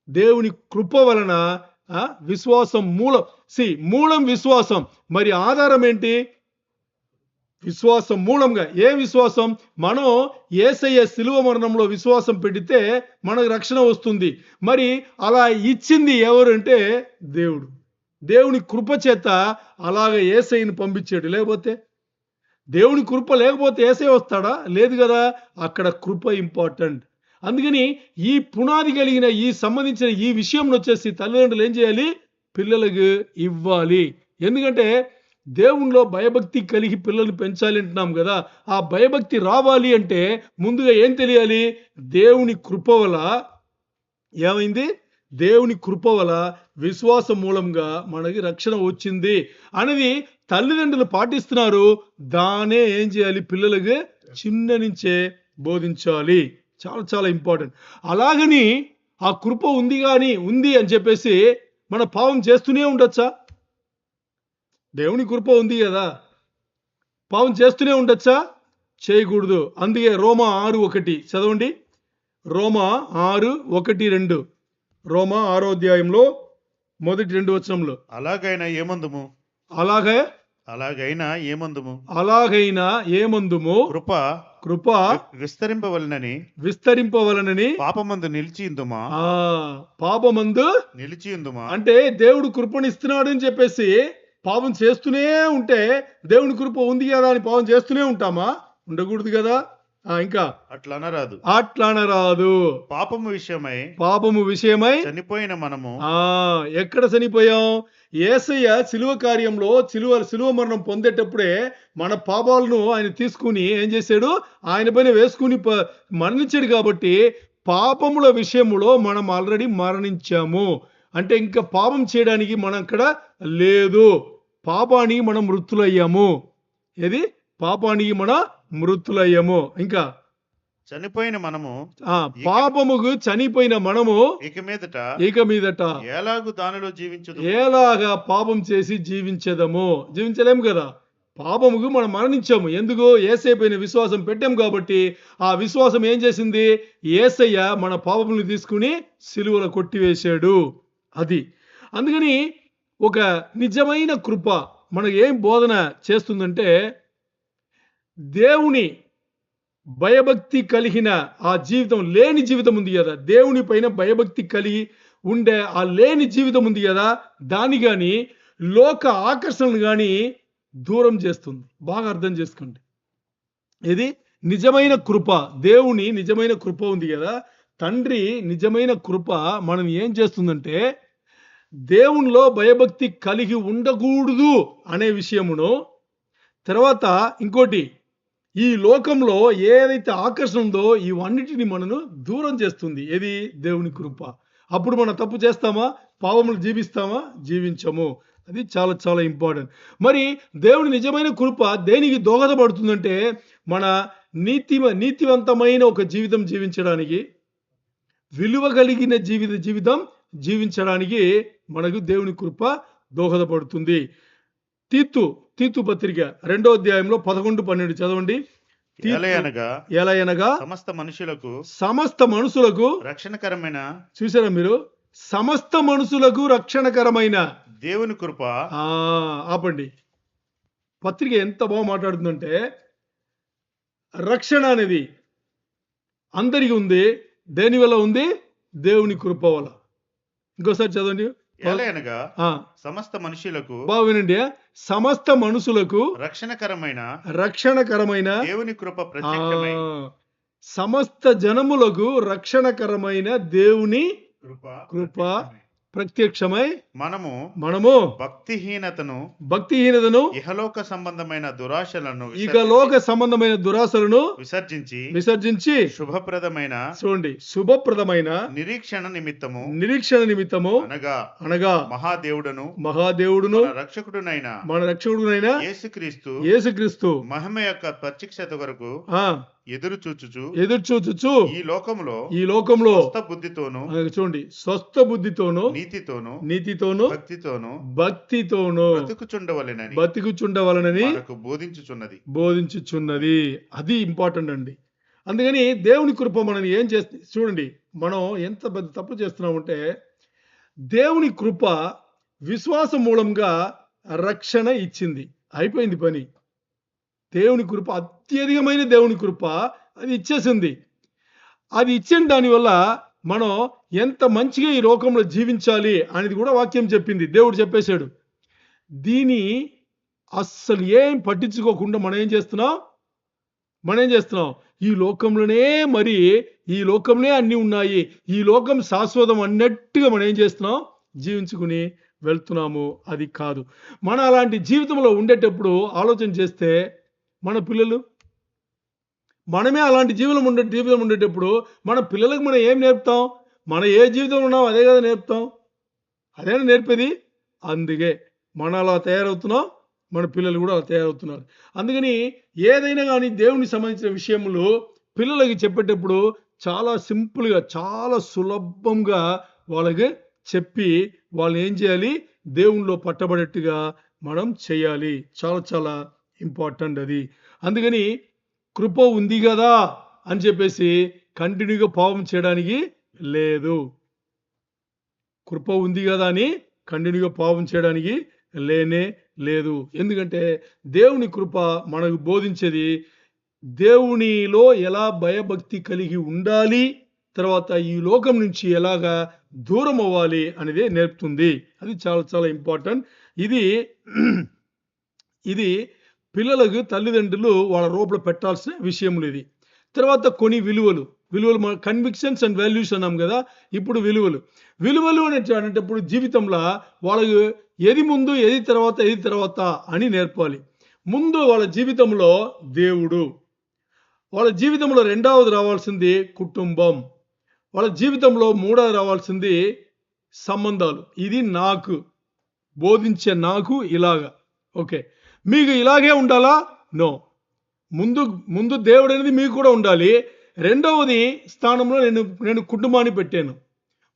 దేవుని కృప వలన విశ్వాసం మూలం విశ్వాసం. మరి ఆధారం ఏంటి? విశ్వాసం మూలంగా. ఏ విశ్వాసం? మనం యేసయ్య శిలువ మరణంలో విశ్వాసం పెడితే మనకు రక్షణ వస్తుంది. మరి అలా ఇచ్చింది ఎవరు అంటే దేవుడు. దేవుని కృప చేత అలాగ యేసయ్యను పంపించాడు. లేకపోతే దేవుని కృప లేకపోతే యేసయ్య వస్తాడా? లేదు కదా. అక్కడ కృప ఇంపార్టెంట్. అందుకని ఈ పునాది కలిగిన ఈ సంబంధించిన ఈ విషయం వచ్చేసి తల్లిదండ్రులు ఏం చేయాలి? పిల్లలకు ఇవ్వాలి. ఎందుకంటే దేవునిలో భయభక్తి కలిగి పిల్లల్ని పెంచాలి అంటున్నాం కదా. ఆ భయభక్తి రావాలి అంటే ముందుగా ఏం తెలియాలి? దేవుని కృప వల్ల ఏమైంది? దేవుని కృప వల్ల విశ్వాసం మూలంగా మనకి రక్షణ వచ్చింది అనేది తల్లిదండ్రులు పాటిస్తున్నారు. దానే ఏం చేయాలి? పిల్లలకి చిన్న నుంచే బోధించాలి. చాలా చాలా ఇంపార్టెంట్. అలాగని ఆ కృప ఉంది అని చెప్పేసి మన పాపం చేస్తూనే ఉండొచ్చా? దేవుని కృప ఉంది కదా, పాపం చేస్తూనే ఉండొచ్చా? చేయకూడదు. అందుకే రోమా 6:1 చదవండి. రోమా 6:1-2. రోమా 6వ అధ్యాయంలో మొదటి 2 వచనంలో అలాగైనా ఏమందుము కృప విస్తరింపవలనని పాపమందు నిలిచియుందుమా అంటే దేవుడు కృపనిస్తున్నాడు అని చెప్పేసి పాపం చేస్తూనే ఉంటే దేవుని కృప ఉంది కదా అని పాపం చేస్తూనే ఉంటామా? ఉండకూడదు కదా. ఇంకా అట్లా అనరాదు. పాపము విషయమై చనిపోయిన మనము ఎక్కడ చనిపోయాం? యేసయ్య శిలువ కార్యంలో శిలువ మరణం పొందేటప్పుడే మన పాపాలను ఆయన తీసుకుని ఏం చేశాడు? ఆయన పైన వేసుకుని మరణించాడు. కాబట్టి పాపముల విషయములో మనం ఆల్రెడీ మరణించాము. అంటే ఇంకా పాపం చేయడానికి మనం అక్కడ లేదు. పాపానికి మనం మృతులయ్యాము. ఏది? పాపానికి మనం మృతులయ్యాము. ఇంకా చనిపోయిన మనము పాపముకు చనిపోయిన మనము ఇక మీదట ఎలాగూ దానిలో ఎలాగా పాపం చేసి జీవించలేము కదా. పాపముకు మనం మరణించాము. ఎందుకు? యేసయ్య పైన విశ్వాసం పెట్టాం కాబట్టి, ఆ విశ్వాసం ఏం చేసింది? యేసయ్య మన పాపములను తీసుకుని సిలువలో కొట్టివేశాడు. అది. అందుకని ఒక నిజమైన కృప మనకు ఏం బోధన చేస్తుందంటే, దేవుని భయభక్తి కలిగిన ఆ జీవితం, లేని జీవితం ఉంది కదా, దేవుని పైన భయభక్తి కలిగి ఉండే ఆ లేని జీవితం ఉంది కదా, దాన్ని గాని లోక ఆకర్షణలు గాని దూరం చేస్తుంది. బాగా అర్థం చేసుకోండి. ఇది నిజమైన కృప, దేవుని నిజమైన కృప ఉంది కదా, తండ్రి నిజమైన కృప మనం ఏం చేస్తుందంటే, దేవునిలో భయభక్తి కలిగి ఉండకూడదు అనే విషయమును, తర్వాత ఇంకోటి, ఈ లోకంలో ఏదైతే ఆకర్షణ ఉందో ఇవన్నిటిని మనను దూరం చేస్తుంది. ఏది? దేవుని కృప. అప్పుడు మనం తప్పు చేస్తామా? పాపములు జీవిస్తామా? జీవించము. అది చాలా చాలా ఇంపార్టెంట్. మరి దేవుని నిజమైన కృప దేనికి దోహదపడుతుందంటే, మన నీతివంతమైన ఒక జీవితం జీవించడానికి, విలువ కలిగిన జీవితం జీవించడానికి మనకు దేవుని కృప దోహదపడుతుంది. తీతు పత్రిక 2వ అధ్యాయంలో 11, 12 చదవండి. ఎలయనగా సమస్త మనుషులకు రక్షణకరమైన, చూసారా మీరు? సమస్త మనుషులకు రక్షణకరమైన దేవుని కృప. ఆపండి. పత్రిక ఎంత బాగా మాట్లాడుతుందంటే, రక్షణ అనేది అందరికీ ఉంది. దేని వల్ల ఉంది? దేవుని కృప వల్ల. ఇంకోసారి చదవండి. ఎలయనగా సమస్త మనుషులకు, బాగా వినండి, సమస్త మనుషులకు రక్షణకరమైన దేవుని కృప ప్రత్యక్షమై, సమస్త జనములకు రక్షణకరమైన దేవుని కృప ప్రత్యక్షమై, మనము భక్తిహీనతను ఇహలోక సంబంధమైన దురాశలను విసర్జించి శుభప్రదమైన నిరీక్షణ నిమిత్తము అనగా మహాదేవుడును మన రక్షకుడునైన యేసుక్రీస్తు మహిమ యొక్క ప్రత్యక్షత కొరకు ఎదురు చూచుచు ఈ లోకంలో చూడండి, స్వస్థ బుద్ధితోను నీతితోను భక్తితోను బతుకుచుండవలనని బోధించుచున్నది. అది ఇంపార్టెంట్ అండి. అందుకని దేవుని కృప మనని ఏం చేస్తుంది చూడండి. మనం ఎంత పెద్ద తప్పు చేస్తున్నామంటే, దేవుని కృప విశ్వాసం మూలంగా రక్షణ ఇచ్చింది. అయిపోయింది పని. దేవుని కృప, అత్యధికమైన దేవుని కృప అది ఇచ్చేసింది. అది ఇచ్చిన దానివల్ల మనం ఎంత మంచిగా ఈ లోకంలో జీవించాలి అనేది కూడా వాక్యం చెప్పింది. దేవుడు చెప్పేశాడు. దీని అస్సలు ఏం పట్టించుకోకుండా మనం ఏం చేస్తున్నాం? ఈ లోకంలోనే అన్నీ ఉన్నాయి, ఈ లోకం శాశ్వతం అన్నట్టుగా మనం ఏం చేస్తున్నాం? జీవించుకుని వెళ్తున్నాము. అది కాదు. మన అలాంటి జీవితంలో ఉండేటప్పుడు ఆలోచన చేస్తే, మన పిల్లలు, మనమే అలాంటి జీవితం ఉండేటప్పుడు మన పిల్లలకు మనం ఏం నేర్పుతాం? మన ఏ జీవితంలో ఉన్నాం అదే కదా నేర్పుతాం. అదేనా నేర్పేది? అందుకే మనం అలా తయారవుతున్నాం, మన పిల్లలు కూడా అలా తయారవుతున్నారు. అందుకని ఏదైనా కానీ దేవునికి సంబంధించిన విషయములు పిల్లలకి చెప్పేటప్పుడు చాలా సింపుల్గా, చాలా సులభంగా వాళ్ళకి చెప్పి వాళ్ళని ఏం చేయాలి? దేవునిలో పట్టబడేట్టుగా మనం చేయాలి. చాలా చాలా ఇంపార్టెంట్ అది. అందుకని కృప ఉంది కదా అని చెప్పేసి కంటిన్యూగా పాపం చేయడానికి లేదు. కృప ఉంది కదా అని కంటిన్యూగా పాపం చేయడానికి లేనే లేదు. ఎందుకంటే దేవుని కృప మనకు బోధించేది దేవునిలో ఎలా భయభక్తి కలిగి ఉండాలి, తర్వాత ఈ లోకం నుంచి ఎలాగా దూరం అవ్వాలి అనేది నేర్పుతుంది. అది చాలా చాలా ఇంపార్టెంట్. ఇది పిల్లలకు తల్లిదండ్రులు వాళ్ళ రూపంలో పెట్టాల్సిన విషయములు ఇది. తర్వాత కొన్ని విలువలు కన్విక్షన్స్ అండ్ వాల్యూస్ అన్నాం కదా. ఇప్పుడు విలువలు అనేటప్పుడు జీవితంలో వాళ్ళకు ఏది ముందు ఏది తర్వాత అని నేర్పాలి. ముందు వాళ్ళ జీవితంలో దేవుడు, వాళ్ళ జీవితంలో రెండవది రావాల్సింది కుటుంబం, వాళ్ళ జీవితంలో మూడవది రావాల్సింది సంబంధాలు. ఇది నాకు బోధించే ఇలాగా. ఓకే, మీకు ఇలాగే ఉండాలా? నో. ముందు దేవుడు అనేది మీకు కూడా ఉండాలి. రెండవది స్థానంలో నేను కుటుంబాన్ని పెట్టాను.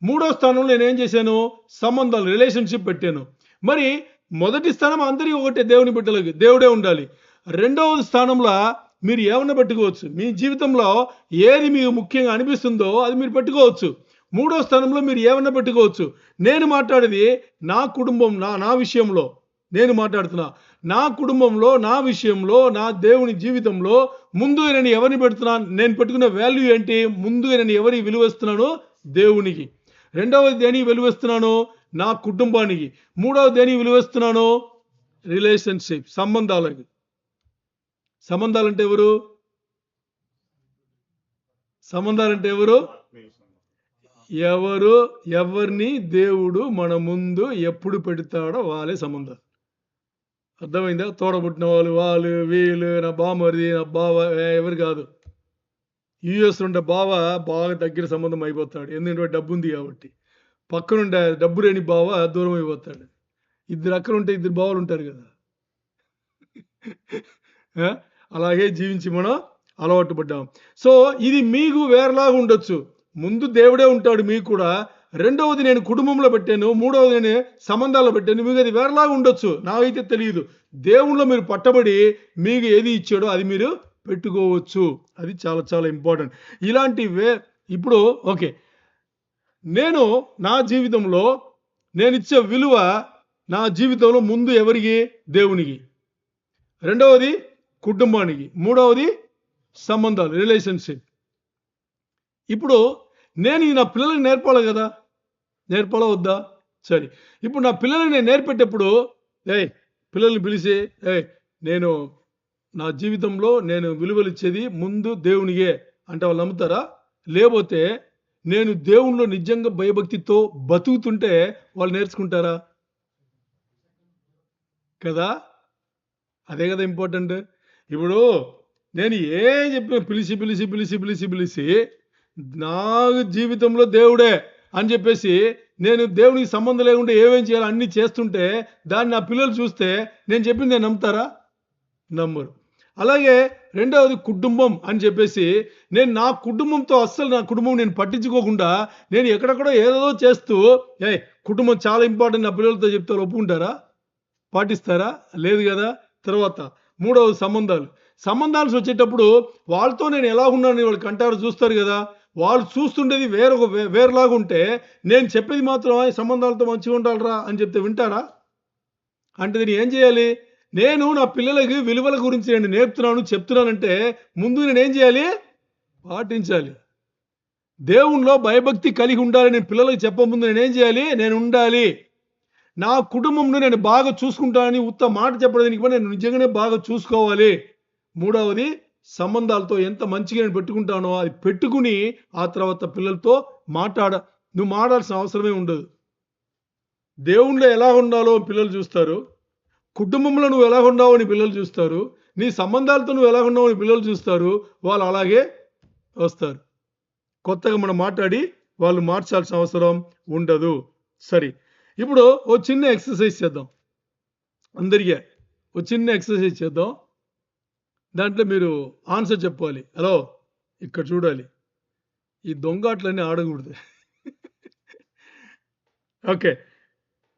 మూడో స్థానంలో నేనేం చేశాను? సంబంధాలు, రిలేషన్షిప్ పెట్టాను. మరి మొదటి స్థానం అందరికీ ఒకటే, దేవుని బిడ్డలకి దేవుడే ఉండాలి. రెండవ స్థానంలో మీరు ఏమన్నా పెట్టుకోవచ్చు. మీ జీవితంలో ఏది మీకు ముఖ్యంగా అనిపిస్తుందో అది మీరు పెట్టుకోవచ్చు. మూడో స్థానంలో మీరు ఏమన్నా పెట్టుకోవచ్చు. నేను మాట్లాడేది నా కుటుంబం, నా విషయంలో నేను మాట్లాడుతున్నా. నా కుటుంబంలో, నా విషయంలో, నా దేవుని జీవితంలో ముందుగా నేను ఎవరిని పెడుతున్నాను, నేను పెట్టుకున్న వాల్యూ ఏంటి, ముందుగా నేను ఎవరికి విలువిస్తున్నాను, దేవునికి. రెండవది దేనికి విలువిస్తున్నాను, నా కుటుంబానికి. మూడవది దేనికి విలువిస్తున్నాను, రిలేషన్షిప్, సంబంధాలకి. సంబంధాలంటే ఎవరు? సంబంధాలంటే ఎవరు? ఎవరిని దేవుడు మన ముందు ఎప్పుడు పెడతాడో వాళ్ళే సంబంధాలు. అర్థమైందా? తోడబుట్టిన వాళ్ళు వీళ్ళు, నా బామరిది, నా బావ ఎవరు కాదు. యూఎస్ ఉండే బావ బాగా దగ్గర సంబంధం అయిపోతాడు, ఎందుకంటే డబ్బు ఉంది కాబట్టి. పక్కనుండే డబ్బు లేని బావ దూరం అయిపోతాడు. ఇద్దరు అక్కలు ఉంటే ఇద్దరు బావలు ఉంటారు కదా. అలాగే జీవించి మనం అలవాటు పడ్డాం. సో ఇది మీకు వేరేలాగా ఉండొచ్చు. ముందు దేవుడే ఉంటాడు మీకు కూడా. రెండవది నేను కుటుంబంలో పెట్టాను, మూడవది నేను సంబంధాల్లో పెట్టాను. మీకు అది వేరేలాగా ఉండొచ్చు, నాకైతే తెలియదు. దేవుణ్ణిలో మీరు పట్టబడి మీకు ఏది ఇచ్చాడో అది మీరు పెట్టుకోవచ్చు. అది చాలా చాలా ఇంపార్టెంట్. ఇలాంటి ఇప్పుడు ఓకే, నేను నా జీవితంలో నేను ఇచ్చే విలువ నా జీవితంలో ముందు ఎవరికి? దేవునికి. రెండవది కుటుంబానికి. మూడవది సంబంధాలు, రిలేషన్షిప్. ఇప్పుడు నేను నా పిల్లలకి నేర్పాలి కదా, నేర్పాలా వద్దా? సరే, ఇప్పుడు నా పిల్లలకి నేను నేర్పేటప్పుడు పిల్లల్ని పిలిచి నేను నా జీవితంలో నేను విలువలు ఇచ్చేది ముందు దేవునికే అంటే వాళ్ళు నమ్ముతారా? లేకపోతే నేను దేవునిలో నిజంగా భయభక్తితో బతుకుతుంటే వాళ్ళు నేర్చుకుంటారా? కదా, అదే కదా ఇంపార్టెంట్. ఇప్పుడు నేను ఏం చెప్పిన పిలిచి పిలిచి పిలిచి పిలిచి పిలిచి నా జీవితంలో దేవుడే అని చెప్పేసి నేను దేవునికి సంబంధం లేకుండా ఏమేం చేయాలో అన్నీ చేస్తుంటే దాన్ని నా పిల్లలు చూస్తే నేను చెప్పింది నేను నమ్ముతారా? నమ్మరు. అలాగే రెండవది కుటుంబం అని చెప్పేసి నేను నా కుటుంబంతో అస్సలు నా కుటుంబం నేను పట్టించుకోకుండా నేను ఎక్కడెక్కడో ఏదో చేస్తూ కుటుంబం చాలా ఇంపార్టెంట్ నా పిల్లలతో చెప్తారు, ఒప్పుకుంటారా? పాటిస్తారా? లేదు కదా. తర్వాత మూడవది సంబంధాలు వచ్చేటప్పుడు వాళ్ళతో నేను ఎలా ఉన్నాను వాళ్ళు కంటారు, చూస్తారు కదా. వాళ్ళు చూస్తుండేది వేరేలాగా ఉంటే నేను చెప్పేది మాత్రం సంబంధాలతో మంచిగా ఉండాలరా అని చెప్తే వింటారా? అంటే నేను ఏం చేయాలి? నేను నా పిల్లలకి విలువల గురించి నేను నేర్పుతున్నాను, చెప్తున్నానంటే ముందు నేను ఏం చేయాలి? పాటించాలి. దేవునిలో భయభక్తి కలిగి ఉండాలి. నేను పిల్లలకి చెప్పముందు నేనేం చేయాలి? నేను ఉండాలి. నా కుటుంబంలో నేను బాగా చూసుకుంటానని ఉత్త మాట చెప్పడానికి నేను నిజంగానే బాగా చూసుకోవాలి. మూడవది సంబంధాలతో ఎంత మంచిగా నేను పెట్టుకుంటానో అది పెట్టుకుని ఆ తర్వాత పిల్లలతో నువ్వు మాట్లాడాల్సిన అవసరమే ఉండదు. దేవుణ్ణిలో ఎలా ఉండాలో పిల్లలు చూస్తారు, కుటుంబంలో నువ్వు ఎలా ఉన్నావో అని పిల్లలు చూస్తారు, నీ సంబంధాలతో నువ్వు ఎలా ఉన్నావో అని పిల్లలు చూస్తారు. వాళ్ళు అలాగే వస్తారు. కొత్తగా మనం మాట్లాడి వాళ్ళు మార్చాల్సిన అవసరం ఉండదు. సరే, ఇప్పుడు ఓ చిన్న ఎక్సర్సైజ్ చేద్దాం. అందరికీ ఓ చిన్న ఎక్సర్సైజ్ చేద్దాం. దాంట్లో మీరు ఆన్సర్ చెప్పాలి. హలో, ఇక్కడ చూడాలి, ఈ దొంగాట్లన్నీ ఆడకూడదు. ఓకే,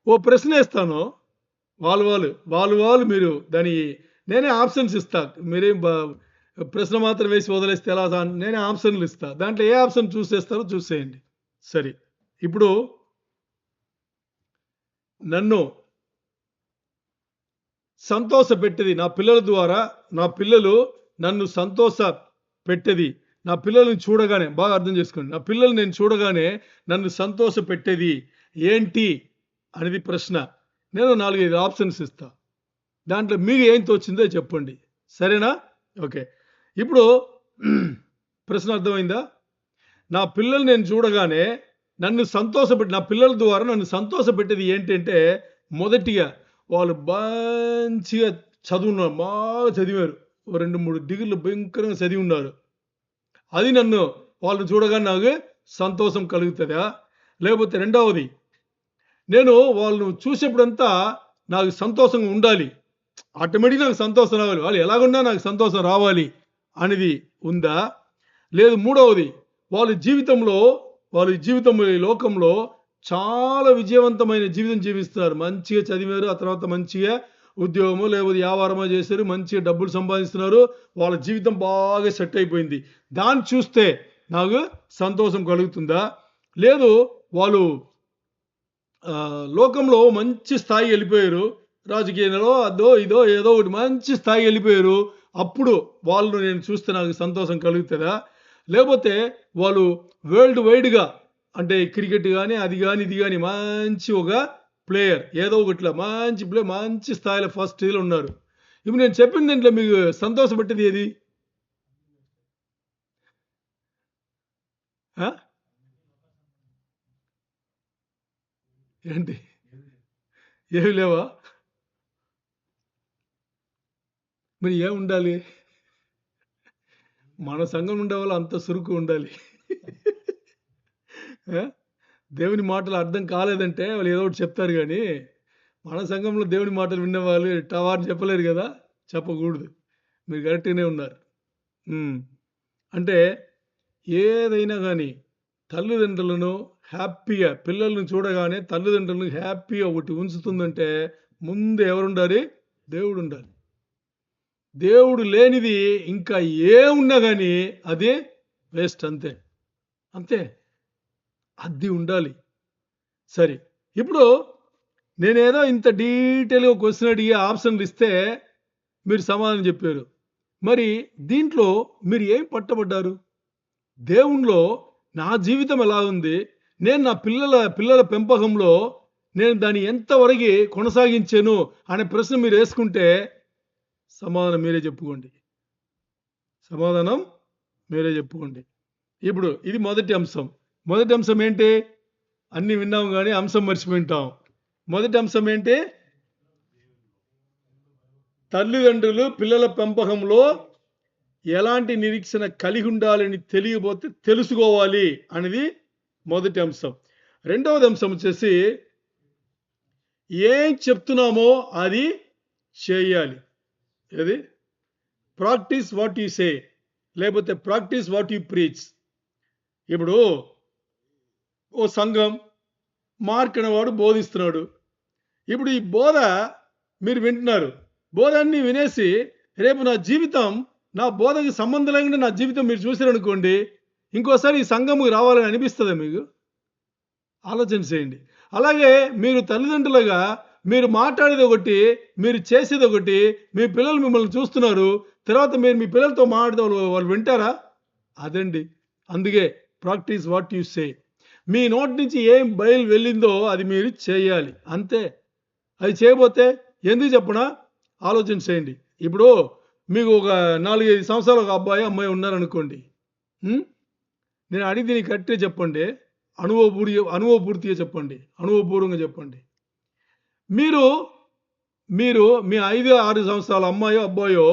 ఓ ప్రశ్న వేస్తాను. వాళ్ళు మీరు దాని నేనే ఆప్షన్స్ ఇస్తా. మీరేం ప్రశ్న మాత్రం వేసి వదిలేస్తే ఎలా? నేనే ఆప్షన్లు ఇస్తా. దాంట్లో ఏ ఆప్షన్ చూసేస్తారో చూసేయండి. సరే, ఇప్పుడు నన్ను సంతోష పెట్టేది నా పిల్లల ద్వారా, నా పిల్లలు నన్ను సంతోష పెట్టేది, నా పిల్లల్ని చూడగానే బాగా అర్థం చేసుకోండి, నా పిల్లలు నేను చూడగానే నన్ను సంతోష పెట్టేది ఏంటి అనేది ప్రశ్న. నేను 4-5 ఆప్షన్స్ ఇస్తా. దాంట్లో మీకు ఏం తోచిందో చెప్పండి. సరేనా? ఓకే, ఇప్పుడు ప్రశ్న అర్థమైందా? నా పిల్లలు నేను చూడగానే నన్ను నా పిల్లల ద్వారా నన్ను సంతోష పెట్టేది ఏంటంటే, మొదటిగా వాళ్ళు మంచిగా చదువున్నారు, బాగా చదివారు, 2-3 డిగ్రీలు భయంకరంగా చదివి ఉన్నారు. అది వాళ్ళని చూడగానే నాకు సంతోషం కలుగుతుందా? లేకపోతే రెండవది, నేను వాళ్ళను చూసేప్పుడంతా నాకు సంతోషంగా ఉండాలి, ఆటోమేటిక్గా నాకు సంతోషం రావాలి, వాళ్ళు ఎలాగున్నా నాకు సంతోషం రావాలి అనేది ఉందా? లేదు మూడవది, వాళ్ళ జీవితంలో ఈ లోకంలో చాలా విజయవంతమైన జీవితం జీవిస్తున్నారు. మంచిగా చదివారు, ఆ తర్వాత మంచిగా ఉద్యోగమో లేకపోతే వ్యాపారమో చేశారు, మంచిగా డబ్బులు సంపాదిస్తున్నారు, వాళ్ళ జీవితం బాగా సెట్ అయిపోయింది. దాన్ని చూస్తే నాకు సంతోషం కలుగుతుందా? లేదు, వాళ్ళు లోకంలో మంచి స్థాయి వెళ్ళిపోయారు, రాజకీయంలో అదో ఇదో ఏదో ఒకటి మంచి స్థాయి వెళ్ళిపోయారు, అప్పుడు వాళ్ళు నేను చూస్తే నాకు సంతోషం కలుగుతుందా? లేకపోతే వాళ్ళు వరల్డ్ వైడ్గా అంటే క్రికెట్ కానీ అది కానీ ఇది కానీ మంచి ఒక ప్లేయర్ ఏదో ఒకటిలా మంచి ప్లే మంచి స్థాయిలో ఫస్ట్ ఇదిలో ఉన్నారు. ఇప్పుడు నేను చెప్పిన దీంట్లో మీకు సంతోషపెట్టేది ఏది? ఆ? ఏంటి? ఏమి లేవా? మరి ఏం ఉండాలి? మన సంఘం ఉండే వాళ్ళు అంత సురుకు ఉండాలి. ఆ? దేవుని మాటలు అర్థం కాలేదంటే వాళ్ళు ఏదో ఒకటి చెప్తారు కానీ మన సంఘంలో దేవుని మాటలు వినేవాళ్ళు టవార్ని చెప్పలేరు కదా, చెప్పకూడదు. మీరు కరెక్ట్గానే ఉన్నారు. అంటే ఏదైనా కానీ తల్లిదండ్రులను హ్యాపీగా పిల్లలను చూడగానే తల్లిదండ్రులను హ్యాపీగా ఒకటి ఉంచుతుందంటే ముందు ఎవరుండాలి? దేవుడు ఉండాలి. దేవుడు లేనిది ఇంకా ఏమున్నా కానీ అది వేస్ట్, అంతే అంతే. అది ఉండాలి. సరే, ఇప్పుడు నేనేదో ఇంత డీటెయిల్గా క్వశ్చన్ అడిగి ఆప్షన్లు ఇస్తే మీరు సమాధానం చెప్పారు. మరి దీంట్లో మీరు ఏం పట్టబడ్డారు? దేవునిలో నా జీవితం ఎలా ఉంది, నేను నా పిల్లల పెంపకంలో నేను దాన్ని ఎంతవరకు కొనసాగించాను అనే ప్రశ్న మీరు వేసుకుంటే సమాధానం మీరే చెప్పుకోండి. సమాధానం మీరే చెప్పుకోండి. ఇప్పుడు ఇది మొదటి అంశం. మొదటి అంశం ఏంటి? అన్నీ విన్నాం కానీ అంశం మర్చిపోయింటాం. మొదటి అంశం ఏంటి? తల్లిదండ్రులు పిల్లల పెంపకంలో ఎలాంటి నిరీక్షణ కలిగి ఉండాలని తెలియబోతే తెలుసుకోవాలి అనేది మొదటి అంశం. రెండవది అంశం వచ్చేసి ఏం చెప్తున్నామో అది చేయాలి. ఏది? ప్రాక్టీస్ వాట్ యు సే, లేకపోతే ప్రాక్టీస్ వాట్ యు ప్రీచ్. ఇప్పుడు ఓ సంఘం మార్క్ అనేవాడు బోధిస్తున్నాడు. ఇప్పుడు ఈ బోధ మీరు వింటున్నారు. బోధన్ని వినేసి రేపు నా బోధకి సంబంధం లేకుండా నా జీవితం మీరు చూసారనుకోండి, ఇంకోసారి ఈ సంఘముకి రావాలని అనిపిస్తుందా మీకు? ఆలోచన చేయండి. అలాగే మీరు తల్లిదండ్రులుగా మీరు మాట్లాడేది ఒకటి, మీరు చేసేది ఒకటి, మీ పిల్లలు మిమ్మల్ని చూస్తున్నారు, తర్వాత మీరు మీ పిల్లలతో మాట్లాడితే వాళ్ళు వింటారా? అదండి. అందుకే ప్రాక్టీస్ వాట్ యు సే. మీ నోటి నుంచి ఏం బయలు వెళ్ళిందో అది మీరు చేయాలి, అంతే. అది చేయబోతే ఎందుకు చెప్పనా? ఆలోచన చేయండి. ఇప్పుడు మీకు ఒక 4-5 సంవత్సరాలు ఒక అబ్బాయి అమ్మాయి ఉన్నారనుకోండి. నేను అడిగి నీకు కరెక్ట్గా చెప్పండి, అనుభవపూర్తిగా చెప్పండి, అనుభవపూర్వంగా చెప్పండి. మీరు మీరు మీ 5-6 సంవత్సరాల అమ్మాయో అబ్బాయో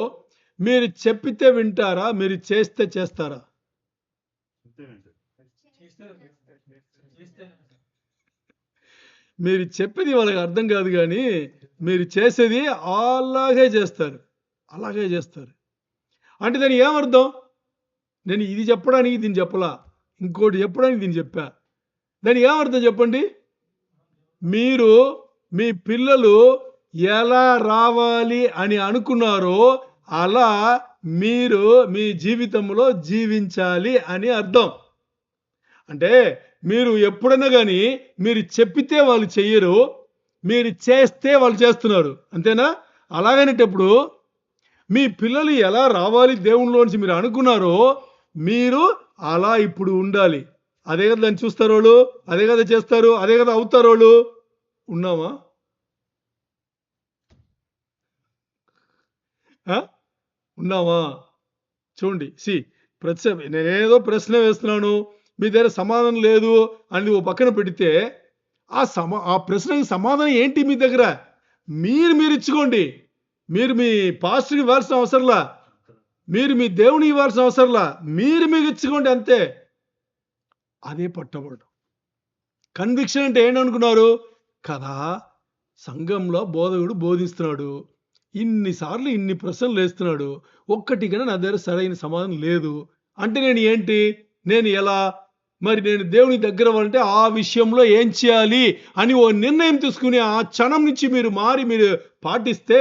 మీరు చెప్పితే వింటారా? మీరు చేస్తే చేస్తారా? మీరు చెప్పేది వాళ్ళకి అర్థం కాదు కానీ మీరు చేసేది అలాగే చేస్తారు, అలాగే చేస్తారు. అంటే దాని ఏమర్థం? నేను ఇది చెప్పడానికి దీన్ని చెప్పలా, ఇంకోటి చెప్పడానికి దీన్ని చెప్పా. దాని ఏమర్థం చెప్పండి? మీరు మీ పిల్లలు ఎలా రావాలి అని అనుకున్నారో అలా మీరు మీ జీవితంలో జీవించాలి అని అర్థం. అంటే మీరు ఎప్పుడైనా కానీ మీరు చెప్పితే వాళ్ళు చెయ్యరు, మీరు చేస్తే వాళ్ళు చేస్తున్నారు, అంతేనా? అలాగనేటప్పుడు మీ పిల్లలు ఎలా రావాలి దేవునిలోంచి మీరు అనుకున్నారో మీరు అలా ఇప్పుడు ఉండాలి. అదే కదా దాన్ని చూస్తారు వాళ్ళు, అదే కదా చేస్తారు, అదే కదా అవుతారు వాళ్ళు. ఉన్నామా? ఉన్నామా? చూడండి, నేనేదో ప్రశ్న వేస్తున్నాను, మీ దగ్గర సమాధానం లేదు అని ఓ పక్కన పెడితే ఆ ప్రశ్నకి సమాధానం ఏంటి మీ దగ్గర? మీరు ఇచ్చుకోండి. మీరు మీ పాస్టర్కి ఇవ్వాల్సిన అవసరంలా, మీరు మీ దేవునికి ఇవ్వాల్సిన అవసరంలా, మీరు ఇచ్చుకోండి, అంతే. అదే పట్టబడడం. కన్విక్షన్ అంటే ఏంటనుకున్నారు కదా? సంఘంలో బోధకుడు బోధిస్తున్నాడు, ఇన్నిసార్లు ఇన్ని ప్రశ్నలు వేస్తున్నాడు, ఒక్కటికైనా నా దగ్గర సరైన సమాధానం లేదు అంటే నేను ఎలా మరి నేను దేవుని దగ్గర అవ్వాలంటే ఆ విషయంలో ఏం చేయాలి అని ఓ నిర్ణయం తీసుకుని ఆ క్షణం నుంచి మీరు మారి మీరు పాటిస్తే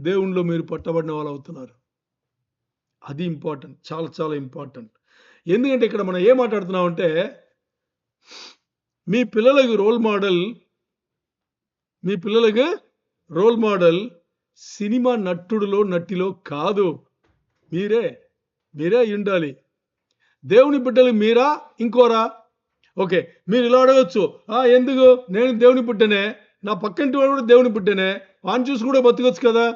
దేవునిలో మీరు పట్టబడిన వాళ్ళు అవుతున్నారు. అది ఇంపార్టెంట్, చాలా చాలా ఇంపార్టెంట్. ఎందుకంటే ఇక్కడ మనం ఏం మాట్లాడుతున్నామంటే మీ పిల్లలకు రోల్ మోడల్ సినిమా నటిలో కాదు, మీరే ఉండాలి. దేవుని బిడ్డలు మీరా ఇంకోరా? ఓకే, మీరు ఇలా అడగచ్చు, ఎందుకు నేను దేవుని బిడ్డనే, నా పక్కింటి వాడు కూడా దేవుని బిడ్డనే, వాడిని చూసి కూడా బతకొచ్చు కదా.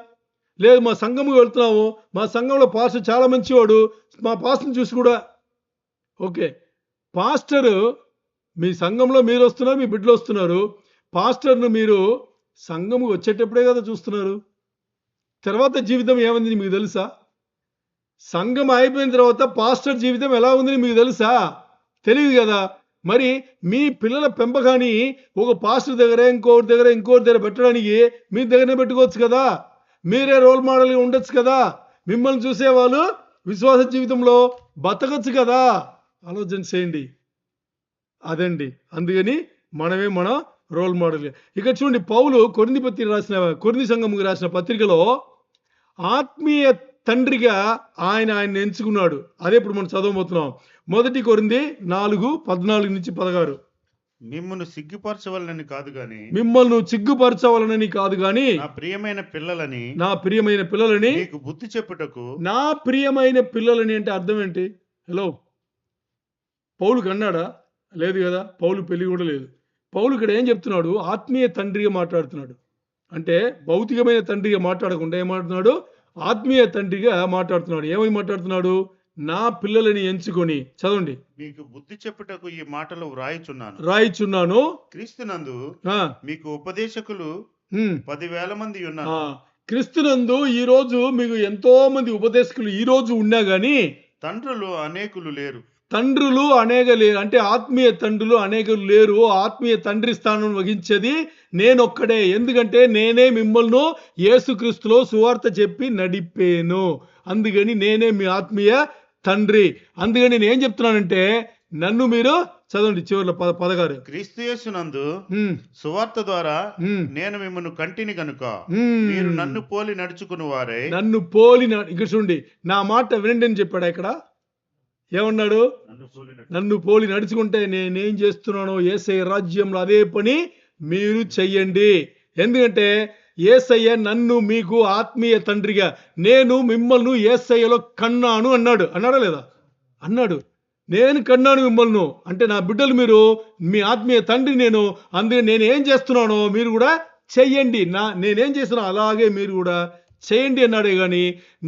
లేదు మా సంఘముకు వెళ్తున్నాము, మా సంఘంలో పాస్టర్ చాలా మంచివాడు, మా పాస్టర్ని చూసి కూడా. ఓకే, పాస్టరు మీ సంఘంలో మీరు వస్తున్నారు, మీ బిడ్డలు వస్తున్నారు. పాస్టర్ను మీరు సంఘము వచ్చేటప్పుడే కదా చూస్తున్నారు. తర్వాత జీవితం ఏమైంది మీకు తెలుసా? సంఘం అయిపోయిన తర్వాత పాస్టర్ జీవితం ఎలా ఉందని మీకు తెలుసా? తెలియదు కదా. మరి మీ పిల్లల పెంపకాన్ని ఒక పాస్టర్ దగ్గర ఇంకోటి దగ్గర పెట్టడానికి మీ దగ్గరనే పెట్టుకోవచ్చు కదా. మీరే రోల్ మోడల్గా ఉండొచ్చు కదా. మిమ్మల్ని చూసేవాళ్ళు విశ్వాస జీవితంలో బతకచ్చు కదా. ఆలోచన చేయండి. అదండి, అందుకని మన రోల్ మోడల్. ఇక చూడండి, పౌలు కొరింథీ సంఘముకు రాసిన పత్రికలో ఆత్మీయ తండ్రిగా ఆయన ఎంచుకున్నాడు. అదే ఇప్పుడు మనం చదవబోతున్నాం. 1 కొరింథీ 4:14-16. మిమ్మల్ని సిగ్గుపరచవలనని కాదు గాని నా ప్రియమైన పిల్లలని మీకు బుద్ధి చెప్పుటకు. నా ప్రియమైన పిల్లలని అంటే అర్థం ఏంటి? హలో, పౌలుకి అన్నాడా? లేదు కదా. పౌలు పెళ్లి కూడా లేదు. పౌలు ఇక్కడ ఏం చెప్తున్నాడు? ఆత్మీయ తండ్రిగా మాట్లాడుతున్నాడు. అంటే భౌతికమైన తండ్రిగా మాట్లాడకుండా ఏం మాట్లాడుతున్నాడు? ఆత్మీయ తండ్రిగా మాట్లాడుతున్నాడు. ఏమని మాట్లాడుతున్నాడు? నా పిల్లలని ఎంచుకొని. చదవండి. మీకు బుద్ధి చెప్పుటకు ఈ మాటలు రాయిచున్నాను క్రీస్తునందు మీకు ఉపదేశకులు 10,000 మంది ఉన్నారు. క్రీస్తునందు ఈ రోజు మీకు ఎంతో మంది ఉపదేశకులు ఈ రోజు ఉన్నా గాని తండ్రులు అనేకులు లేరు. అంటే ఆత్మీయ తండ్రులు అనేకులు లేరు. ఆత్మీయ తండ్రి స్థానం వహించేది నేనొక్కడే. ఎందుకంటే నేనే మిమ్మల్ని యేసుక్రీస్తులో సువార్త చెప్పి నడిపేను. అందుకని నేనే మీ ఆత్మీయ తండ్రి. అందుకని నేను ఏం చెప్తున్నానంటే, నన్ను మీరు చదవండి చివరిలో 16. క్రీస్తు యేసునందు సువార్త ద్వారా నేను మిమ్మల్ని కంటిని కనుక మీరు నన్ను పోలి నడుచుకుని వారే. ఇక్కడ చూడండి, నా మాట వినండి అని చెప్పాడు. ఇక్కడ ఏమన్నాడు? నన్ను పోలి నడుచుకుంటే నేనేం చేస్తున్నానో యేసయ్య రాజ్యంలో అదే పని మీరు చెయ్యండి. ఎందుకంటే యేసయ్య నన్ను మీకు ఆత్మీయ తండ్రిగా, నేను మిమ్మల్ని యేసయ్యలో కన్నాను అన్నాడా లేదా? అన్నాడు. నేను కన్నాను మిమ్మల్ని అంటే నా బిడ్డలు మీరు మీ ఆత్మీయ తండ్రి నేను. అందుకే నేను ఏం చేస్తున్నానో మీరు కూడా చెయ్యండి. నేనేం చేస్తున్నా అలాగే మీరు కూడా చేయండి అన్నాడే కానీ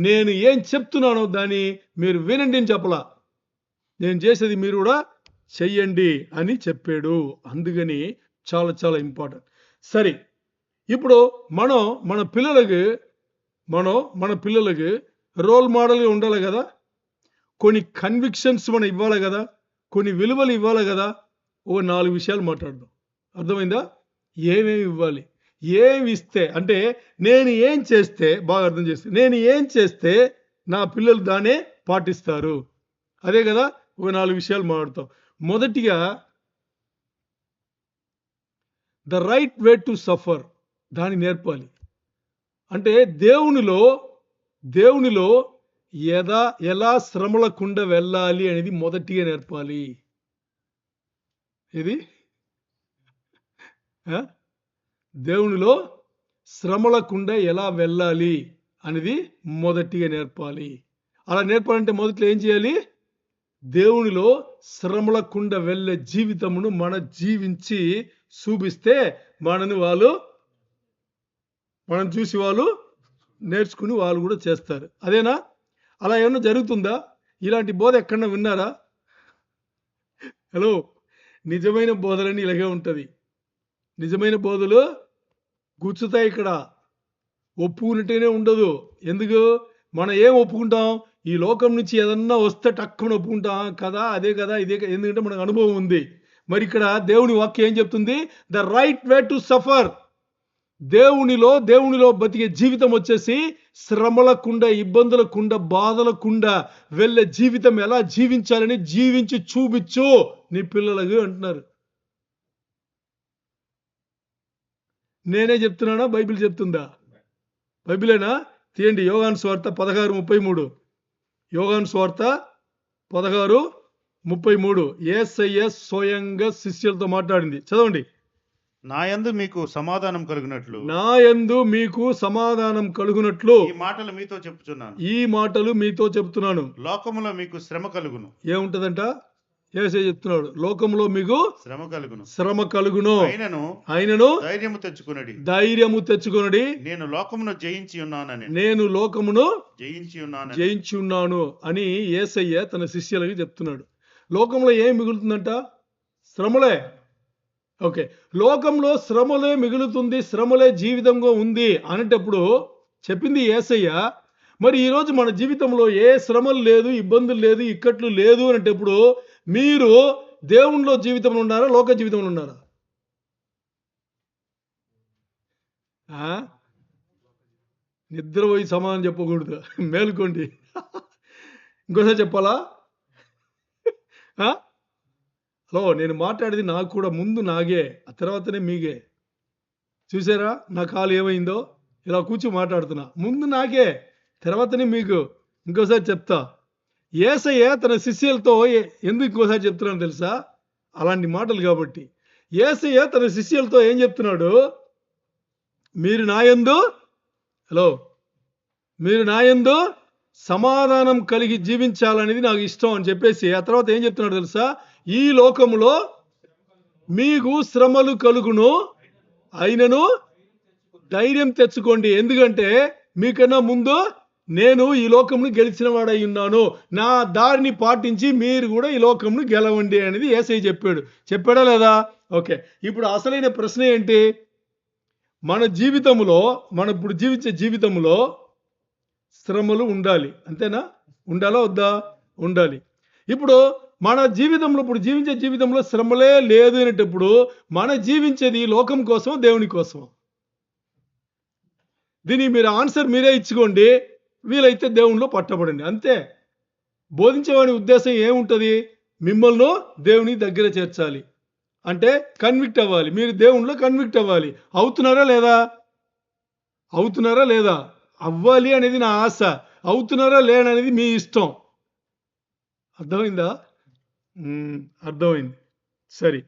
నేను ఏం చెప్తున్నానో దాన్ని మీరు వినండి అని చెప్పలా. నేను చేసేది మీరు కూడా చెయ్యండి అని చెప్పాడు. అందుకని చాలా చాలా ఇంపార్టెంట్. సరే, ఇప్పుడు మన పిల్లలకి రోల్ మోడల్గా ఉండాలి కదా. కొన్ని కన్విక్షన్స్ మనం ఇవ్వాలి కదా, కొన్ని విలువలు ఇవ్వాలి కదా. 4 విషయాలు మాట్లాడదాం. అర్థమైందా? ఏమేమి ఇవ్వాలి, ఏమి ఇస్తే అంటే నేను ఏం చేస్తే, బాగా అర్థం చేస్తే, నేను ఏం చేస్తే నా పిల్లలు దానే పాటిస్తారు. అదే కదా 4 విషయాలు మాట్లాడతాం. మొదటిగా the right way to suffer, దాన్ని నేర్పాలి. అంటే దేవునిలో ఎలా శ్రమలకుండా వెళ్ళాలి అనేది మొదటిగా నేర్పాలి. ఇది దేవునిలో శ్రమలకుండా ఎలా వెళ్ళాలి అనేది మొదటిగా నేర్పాలి. అలా నేర్పాలంటే మొదట్లో ఏం చేయాలి? దేవునిలో శ్రమలకుండా వెళ్ళే జీవితమును మనం జీవించి చూపిస్తే మనం చూసి వాళ్ళు నేర్చుకుని వాళ్ళు కూడా చేస్తారు. అదేనా? అలా ఏమన్నా జరుగుతుందా? ఇలాంటి బోధ ఎక్కడన్నా విన్నారా? హలో, నిజమైన బోధలని ఇలాగే ఉంటుంది. నిజమైన బోధలు గుచ్చుతాయి. ఇక్కడ ఒప్పుకున్నట్టేనే ఉండదు. ఎందుకు? మనం ఏం ఒప్పుకుంటాం? ఈ లోకం నుంచి ఏదన్నా వస్తే టక్కున ఒప్పుకుంటాం కదా, అదే కదా, ఇదే. ఎందుకంటే మనకు అనుభవం ఉంది. మరి ఇక్కడ దేవుని వాక్యం ఏం చెప్తుంది? The right way to suffer. దేవునిలో బతికే జీవితం వచ్చేసి శ్రమలకుండా, ఇబ్బందులకుండా, బాధలకుండా వెళ్ళే జీవితం ఎలా జీవించాలని జీవించి చూపించు. నీ పిల్లలకు అంటున్నారు. నేనే చెప్తున్నానా, బైబిల్ చెప్తుందా? బైబిలేనా? తీయండి, యోహాను సువార్త 16:33. యోహాను సువార్త 16:33. యేసయ్య స్వయంగా శిష్యులతో మాట్లాడింది. చదవండి. నా యందు మీకు సమాధానం కలుగునట్లు నా యందు మీకు సమాధానం కలుగునట్లు ఈ మాటలు మీతో చెప్పుచున్నాను. ఈ మాటలు మీతో చెప్తున్నాను. లోకములో మీకు శ్రమ కలుగును. ఏముంటదంట? యేసయ్య చెప్తున్నాడు, లోకంలో మీకు శ్రమ కలుగును. శ్రమ కలుగును, అయినను ధైర్యము తెచ్చుకొనుడి. ధైర్యము తెచ్చుకొనుడి, నేను లోకమును జయించి ఉన్నానని. నేను లోకమును జయించి జయించి ఉన్నాను అని యేసయ్య తన శిష్యులకు చెప్తున్నాడు. లోకంలో ఏం మిగులుతుందంట? శ్రమలే. ఓకే, లోకంలో శ్రమలే మిగులుతుంది, శ్రమలే జీవితంగా ఉంది అనేటప్పుడు చెప్పింది యేసయ్య. మరి ఈరోజు మన జీవితంలో ఏ శ్రమలు లేదు, ఇబ్బందులు లేదు, ఇక్కట్లు లేదు అనేటప్పుడు మీరు దేవునిలో జీవితంలో ఉన్నారా, లోక జీవితంలో ఉన్నారా? నిద్రపోయి సమాధానం చెప్పకూడదు, మేలుకోండి. ఇంకోసారి చెప్పాలా? హలో, నేను మాట్లాడేది నాకు కూడా ముందు నాగే, ఆ తర్వాతనే మీగే. చూసారా నా కాలు ఏమైందో? ఇలా కూర్చొని మాట్లాడుతున్నా, ముందు నాకే, తర్వాతనే మీకు. ఇంకోసారి చెప్తా. యేసయ్య తన శిష్యులతో ఎందుకు ఇంకోసారి చెప్తున్నాను తెలుసా? అలాంటి మాటలు కాబట్టి. యేసయ్య తన శిష్యులతో ఏం చెప్తున్నాడు? మీరు నాయందు, హలో, మీరు నాయందు సమాధానం కలిగి జీవించాలనేది నాకు ఇష్టం అని చెప్పేసి ఆ తర్వాత ఏం చెప్తున్నాడు తెలుసా? ఈ లోకములో మీకు శ్రమలు కలుగును, అయినను ధైర్యం తెచ్చుకోండి. ఎందుకంటే మీకన్నా ముందు నేను ఈ లోకమును గెలిచిన వాడై ఉన్నాను. నా దారిని పాటించి మీరు కూడా ఈ లోకమును గెలవండి అనేది యేసయ్య చెప్పాడు. చెప్పాడా లేదా? ఓకే, ఇప్పుడు అసలైన ప్రశ్న ఏంటి? మన జీవితంలో, మనం ఇప్పుడు జీవించే జీవితంలో శ్రమలు ఉండాలి, అంతేనా? ఉండాలా వద్దా? ఉండాలి. ఇప్పుడు మన జీవితంలో, ఇప్పుడు జీవించే జీవితంలో శ్రమలే లేదు అనేటప్పుడు మన జీవించేది లోకం కోసం, దేవుని కోసం? దీనికి మీరు ఆన్సర్ మీరే ఇచ్చుకోండి. వీలైతే దేవునిలో పట్టబడండి, అంతే. బోధించేవాడి ఉద్దేశం ఏముంటుంది? మిమ్మల్ని దేవుని దగ్గర చేర్చాలి, అంటే కన్విక్ట్ అవ్వాలి. మీరు దేవునిలో కన్విక్ట్ అవ్వాలి. అవుతున్నారా లేదా? అవుతున్నారా లేదా? అవ్వాలి అనేది నా ఆశ. అవుతున్నారా లేదనేది మీ ఇష్టం. అర్థమైందా? అర్థమైంది. సరే,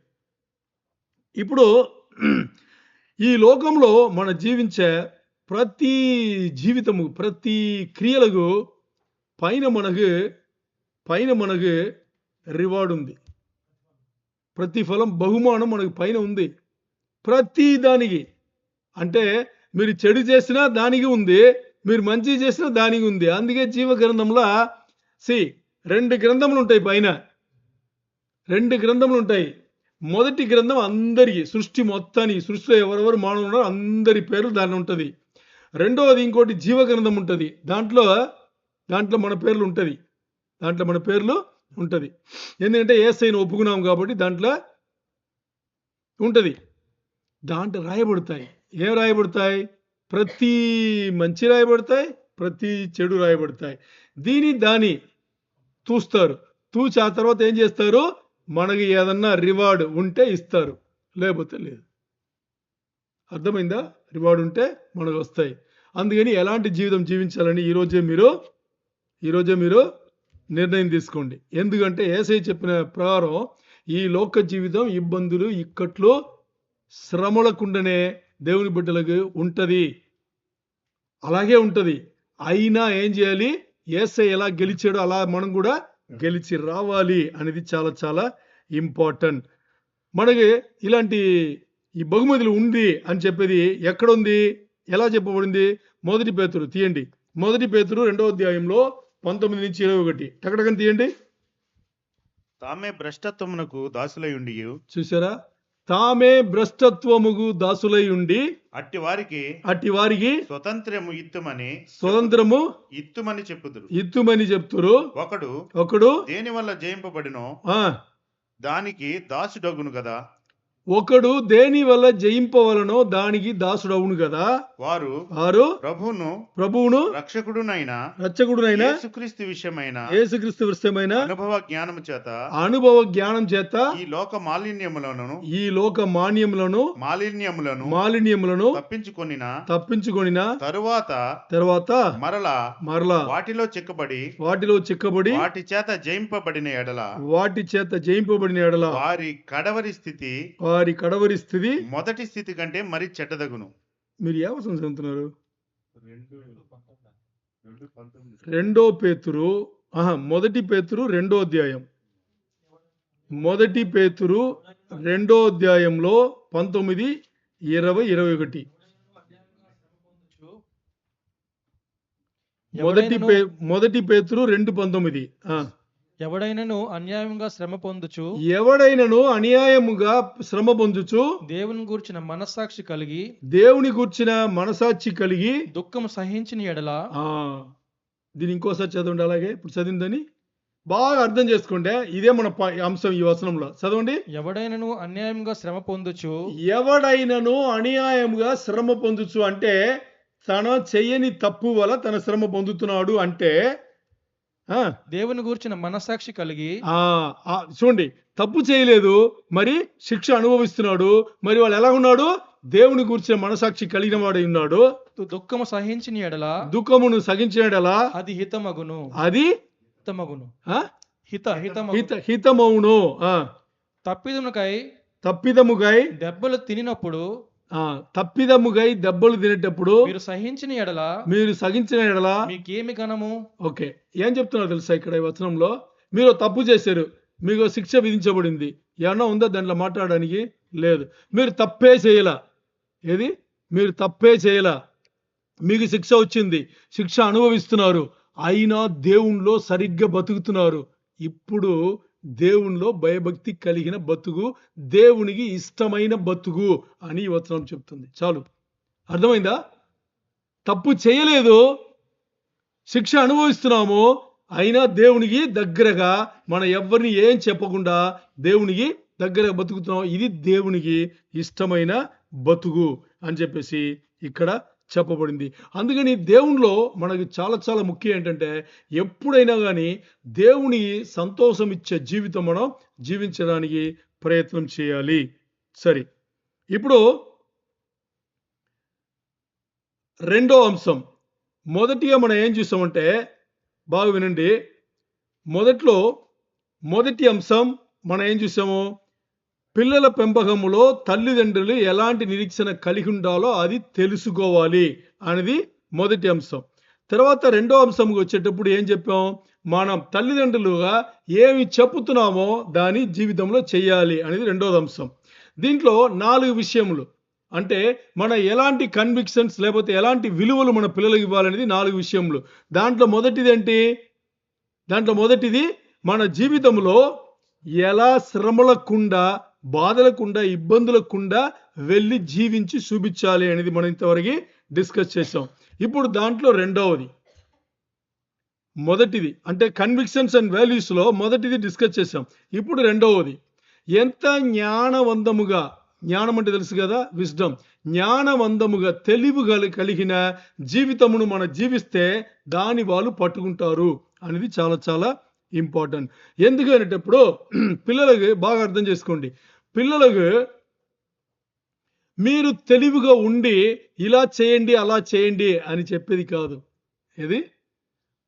ఇప్పుడు ఈ లోకంలో మన జీవించే ప్రతి జీవితము, ప్రతి క్రియలకు పైన మనకు రివార్డ్ ఉంది. ప్రతిఫలం, బహుమానం మనకు పైన ఉంది. ప్రతి దానికి, అంటే మీరు చెడు చేసినా దానికి ఉంది, మీరు మంచి చేసినా దానికి ఉంది. అందుకే జీవ గ్రంథంలో 2 గ్రంథములు ఉంటాయి. పైన 2 గ్రంథములు ఉంటాయి. మొదటి గ్రంథం అందరికీ, సృష్టి మొత్తానికి, సృష్టిలో ఎవరెవరు మానవులు ఉన్నారో అందరి పేర్లు దాని ఉంటుంది. రెండవది ఇంకోటి జీవ గ్రంథం ఉంటుంది. దాంట్లో మన పేర్లు ఉంటుంది. దాంట్లో మన పేర్లు ఉంటుంది. ఎందుకంటే యేసయ్యను ఒప్పుకున్నాం కాబట్టి దాంట్లో ఉంటుంది. దాంట్లో రాయబడతాయి. ఏం రాయబడతాయి? ప్రతి మంచి రాయబడతాయి, ప్రతి చెడు రాయబడతాయి. దాని చూస్తారు. చూసి ఆ తర్వాత ఏం చేస్తారు? మనకి ఏదన్నా రివార్డ్ ఉంటే ఇస్తారు, లేకపోతే లేదు. అర్థమైందా? రివార్డ్ ఉంటే మనకు వస్తాయి. అందుకని ఎలాంటి జీవితం జీవించాలని ఈరోజే మీరు నిర్ణయం తీసుకోండి. ఎందుకంటే యేసయ్య చెప్పిన ప్రకారం ఈ లోక జీవితం ఇబ్బందులు, ఇక్కట్లు, శ్రమలకుండానే దేవుని బిడ్డలకు ఉంటుంది. అలాగే ఉంటుంది. అయినా ఏం చేయాలి? యేసయ్య ఎలా గెలిచాడో అలా మనం కూడా గెలిచి రావాలి అనేది చాలా చాలా ఇంపార్టెంట్. మనకి ఇలాంటి ఈ బహుమతులు ఉంది అని చెప్పేది ఎక్కడ ఉంది? ఎలా చెప్పబడింది? 1 పేతురు తీయండి. 1 పేతురు 2వ అధ్యాయంలో 19 నుంచి 21 టకటకని తీయండి. తామే భ్రష్టత్వమునకు దాసులై ఉండి, చూసారా? తామే భ్రష్టత్వముకు దాసులై ఉండి అట్టి వారికి స్వతంత్రము ఇత్తుమని చెప్పుదురు. ఒకడు దేని వల్ల జయింపబడినో దానికి దాసుడగును కదా. ఒకడు దేని వల్ల జయింపవలనో దానికి దాసుడవును కదా. వారు ప్రభువును రక్షకుడునైన యేసుక్రీస్తు విషయమైన అనుభవ జ్ఞానం చేత ఈ లోక మాలిన్యములను తప్పించుకొనిన తరువాత మరలా వాటిలో చిక్కబడి వాటి చేత జయింపబడిన ఎడల వారి కడవరి స్థితి మొదటి స్థితి కంటే మరి చెడ్డదగును. మీరు ఏ వచనం చదువుతున్నారు? 1 పేతురు 2వ అధ్యాయం. 1 పేతురు 2వ అధ్యాయంలో 19, 20, 21. మొదటి పేతురు 2:19. ఎవడైనను అన్యాయముగా శ్రమ పొందుచు దేవుని గూర్చిన మనసాక్షి కలిగి దుఃఖము సహించిన ఎడల. దీని ఇంకోసారి చదవండి. అలాగే ఇప్పుడు చదివిందని బాగా అర్థం చేసుకోండి. ఇదే మన అంశం ఈ వచనంలో. చదవండి. ఎవడైనను అన్యాయముగా శ్రమ పొందుచు అంటే తన చెయ్యని తప్పు వల్ల తన శ్రమ పొందుతున్నాడు అంటే దేవుని గురించిన మనసాక్షి కలిగి. చూడండి, తప్పు చేయలేదు, మరి శిక్ష అనుభవిస్తున్నాడు. మరి వాళ్ళు ఎలా ఉన్నాడు? దేవుని గురించిన మనసాక్షి కలిగిన వాడై ఉన్నాడు. దుఃఖమును సహించిన ఎడల అది హితమగును. తప్పిదముకై దెబ్బలు తినేటప్పుడు మీరు సహించిన ఎడల మీకేమి ఘనము. ఓకే, ఏం చెప్తున్నారు తెలుసా ఇక్కడ ఈ వచనంలో? మీరు తప్పు చేశారు, మీకు శిక్ష విధించబడింది. ఏమన్నా ఉందా దాంట్లో మాట్లాడడానికి? లేదు. మీరు తప్పే చేయలా. మీకు శిక్ష వచ్చింది, శిక్ష అనుభవిస్తున్నారు, అయినా దేవునిలో సరిగ్గా బతుకుతున్నారు. ఇప్పుడు దేవునిలో భయభక్తి కలిగిన బతుకు, దేవునికి ఇష్టమైన బతుకు అని ఈ వచనం చెప్తుంది. చాలు, అర్థమైందా? తప్పు చేయలేదు, శిక్ష అనుభవిస్తున్నాము, అయినా దేవునికి దగ్గరగా, మన ఎవరిని ఏం చెప్పకుండా దేవునికి దగ్గరగా బతుకుతున్నాం. ఇది దేవునికి ఇష్టమైన బతుకు అని చెప్పేసి ఇక్కడ చెప్పబడింది. అందుకని దేవునిలో మనకి చాలా చాలా ముఖ్యం ఏంటంటే, ఎప్పుడైనా కానీ దేవుని సంతోషం ఇచ్చే జీవితం మనం జీవించడానికి ప్రయత్నం చేయాలి. సరే, ఇప్పుడు రెండో అంశం. మొదటిగా మనం ఏం చూసామంటే, బాగా వినండి. మొదటి అంశం మనం ఏం చూసాము? పిల్లల పెంపకములో తల్లిదండ్రులు ఎలాంటి నిరీక్షణ కలిగి ఉండాలో అది తెలుసుకోవాలి అనేది మొదటి అంశం. తర్వాత రెండో అంశంకి వచ్చేటప్పుడు ఏం చెప్పాం? మనం తల్లిదండ్రులుగా ఏమి చెప్పుతున్నామో దాని జీవితంలో చెయ్యాలి అనేది రెండోది అంశం. దీంట్లో 4 విషయములు, అంటే మన ఎలాంటి కన్విక్షన్స్ లేకపోతే ఎలాంటి విలువలు మన పిల్లలకు ఇవ్వాలనేది 4 విషయములు. దాంట్లో మొదటిది మన జీవితంలో ఎలా శ్రమలకుండా, బాధలకుండా, ఇబ్బందులకుండా వెళ్ళి జీవించి చూపించాలి అనేది మనం ఇంతవరకు డిస్కస్ చేసాం. ఇప్పుడు దాంట్లో మొదటిది అంటే కన్విక్షన్స్ అండ్ వాల్యూస్లో మొదటిది డిస్కస్ చేసాం. ఇప్పుడు రెండవది, ఎంత జ్ఞానవంతముగా, జ్ఞానం అంటే తెలుసు కదా, విజ్డమ్, జ్ఞానవంతముగా తెలివి కలిగిన జీవితమును మనం జీవిస్తే దాని వాళ్ళు పట్టుకుంటారు అనేది చాలా చాలా ఇంపార్టెంట్. ఎందుకనేటప్పుడు పిల్లలకి బాగా అర్థం చేసుకోండి, పిల్లలకు మీరు తెలివిగా ఉండి ఇలా చేయండి అలా చేయండి అని చెప్పేది కాదు. ఇది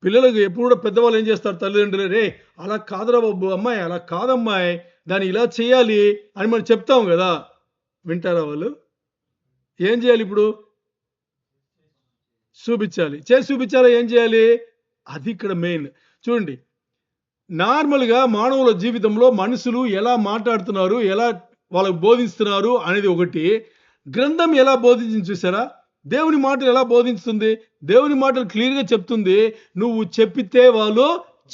పిల్లలకు ఎప్పుడు కూడా పెద్దవాళ్ళు ఏం చేస్తారు, తల్లిదండ్రులు, రే అలా కాదురా బాబు, అమ్మాయి అలా కాదమ్మాయి, దాన్ని ఇలా చేయాలి అని మనం చెప్తాం కదా. వింటారా వాళ్ళు? ఏం చేయాలి? ఇప్పుడు చూపించాలి, చేసి చూపించాలా? ఏం చేయాలి? అది ఇక్కడ మెయిన్. చూడండి, నార్మల్గా మానవుల జీవితంలో మనుషులు ఎలా మాట్లాడుతున్నారు, ఎలా వాళ్ళకు బోధిస్తున్నారు అనేది ఒకటి. గ్రంథం ఎలా బోధించింది చూసారా? దేవుని మాటలు ఎలా బోధిస్తుంది? దేవుని మాటలు క్లియర్గా చెప్తుంది, నువ్వు చెప్పితే వాళ్ళు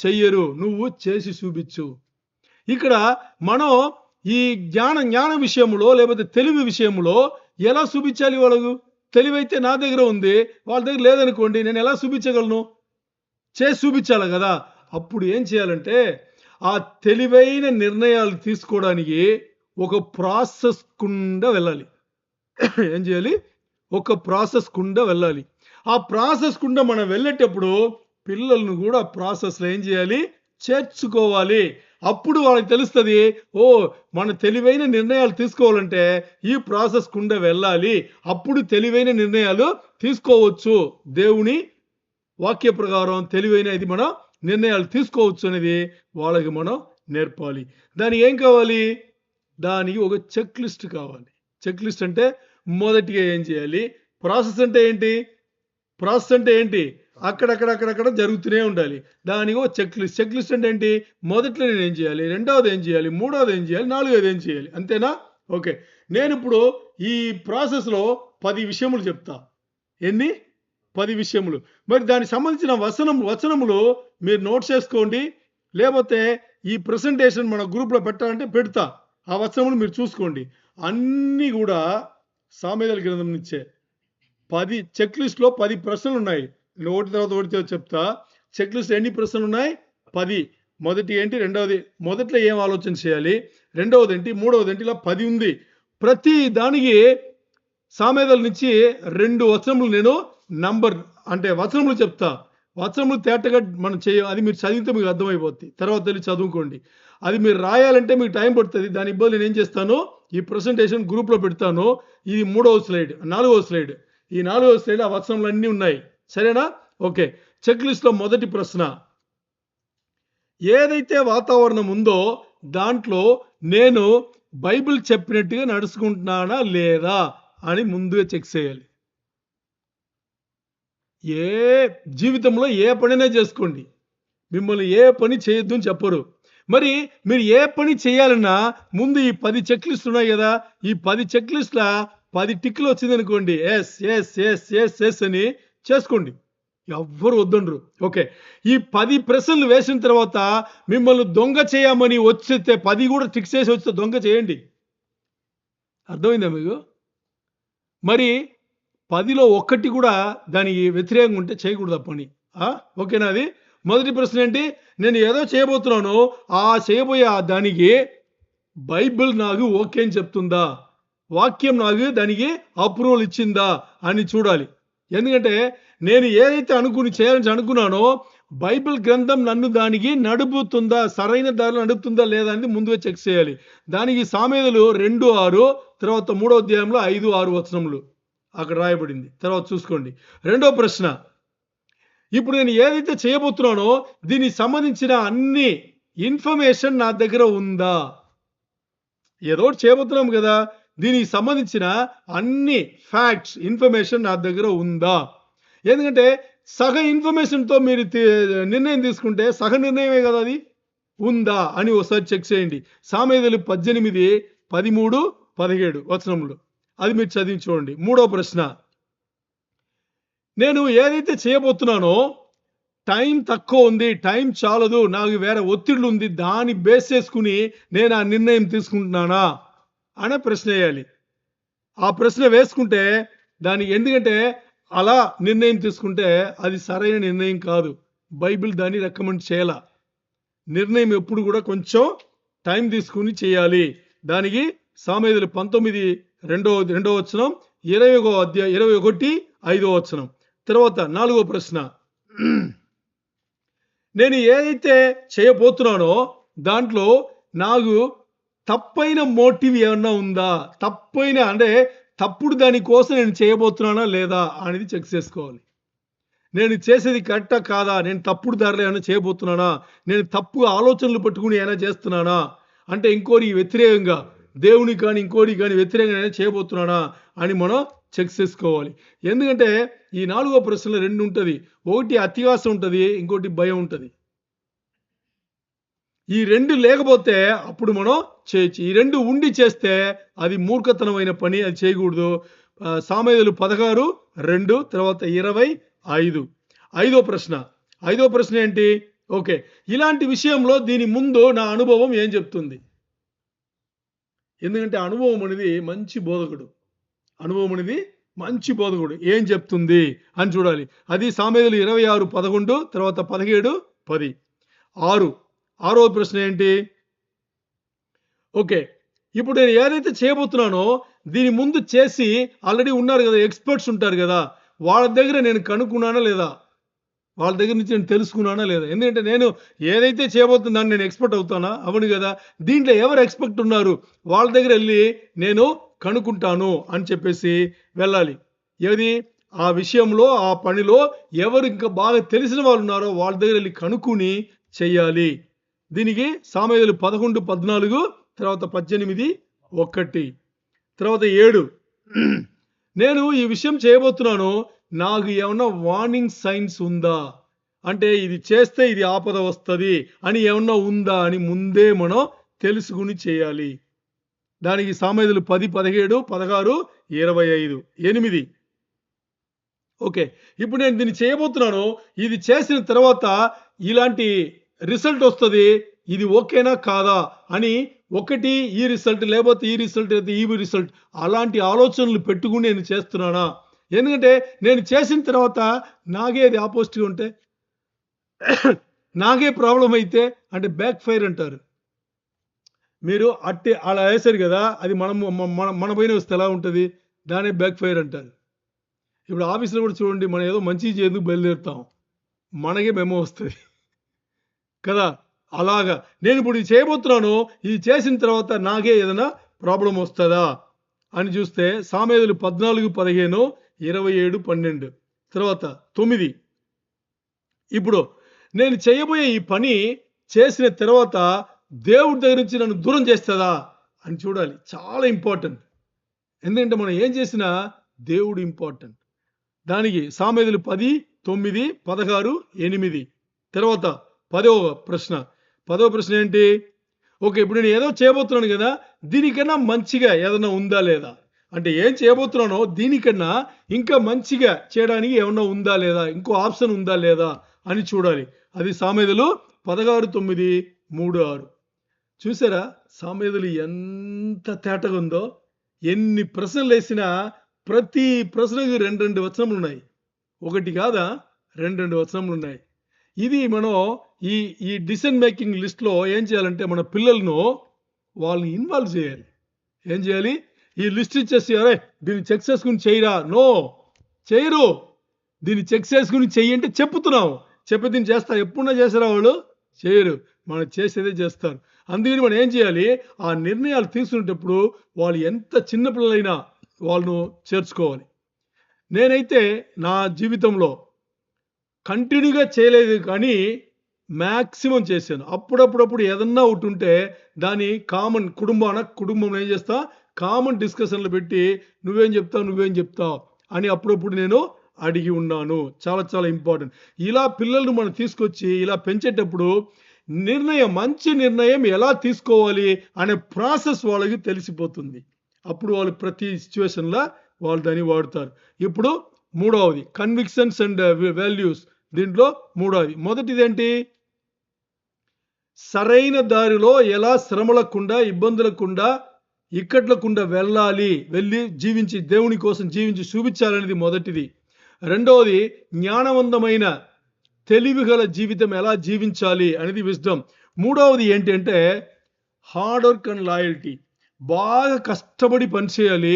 చెయ్యరు, నువ్వు చేసి చూపించు. ఇక్కడ మనం ఈ జ్ఞాన విషయంలో లేకపోతే తెలివి విషయంలో ఎలా చూపించాలి? వాళ్ళకు తెలివైతే నా దగ్గర ఉంది, వాళ్ళ దగ్గర లేదనుకోండి, నేను ఎలా చూపించగలను? చేసి చూపించాలి కదా. అప్పుడు ఏం చేయాలంటే, ఆ తెలివైన నిర్ణయాలు తీసుకోవడానికి ఒక ప్రాసెస్ కుండా వెళ్ళాలి. ఏం చేయాలి? ఒక ప్రాసెస్ కుండా వెళ్ళాలి. ఆ ప్రాసెస్ కుండా మనం వెళ్ళేటప్పుడు పిల్లలను కూడా ప్రాసెస్లో ఏం చేయాలి? చేర్చుకోవాలి. అప్పుడు వాళ్ళకి తెలుస్తుంది, ఓ మన తెలివైన నిర్ణయాలు తీసుకోవాలంటే ఈ ప్రాసెస్ కుండా వెళ్ళాలి, అప్పుడు తెలివైన నిర్ణయాలు తీసుకోవచ్చు. దేవుని వాక్య ప్రకారం తెలివైన ఇది మనం నిర్ణయాలు తీసుకోవచ్చు అనేది వాళ్ళకి మనం నేర్పాలి. దానికి ఏం కావాలి? దానికి ఒక చెక్ లిస్ట్ కావాలి. చెక్ లిస్ట్ అంటే మొదటిగా ఏం చేయాలి? ప్రాసెస్ అంటే ఏంటి? ప్రాసెస్ అంటే ఏంటి? అక్కడక్కడ జరుగుతూనే ఉండాలి. దానికి ఒక చెక్ లిస్ట్. చెక్ లిస్ట్ అంటే ఏంటి? మొదట్లో నేను ఏం చేయాలి, రెండవది ఏం చేయాలి, మూడవది ఏం చేయాలి, నాలుగవది ఏం చేయాలి. అంతేనా? ఓకే. నేను ఇప్పుడు ఈ ప్రాసెస్లో 10 విషయములు చెప్తా. ఎన్ని? 10 విషయములు. మరి దానికి సంబంధించిన వచనములు మీరు నోట్స్ చేసుకోండి. లేకపోతే ఈ ప్రెసెంటేషన్ మన గ్రూప్లో పెట్టాలంటే పెడతా. ఆ వచనములు మీరు చూసుకోండి. అన్నీ కూడా సామెతల గ్రంథం నుంచే. 10 చెక్ లిస్ట్లో 10 ప్రశ్నలు ఉన్నాయి. నేను ఒకటి తర్వాత ఒకటి చెప్తా. చెక్ లిస్ట్ ఎన్ని ప్రశ్నలు ఉన్నాయి? 10. మొదటి ఏంటి, రెండవది మొదట్లో ఏం ఆలోచన చేయాలి, రెండవది ఏంటి, మూడవది ఏంటి, ఇలా 10 ఉంది. ప్రతి దానికి సామెతల నుంచి 2 వచనములు నేను వచనములు చెప్తా. వచనములు తేటగా మనం అది మీరు చదివితే మీకు అర్థమైపోద్ది. తర్వాత వెళ్ళి చదువుకోండి. అది మీరు రాయాలంటే మీకు టైం పడుతుంది. దాని ఇబ్బంది నేను ఏం చేస్తాను, ఈ ప్రెసెంటేషన్ గ్రూప్లో పెడతాను. ఇది 3వ స్లైడ్, 4వ స్లైడ్. ఈ 4వ స్లైడ్ ఆ వచనములు అన్నీ ఉన్నాయి. సరేనా? ఓకే. చెక్ లిస్ట్లో మొదటి ప్రశ్న, ఏదైతే వాతావరణం ఉందో దాంట్లో నేను బైబిల్ చెప్పినట్టుగా నడుచుకుంటున్నానా లేదా అని ముందుగా చెక్ చేయాలి. జీవితంలో ఏ పనైనా చేసుకోండి, మిమ్మల్ని ఏ పని చేయొద్దు అని చెప్పరు. మరి మీరు ఏ పని చేయాలన్నా ముందు ఈ 10 చెక్ లిస్టులు ఉన్నాయి కదా, ఈ 10 చెక్ లిస్టుల 10 టిక్లు వచ్చింది అనుకోండి, yes yes yes yes yes అని చేసుకోండి. ఎవ్వరు వద్దండ్రు. ఓకే. ఈ 10 ప్రశ్నలు వేసిన తర్వాత మిమ్మల్ని దొంగ చేయమని వచ్చితే 10 కూడా టిక్ చేసి వస్తే దొంగ చేయండి. అర్థమైందా మీకు? మరి 10లో ఒక్కటి కూడా దానికి వ్యతిరేకంగా ఉంటే చేయకూడదు ఆ పని. ఓకేనా? అది మొదటి ప్రశ్న ఏంటి? నేను ఏదో చేయబోతున్నాను, చేయబోయే దానికి బైబిల్ నాకు ఓకే అని చెప్తుందా, వాక్యం నాకు దానికి అప్రూవల్ ఇచ్చిందా అని చూడాలి. ఎందుకంటే నేను ఏదైతే చేయాలని అనుకున్నానో బైబిల్ గ్రంథం నన్ను దానికి నడుపుతుందా, సరైన దారిలో నడుపుతుందా లేదా అనేది ముందుగా చెక్ చేయాలి. దానికి సామెతలు 2:6, తర్వాత 3వ అధ్యాయంలో 5-6 వచనములు అక్కడ రాయబడింది. తర్వాత చూసుకోండి. రెండో ప్రశ్న, ఇప్పుడు నేను ఏదైతే చేయబోతున్నానో దీనికి సంబంధించిన అన్ని ఇన్ఫర్మేషన్ నా దగ్గర ఉందా? ఏదో చేయబోతున్నాం కదా, దీనికి సంబంధించిన అన్ని ఫ్యాక్ట్స్, ఇన్ఫర్మేషన్ నా దగ్గర ఉందా? ఎందుకంటే సగ ఇన్ఫర్మేషన్తో మీరు నిర్ణయం తీసుకుంటే సగ నిర్ణయమే కదా, అది ఉందా అని ఒకసారి చెక్ చేయండి. సామెతలు 18, 13, 17 వచనములు అది మీరు చదివి చూడండి. మూడో ప్రశ్న, నేను ఏదైతే చేయబోతున్నానో టైం తక్కువ ఉంది, టైం చాలదు, నాకు వేరే ఒత్తిళ్ళు ఉంది, దాన్ని బేస్ చేసుకుని నేను ఆ నిర్ణయం తీసుకుంటున్నానా అనే ప్రశ్న వేయాలి. ఆ ప్రశ్న వేసుకుంటే దానికి, ఎందుకంటే అలా నిర్ణయం తీసుకుంటే అది సరైన నిర్ణయం కాదు. బైబిల్ దాన్ని రికమెండ్ చేయాల. నిర్ణయం ఎప్పుడు కూడా కొంచెం టైం తీసుకుని చేయాలి. దానికి సామెతలు 19, 2వ వచనం, 21వ అధ్యాయం 21, 5వ వచనం. తర్వాత 4వ ప్రశ్న, నేను ఏదైతే చేయబోతున్నానో దాంట్లో నాకు తప్పైన మోటివ్ ఏమన్నా ఉందా, తప్పుడు దానికోసం నేను చేయబోతున్నానా లేదా అనేది చెక్ చేసుకోవాలి. నేను చేసేది కరెక్టా కాదా, నేను తప్పుడు దారిలో ఏమైనా చేయబోతున్నానా, నేను తప్పు ఆలోచనలు పట్టుకుని ఏమైనా చేస్తున్నానా, అంటే ఇంకోటి వ్యతిరేకంగా, దేవుని కానీ ఇంకోటి కానీ వ్యతిరేకంగా చేయబోతున్నానా అని మనం చెక్ చేసుకోవాలి. ఎందుకంటే ఈ 4వ ప్రశ్నలో 2 ఉంటుంది. ఒకటి అత్యాశ ఉంటుంది, ఇంకోటి భయం ఉంటుంది. ఈ 2 లేకపోతే అప్పుడు మనం చేయొచ్చు. ఈ 2 ఉండి చేస్తే అది మూర్ఖతనమైన పని, అది చేయకూడదు. సామెతలు 16, 2, తర్వాత 25. ఐదో ప్రశ్న ఏంటి? ఓకే, ఇలాంటి విషయంలో దీని ముందు నా అనుభవం ఏం చెప్తుంది? ఎందుకంటే అనుభవం అనేది మంచి బోధకుడు. ఏం చెప్తుంది అని చూడాలి. అది సామెతలు 26, 11, తర్వాత 17, 10. 6వ ప్రశ్న ఏంటి? ఓకే, ఇప్పుడు నేను ఏదైతే చేయబోతున్నానో దీని ముందు చేసి ఆల్రెడీ ఉన్నారు కదా, ఎక్స్పర్ట్స్ ఉంటారు కదా, వాళ్ళ దగ్గర నేను కనుక్కున్నానా లేదా, వాళ్ళ దగ్గర నుంచి నేను తెలుసుకున్నానా లేదా. ఎందుకంటే నేను ఏదైతే చేయబోతున్నాను నేను ఎక్స్పర్ట్ అవుతానా, అవును కదా. దీంట్లో ఎవరు ఎక్స్పర్ట్ ఉన్నారు వాళ్ళ దగ్గర వెళ్ళి నేను కనుక్కుంటాను అని చెప్పేసి వెళ్ళాలి. ఏది ఆ విషయంలో ఆ పనిలో ఎవరు ఇంకా బాగా తెలిసిన వాళ్ళు ఉన్నారో వాళ్ళ దగ్గర వెళ్ళి కనుక్కుని చెయ్యాలి. దీనికి సామెతలు 11:14, తర్వాత 18:1, తర్వాత 7. నేను ఈ విషయం చేయబోతున్నాను, నాకు ఏమన్నా వార్నింగ్ సైన్స్ ఉందా, అంటే ఇది చేస్తే ఇది ఆపద వస్తుంది అని ఏమన్నా ఉందా అని ముందే మనం తెలుసుకుని చేయాలి. దానికి సామెతలు 10, 17, 16, 25, 8. ఓకే, ఇప్పుడు నేను దీన్ని చేయబోతున్నాను, ఇది చేసిన తర్వాత ఇలాంటి రిజల్ట్ వస్తుంది, ఇది ఓకేనా కాదా అని ఒకటి ఈ రిజల్ట్, లేకపోతే ఈ రిజల్ట్, అయితే ఈ రిజల్ట్, అలాంటి ఆలోచనలు పెట్టుకుని నేను చేస్తున్నానా. ఎందుకంటే నేను చేసిన తర్వాత నాకే అది ఆపోజిట్గా ఉంటే, నాకే ప్రాబ్లం అయితే, అంటే బ్యాక్ ఫైర్ అంటారు. మీరు అట్టే అలా వేసారు కదా, అది మన పైన వస్తే ఎలా ఉంటుంది, దానే బ్యాక్ ఫైర్ అంటారు. ఇప్పుడు ఆఫీస్లో కూడా చూడండి, మనం ఏదో మంచి చేందుకు బయలుదేరుతాం, మనకే మెమో వస్తుంది కదా. అలాగా నేను ఇప్పుడు ఇది చేయబోతున్నాను, ఇది చేసిన తర్వాత నాకే ఏదైనా ప్రాబ్లం వస్తుందా అని చూస్తే సామెతలు 14, 15, 27, 12, తర్వాత 9. ఇప్పుడు నేను చేయబోయే ఈ పని చేసిన తర్వాత దేవుడి దగ్గర నుంచి నన్ను దూరం చేస్తుందా అని చూడాలి. చాలా ఇంపార్టెంట్. ఎందుకంటే మనం ఏం చేసినా దేవుడు ఇంపార్టెంట్. దానికి సామెతలు 10, 9, 16, 8. తర్వాత 10వ ప్రశ్న. 10వ ప్రశ్న ఏంటి? ఓకే, ఇప్పుడు నేను ఏదో చేయబోతున్నాను కదా, దీనికన్నా మంచిగా ఏదైనా ఉందా లేదా, అంటే ఏం చేయబోతున్నానో దీనికన్నా ఇంకా మంచిగా చేయడానికి ఏమన్నా ఉందా లేదా, ఇంకో ఆప్షన్ ఉందా లేదా అని చూడాలి. అది సామెతలు 16, 9, 3, 6. చూసారా సామెతలు ఎంత తేటగా ఉందో. ఎన్ని ప్రశ్నలు వేసినా ప్రతి ప్రశ్నకు 2 వచనములు ఉన్నాయి. ఒకటి కాదా, 2 వచనములు ఉన్నాయి. ఇది మనం ఈ డిసిషన్ మేకింగ్ లిస్ట్లో ఏం చేయాలంటే మన పిల్లలను వాళ్ళని ఇన్వాల్వ్ చేయాలి. ఏం చేయాలి, ఈ లిస్ట్ ఇచ్చేసి అరే దీన్ని చెక్ చేసుకుని చేయరా, నో చేయరు. దీన్ని చెక్ చేసుకుని చెయ్యి అంటే చెప్పుతున్నాం, చెప్పి దీన్ని చేస్తారు. ఎప్పుడన్నా చేసారా వాళ్ళు? చేయరు. మనం చేసేదే చేస్తారు. అందుకని మనం ఏం చేయాలి, ఆ నిర్ణయాలు తీసుకునేటప్పుడు వాళ్ళు ఎంత చిన్నపిల్లలైనా వాళ్ళను చేర్చుకోవాలి. నేనైతే నా జీవితంలో కంటిన్యూగా చేయలేదు, కానీ మ్యాక్సిమం చేశాను. అప్పుడప్పుడు ఏదన్నా ఒకటి ఉంటే దాని కామన్ కుటుంబంలో ఏం చేస్తా, కామన్ డిస్కషన్లు పెట్టి నువ్వేం చెప్తావు అని అప్పుడప్పుడు నేను అడిగి ఉన్నాను. చాలా చాలా ఇంపార్టెంట్. ఇలా పిల్లలను మనం తీసుకొచ్చి ఇలా పెంచేటప్పుడు మంచి నిర్ణయం ఎలా తీసుకోవాలి అనే ప్రాసెస్ వాళ్ళకి తెలిసిపోతుంది. అప్పుడు వాళ్ళు ప్రతి సిచ్యువేషన్లో వాళ్ళు దాన్ని వాడుతారు. ఇప్పుడు 3వది కన్విక్షన్స్ అండ్ వాల్యూస్. దీంట్లో 3వది మొదటిది ఏంటి, సరైన దారిలో ఎలా శ్రమలకుండా, ఇబ్బందులకుండా, ఇక్కట్లకుండా వెళ్ళి జీవించి దేవుని కోసం జీవించి చూపించాలనేది మొదటిది. 2వది జ్ఞానవంతమైన తెలివిగల జీవితం ఎలా జీవించాలి అనేది విజ్డమ్. 3వది ఏంటంటే హార్డ్ వర్క్ అండ్ లాయల్టీ. బాగా కష్టపడి పనిచేయాలి,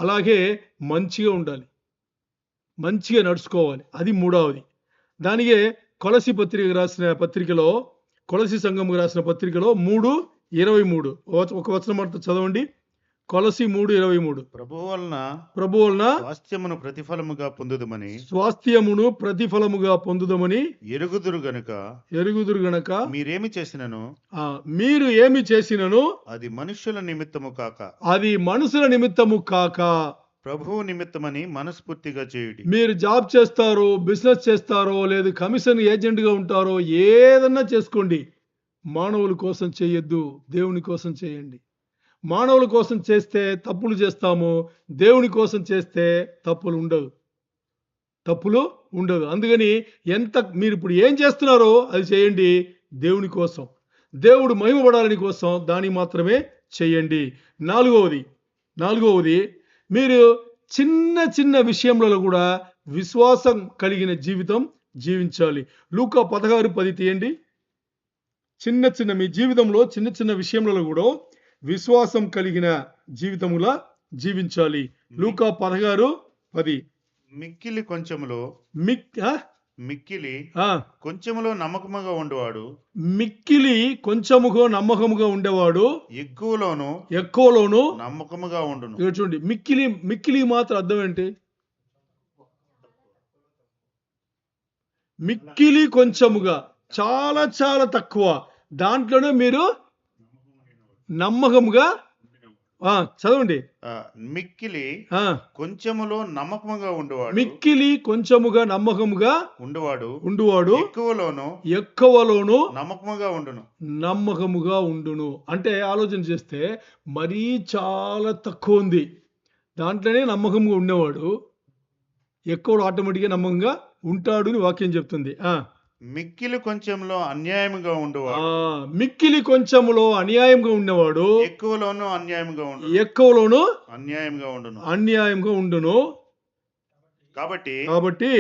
అలాగే మంచిగా ఉండాలి, మంచిగా నడుచుకోవాలి. అది 3వది. దానికే కొలసి సంఘముకు రాసిన పత్రికలో 3:23 ఒక వచనం అంతా చదవండి. కొలసి 3:23. ప్రభు వలన స్వాస్థ్యమును ప్రతిఫలముగా పొందుదమని ఎరుగుదురు గనుక మీరు ఏమి చేసినను అది మనుషుల నిమిత్తము కాక ప్రభువు నిమిత్తమని మనస్ఫూర్తిగా చేయుడి. మీరు జాబ్ చేస్తారో, బిజినెస్ చేస్తారో, లేదు కమిషన్ ఏజెంట్గా ఉంటారో, ఏదన్నా చేసుకోండి, మానవుల కోసం చేయొద్దు, దేవుని కోసం చేయండి. మానవుల కోసం చేస్తే తప్పులు చేస్తాము, దేవుని కోసం చేస్తే తప్పులు ఉండదు. అందుకని మీరు ఇప్పుడు ఏం చేస్తున్నారో అది చేయండి దేవుని కోసం, దేవుడు మహిమపడాలని కోసం దాన్ని మాత్రమే చేయండి. 4వది మీరు చిన్న విషయంలో కూడా విశ్వాసం కలిగిన జీవితం జీవించాలి. లూకా 16:10 తీయండి. మీ జీవితంలో చిన్న విషయంలో కూడా విశ్వాసం కలిగిన జీవితములా జీవించాలి. లూకా 16:10. మిక్కిలి కొంచెములో మిక్కిలి కొంచెములో నమ్మకముగా ఉండేవాడు, మిక్కిలి కొంచెముగా నమ్మకముగా ఉండేవాడు ఎక్కువలోను నమ్మకముగా ఉండును. ఇక్కడ చూడండి, మిక్కిలి మాత్రం అర్థం ఏంటి? మిక్కిలి కొంచెముగా, చాలా చాలా తక్కువ, దాంట్లోనే మీరు నమ్మకముగా చదవండి. మిక్కిలి కొంచెములో నమ్మకముగా ఉండేవాడు, మిక్కిలి కొంచెముగా నమ్మకముగా ఉండువాడు ఎక్కువలోను నమ్మకముగా ఉండును. అంటే ఆలోచన చేస్తే మరీ చాలా తక్కువ ఉంది, దాంట్లోనే నమ్మకంగా ఉండేవాడు ఎక్కువ ఆటోమేటిక్గా నమ్మకంగా ఉంటాడు అని వాక్యం చెప్తుంది. మిక్కిలి కొంచెంలో అన్యాయంగా ఉండేవాడు, మిక్కిలి కొంచెంలో అన్యాయంగా ఉండేవాడు ఎక్కువలోను అన్యాయంగా ఉండును. కాబట్టి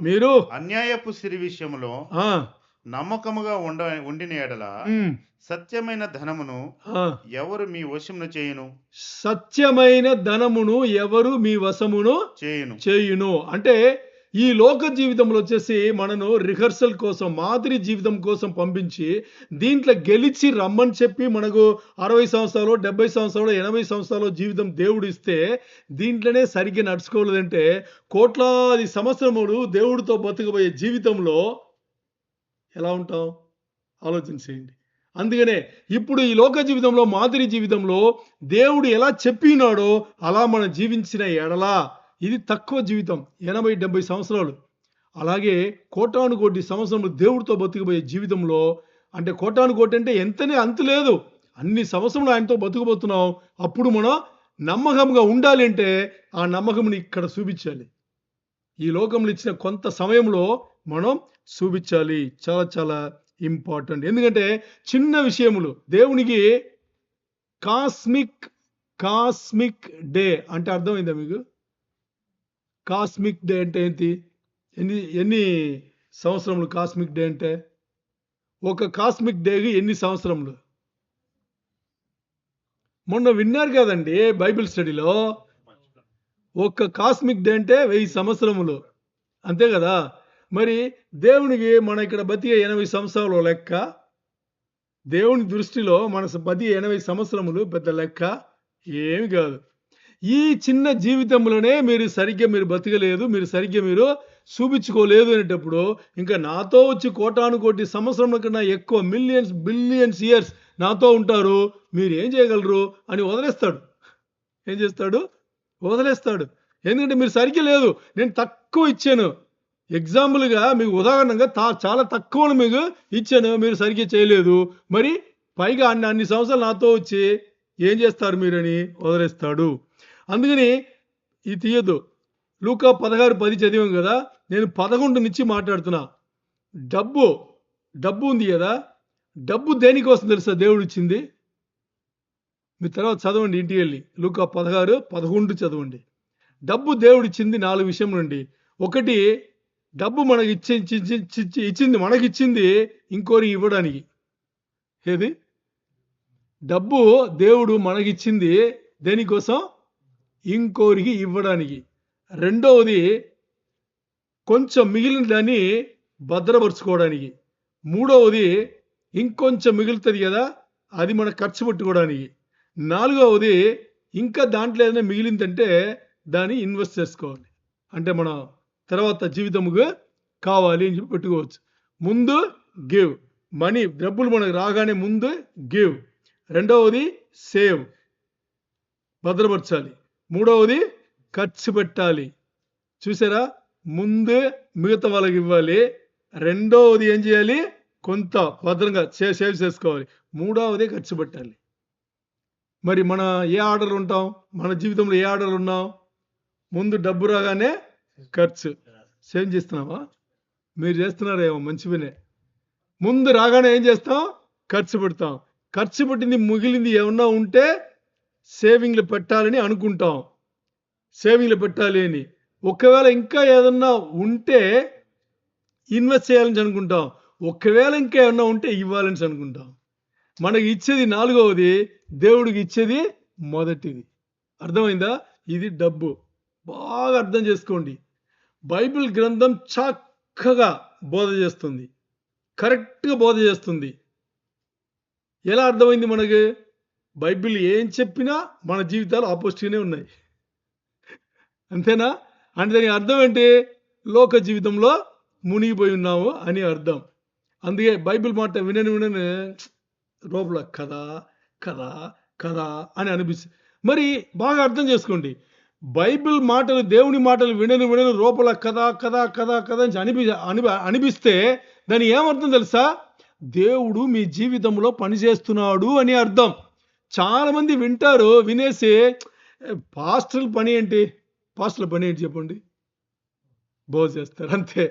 మీరు అన్యాయపు సిరి విషయంలో నమ్మకముగా ఉండిన ఎడల సత్యమైన ధనమును ఎవరు మీ వశమును చేయును. సత్యమైన ధనమును ఎవరు మీ వశమును చేయును అంటే ఈ లోక జీవితంలో వచ్చేసి మనను రిహర్సల్ కోసం, మాదిరి జీవితం కోసం పంపించి దీంట్లో గెలిచి రమ్మని చెప్పి మనకు 60 సంవత్సరాలు, 70 సంవత్సరాలు, 80 సంవత్సరాలు జీవితం దేవుడు ఇస్తే దీంట్లోనే సరిగ్గా నడుచుకోలేదంటే కోట్లాది సంవత్సరములు దేవుడితో బతుకుపోయే జీవితంలో ఎలా ఉంటాం ఆలోచన చేయండి. అందుకనే ఇప్పుడు ఈ లోక జీవితంలో, మాదిరి జీవితంలో దేవుడు ఎలా చెప్పినాడో అలా మనం జీవించిన ఎడలా ఇది తక్కువ జీవితం, 80-70 సంవత్సరాలు. అలాగే కోటాను కోటి సంవత్సరములు దేవుడితో బతుకుపోయే జీవితంలో, అంటే కోటాను కోటి అంటే ఎంతనే అంతు లేదు, అన్ని సంవత్సరములు ఆయనతో బతుకుపోతున్నాం. అప్పుడు మనం నమ్మకంగా ఉండాలి అంటే ఆ నమ్మకంని ఇక్కడ చూపించాలి. ఈ లోకంలో ఇచ్చిన కొంత సమయంలో మనం చూపించాలి. చాలా చాలా ఇంపార్టెంట్. ఎందుకంటే చిన్న విషయములు దేవునికి కాస్మిక్ డే అంటే అర్థమైందా మీకు? కాస్మిక్ డే అంటే ఏంటి? ఎన్ని సంవత్సరములు కాస్మిక్ డే అంటే? ఒక కాస్మిక్ డేకి ఎన్ని సంవత్సరములు? మొన్న విన్నారు కదండి బైబిల్ స్టడీలో, ఒక కాస్మిక్ డే అంటే 1000 సంవత్సరములు, అంతే కదా. మరి దేవునికి మన ఇక్కడ బతికే 80 సంవత్సరాలు లెక్క, దేవుని దృష్టిలో మన బతికే 80 సంవత్సరములు పెద్ద లెక్క ఏమి కాదు. ఈ చిన్న జీవితంలోనే మీరు సరిగ్గా బతకలేదు, మీరు సరిగ్గా చూపించుకోలేదు అనేటప్పుడు ఇంకా నాతో వచ్చి కోటాను కోటి సంవత్సరం కన్నా ఎక్కువ బిలియన్స్ ఇయర్స్ నాతో ఉంటారు, మీరు ఏం చేయగలరు అని వదిలేస్తాడు. ఏం చేస్తాడు? వదిలేస్తాడు. ఎందుకంటే మీరు సరిగ్గా లేదు, నేను తక్కువ ఇచ్చాను. ఎగ్జాంపుల్గా మీకు ఉదాహరణగా చాలా తక్కువ మీకు ఇచ్చాను, మీరు సరిగ్గా చేయలేదు, మరి పైగా అన్ని సంవత్సరాలు నాతో వచ్చి ఏం చేస్తారు మీరని వదిలేస్తాడు. అందుకని ఇది తీయద్దు. లూకా 16:10 చదివాం కదా, నేను 11 నుంచి మాట్లాడుతున్నా. డబ్బు ఉంది కదా, డబ్బు దేనికోసం తెలుసా దేవుడు ఇచ్చింది? మీరు తర్వాత చదవండి ఇంటికి వెళ్ళి, లూకా 16:11 చదవండి. డబ్బు దేవుడు ఇచ్చింది 4 విషయం నుండి. ఒకటి, డబ్బు మనకి ఇచ్చింది మనకిచ్చింది ఇంకోరి ఇవ్వడానికి. ఏది? డబ్బు దేవుడు మనకిచ్చింది దేనికోసం? ఇంకోరికి ఇవ్వడానికి. రెండవది, కొంచెం మిగిలిన దాన్ని భద్రపరుచుకోవడానికి. మూడవది, ఇంకొంచెం మిగులుతుంది కదా అది మనం ఖర్చు పెట్టుకోవడానికి. నాలుగవది, ఇంకా దాంట్లో ఏదైనా మిగిలిందంటే దాన్ని ఇన్వెస్ట్ చేసుకోవాలి, అంటే మన తర్వాత జీవితముగా కావాలి అని చెప్పి పెట్టుకోవచ్చు. ముందు గివ్ మనీ, డబ్బులు మనకు రాగానే ముందు గివ్. రెండవది సేవ్, భద్రపరచాలి. మూడవది ఖర్చు పెట్టాలి. చూసారా, ముందు మిగతా వాళ్ళకి ఇవ్వాలి, రెండవది ఏం చేయాలి? కొంత భద్రంగా సేవ్ చేసుకోవాలి, మూడవది ఖర్చు పెట్టాలి. మరి మన ఏ ఆర్డర్ ఉంటాం? మన జీవితంలో ఏ ఆర్డర్ ఉన్నాం? ముందు డబ్బు రాగానే ఖర్చు. సేవ్ చేస్తున్నావా? మీరు చేస్తున్నారేమో, మంచి పనే. ముందు రాగానే ఏం చేస్తాం? ఖర్చు పెడతాం. ఖర్చు పెట్టింది మిగిలింది ఏమన్నా ఉంటే సేవింగ్లు పెట్టాలని అనుకుంటాం, సేవింగ్లు పెట్టాలి అని. ఒకవేళ ఇంకా ఏదన్నా ఉంటే ఇన్వెస్ట్ చేయాలని అనుకుంటాం, ఒకవేళ ఇంకా ఏమన్నా ఉంటే ఇవ్వాలని అనుకుంటాం. మనకి ఇచ్చేది నాలుగవది, దేవుడికి ఇచ్చేది మొదటిది. అర్థమైందా? ఇది డబ్బు. బాగా అర్థం చేసుకోండి. బైబిల్ గ్రంథం చక్కగా బోధ చేస్తుంది, కరెక్ట్గా బోధ చేస్తుంది. ఎలా అర్థమైంది మనకి? బైబిల్ ఏం చెప్పినా మన జీవితాలు ఆపోజిట్గానే ఉన్నాయి. అంతేనా? అంటే దానికి అర్థం ఏంటి? లోక జీవితంలో మునిగిపోయి ఉన్నాము అని అర్థం. అందుకే బైబిల్ మాట వినని లోపల కదా కదా కదా అని అనిపిస్తుంది. మరి బాగా అర్థం చేసుకోండి. బైబిల్ మాటలు, దేవుని మాటలు వినని లోపల కదా కదా కదా కదా అని అనిపిస్తే దాని ఏమర్థం తెలుసా? దేవుడు మీ జీవితంలో పనిచేస్తున్నాడు అని అర్థం. చాలామంది వింటారు, వినేసి పాస్టర్ల పని ఏంటి? పాస్టర్ల పని ఏంటి చెప్పండి? బోధ చేస్తారు అంతే.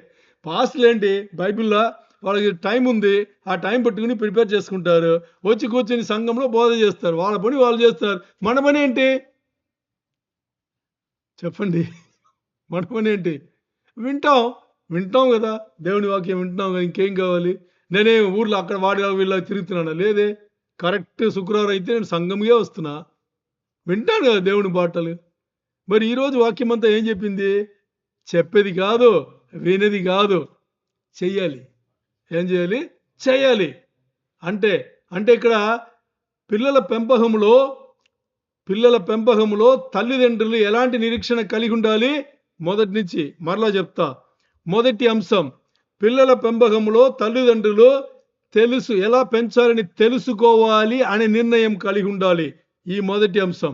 పాస్టర్లు ఏంటి? బైబిల్లో వాళ్ళకి టైం ఉంది, ఆ టైం పట్టుకుని ప్రిపేర్ చేసుకుంటారు, వచ్చి కూర్చొని సంఘంలో బోధ చేస్తారు. వాళ్ళ పని వాళ్ళు చేస్తారు. మన పని ఏంటి చెప్పండి? మన పని ఏంటి? వింటాం కదా, దేవుని వాక్యం వింటున్నాం కదా, ఇంకేం కావాలి? నేనే ఊర్లో అక్కడ వాడి వీళ్ళ తిరుగుతున్నాను లేదే. కరెక్ట్ శుక్రవారం అయితే నేను సంఘంగా వస్తున్నా, వింటాను కదా దేవుని బాటలు. మరి ఈరోజు వాక్యం అంతా ఏం చెప్పింది? చెప్పేది కాదు, వినేది కాదు, చెయ్యాలి. ఏం చేయాలి? చేయాలి. అంటే ఇక్కడ పిల్లల పెంపకంలో తల్లిదండ్రులు ఎలాంటి నిరీక్షణ కలిగి ఉండాలి? మొదటి నుంచి మరలా చెప్తా. మొదటి అంశం, పిల్లల పెంపకంలో తల్లిదండ్రులు ఎలా పెంచాలని తెలుసుకోవాలి అనే నిర్ణయం కలిగి ఉండాలి. ఈ మొదటి అంశం.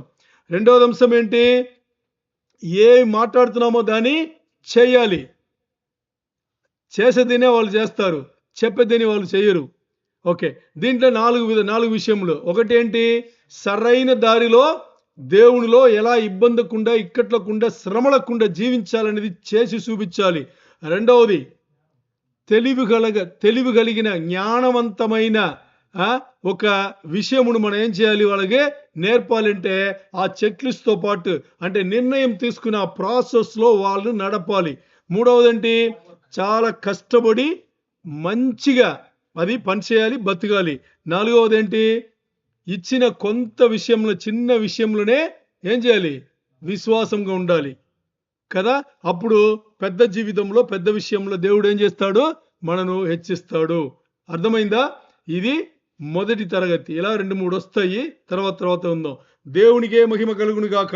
రెండవది అంశం ఏంటి? ఏ మాట్లాడుతున్నామో దాన్ని చేయాలి. చేసేదినే వాళ్ళు చేస్తారు, చెప్పేదిని వాళ్ళు చేయరు. ఓకే, దీంట్లో నాలుగు విషయములు. ఒకటి ఏంటి? సరైన దారిలో దేవునిలో ఎలా ఇబ్బందికుండా, ఇక్కట్లకుండా, శ్రమలకుండా జీవించాలనేది చేసి చూపించాలి. రెండవది, తెలివి కలిగిన జ్ఞానవంతమైన ఒక విషయమును మనం ఏం చేయాలి? వాళ్ళకి నేర్పాలంటే ఆ చెక్ లిస్ట్తో పాటు, అంటే నిర్ణయం తీసుకున్న ఆ ప్రాసెస్లో వాళ్ళు నడపాలి. మూడవది ఏంటి? చాలా కష్టపడి మంచిగా అది పనిచేయాలి, బతకాలి. నాలుగవది ఏంటి? ఇచ్చిన కొంత విషయంలో, చిన్న విషయంలోనే ఏం చేయాలి? విశ్వాసంగా ఉండాలి కదా. అప్పుడు పెద్ద జీవితంలో, పెద్ద విషయంలో దేవుడు ఏం చేస్తాడు? మనను హెచ్చిస్తాడు. అర్థమైందా? ఇది మొదటి తరగతి. ఇలా 2-3 వస్తాయి, తర్వాత ఉందాం. దేవునికే మహిమ కలుగును గాక.